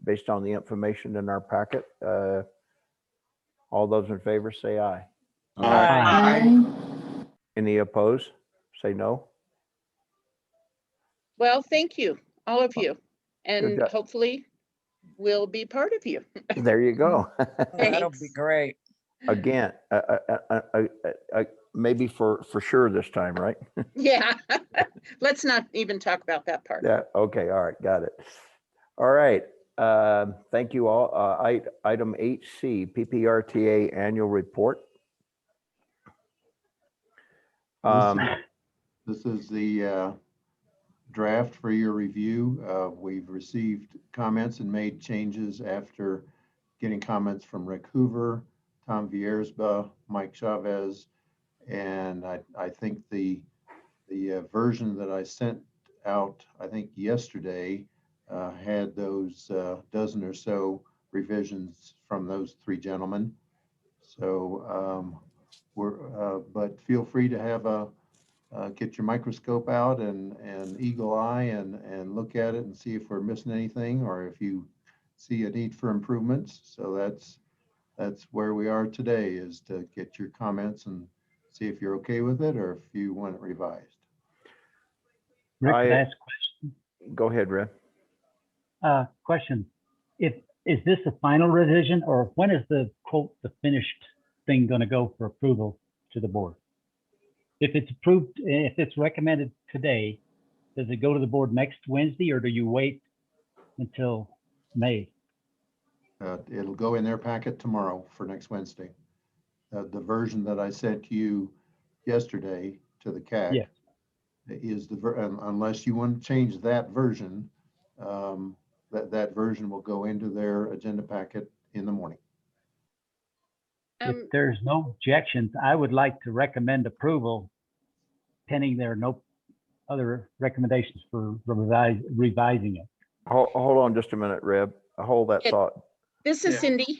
based on the information in our packet, all those in favor say aye. Aye. Any opposed? Say no. Well, thank you, all of you. And job. hopefully we'll be part of you. There you go. That'll be great. Again, maybe for sure this time, right? Yeah, let's not even talk about that part. Yeah, okay, all right, got it. All right, thank you all. Item 8C, PPRTA Annual Report. This is the draft for your review. We've received comments and made changes after getting comments from Rick Hoover, Tom Viersba, Mike Chavez, and I think the version that I sent out, I think yesterday, had those dozen or so revisions from those three gentlemen. So but feel free to have get your microscope out and eagle eye and look at it and see if we're missing anything or if you see a need for improvements. So that's where we are today, is to get your comments and see if you're okay with it or if you want it revised. Rick, can I ask a question? Go ahead, Red. Question. Is this a final revision, or when is the quote, the finished thing going to go for approval to the board? If it's approved, if it's recommended today, does it go to the board next Wednesday, or do you wait until May? It'll go in their packet tomorrow for next Wednesday. The version that I sent you yesterday to the CAC, yes, is unless you want to change that version, that version will go into their agenda packet in the morning. If there's no objections, I would like to recommend approval pending there are no other recommendations for revising it. Hold on just a minute, Reb. Hold that thought. This is Cindy.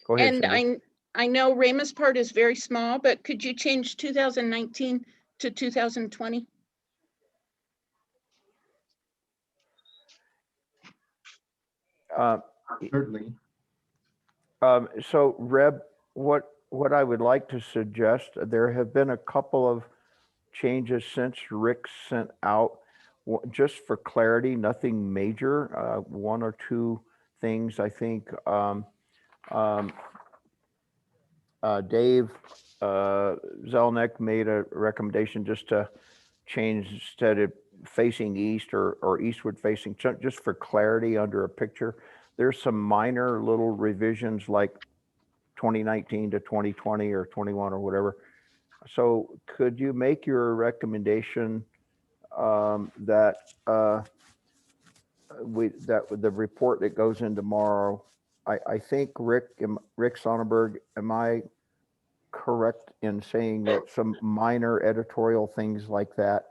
Go ahead, And Cindy. I know Ramus part is very small, but could you change 2019 to 2020? Uh, Certainly. So Reb, what I would like to suggest, there have been a couple of changes since Rick sent out, just for clarity, nothing major, one or two things, I think. Dave Zelnick made a recommendation just to change instead of facing east or eastward facing, just for clarity under a picture. There's some minor little revisions like 2019 to 2020 or 21 or whatever. So could you make your recommendation that that the report that goes in tomorrow, I think Rick Sonnenberg, am I correct in saying that some minor editorial things like that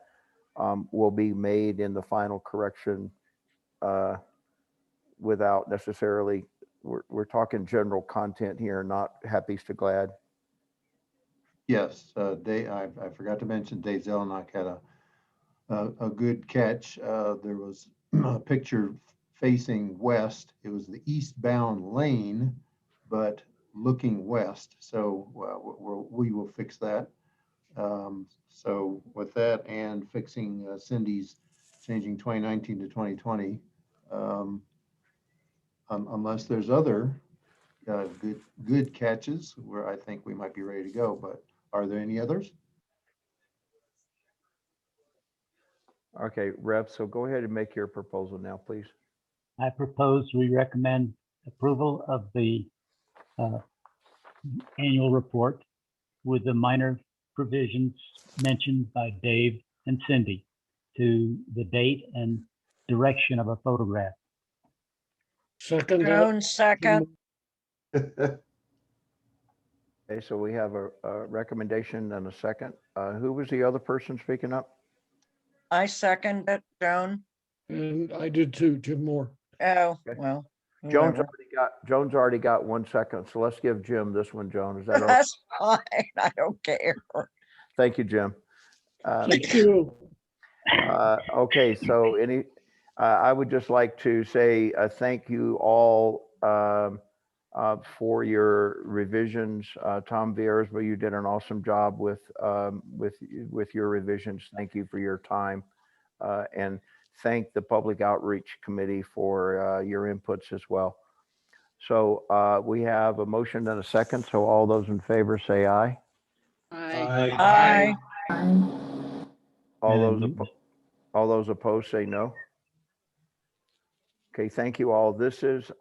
will be made in the final correction without necessarily, we're talking general content here, not happy's to glad. Yes, I forgot to mention Dave Zelnick had a good catch. There was a picture facing west. It was the eastbound lane, but looking west. So we will fix that. So with that and fixing Cindy's changing 2019 to 2020, unless there's other good catches where I think we might be ready to go, but are there any others? Okay, Rev, so go ahead and make your proposal now, please. I propose we recommend approval of the annual report with the minor provisions mentioned by Dave and Cindy to the date and direction of a photograph. Second. Joan, second. Okay, so we have a recommendation and a second. Who was the other person speaking up? I second it, Joan. And I did too, Jim Moore. Oh, Okay. well. Joan's whoever. already got 1 second, so let's give Jim this one, Joan. Is that all right? That's fine. I don't care. Thank you, Jim. Thank you. Okay, so I would just like to say thank you all for your revisions. Tom Viersma, you did an awesome job with your revisions. Thank you for your time, and thank the Public Outreach Committee for your inputs as well. So we have a motion and a second. So all those in favor say aye. Aye. All those opposed say no. Okay, thank you all. This is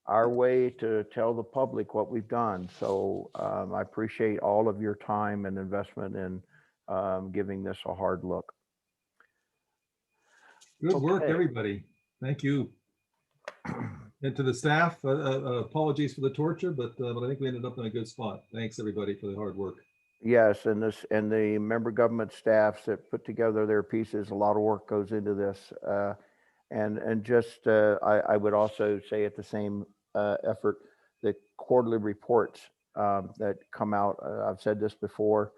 our way to tell the public what we've done. So I appreciate all of your time and investment in giving this a hard look. Good work, Okay. everybody. Thank you. And to the staff, apologies for the torture, but I think we ended up in a good spot. Thanks, everybody, for the hard work. Yes, and the member government staffs that put together their pieces, a lot of work goes into this. And just, I would also say at the same effort, the quarterly reports that come out, I've said this before,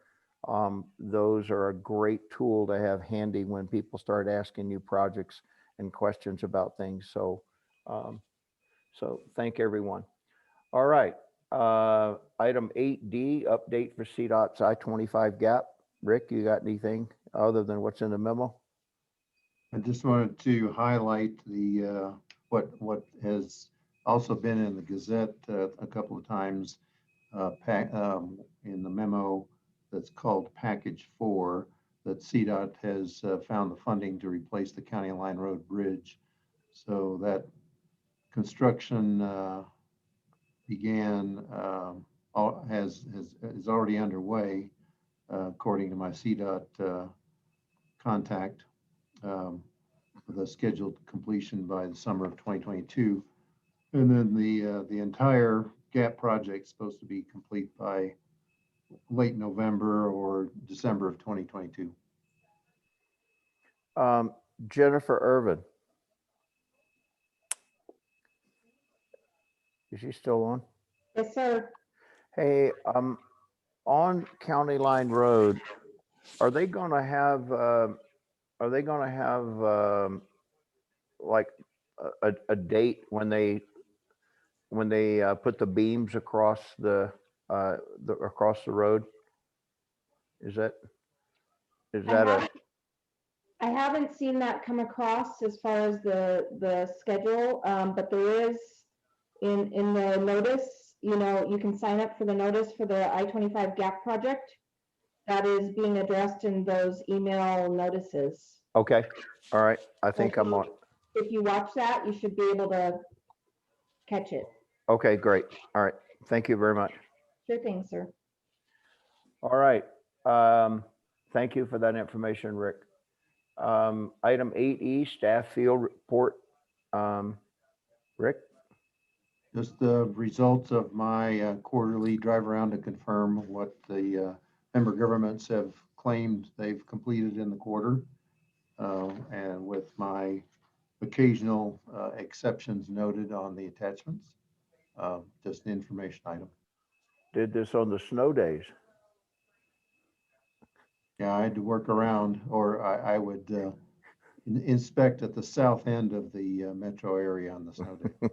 those are a great tool to have handy when people start asking you projects and questions about things. So, so thank everyone. All right. Item 8D, update for Cdot's I-25 gap. Rick, you got anything other than what's in the memo? I just wanted to highlight the what has also been in the Gazette a couple of times in the memo that's called Package 4, that Cdot has found the funding to replace the County Line Road Bridge. So that construction began, is already underway, according to my Cdot contact, with a scheduled completion by the summer of 2022. And then the entire gap project is supposed to be complete by late November or December of 2022. Jennifer Irvin. Is she still on? Yes, sir. Hey, on County Line Road, are they gonna have like a date when they put the beams across the road? Is that I haven't seen that come across as far as the schedule, but there is in the notice, you can sign up for the notice for the I-25 gap project. That is being addressed in those email notices. okay? All right, I think I'm on. If you watch that, you should be able to catch it. Okay, great. All right, thank you very much. Sure thing, sir. All right, thank you for that information, Rick. Item 8E, staff field report. Rick? Just the results of my quarterly drive around to confirm what the member governments have claimed they've completed in the quarter. And with my occasional exceptions noted on the attachments. Just an information item. Did this on the snow days. Yeah, I had to work around, or I would inspect at the south end of the metro area on the snow day.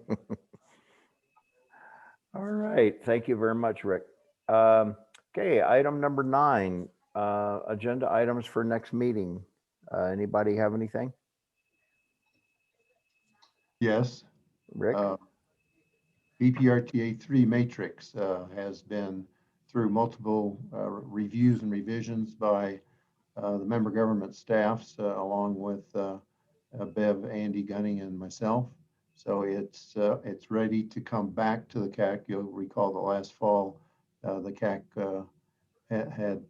All right, thank you very much, Rick. Okay, item number 9, agenda items for next meeting. Anybody have anything? Yes. Rick? Pprta 3 matrix has been through multiple reviews and revisions by the member government staffs along with Bev, Andy Gunning, and myself. So it's ready to come back to the CAC. You'll recall the last fall, the CAC had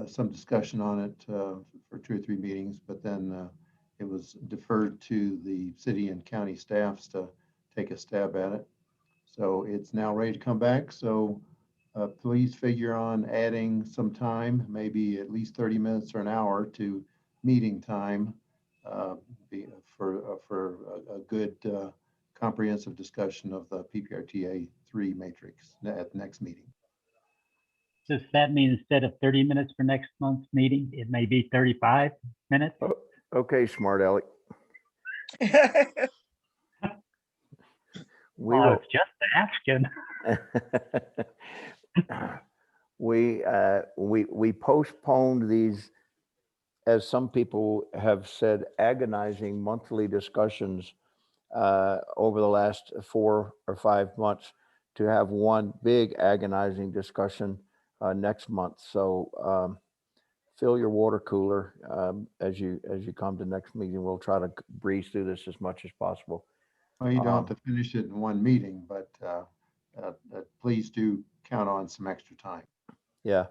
some discussion on it for 2 or 3 meetings, but then it was deferred to the city and county staffs to take a stab at it. So it's now ready to come back. So please figure on adding some time, maybe at least 30 minutes or an hour to meeting time for a good comprehensive discussion of the Pprta 3 matrix at the next meeting. Does that mean instead of 30 minutes for next month's meeting, it may be 35 minutes? Oh, okay, smart Alec. We Oh, it's just asking. we postponed these, as some people have said, agonizing monthly discussions over the last 4 or 5 months to have one big agonizing discussion next month. So fill your water cooler as you come to next meeting. We'll try to breeze through this as much as possible. Well, you don't have to finish it in one meeting, but please do count on some extra time. Yeah.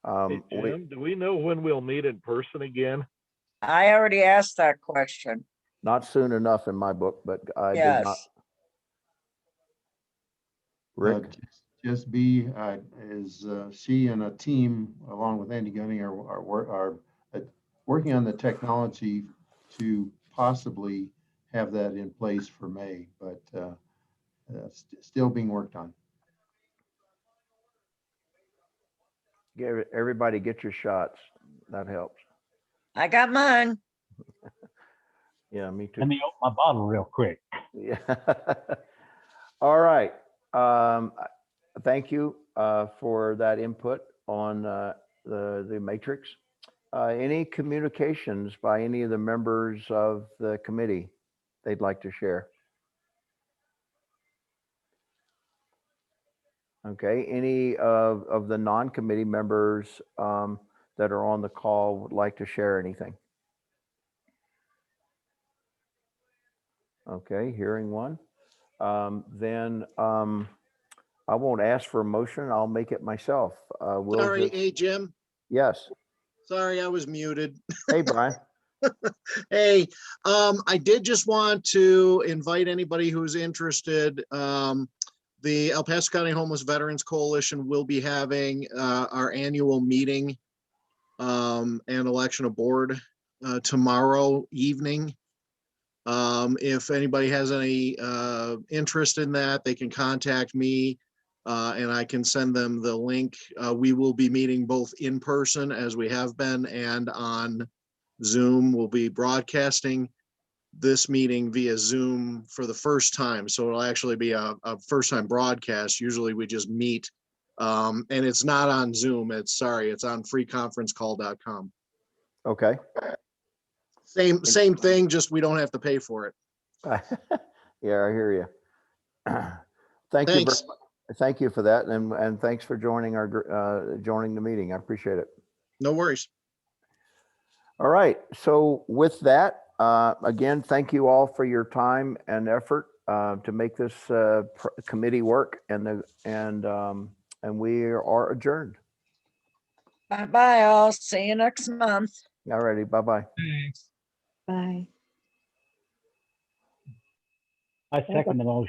Hey, Jim, do we know when we'll meet in person again? I already asked that question. Not soon enough in my book, but I did not. Yes. Rick? Just be is she and a team along with Andy Gunning are working on the technology to possibly have that in place for May, but still being worked on. Everybody get your shots. That helps. I got mine. Yeah, me too. Let me open my bottle real quick. Yeah. All right. Thank you for that input on the matrix. Any communications by any of the members of the committee they'd like to share? Okay, any of the non-committee members that are on the call would like to share anything? Okay, hearing one. Then I won't ask for a motion. I'll make it myself. Sorry, hey, Jim. Yes. Sorry, I was muted. Hey, Brian. Hey, I did just want to invite anybody who's interested. The El Paso County Homeless Veterans Coalition will be having our annual meeting and election of board tomorrow evening. If anybody has any interest in that, they can contact me and I can send them the link. We will be meeting both in person as we have been and on Zoom. We'll be broadcasting. this meeting via Zoom for the first time. So it'll actually be a first time broadcast. Usually we just meet. And it's not on Zoom. It's on freeconferencecall.com. Okay. Same thing, just we don't have to pay for it. Yeah, I hear you. Thank you. Thanks. Thank you for that. And thanks for joining joining the meeting. I appreciate it. No worries. All right. So with that, again, thank you all for your time and effort to make this committee work, and we are adjourned. Bye-bye, all. See you next month. All righty. Bye-bye. Thanks. Bye. I second the motion.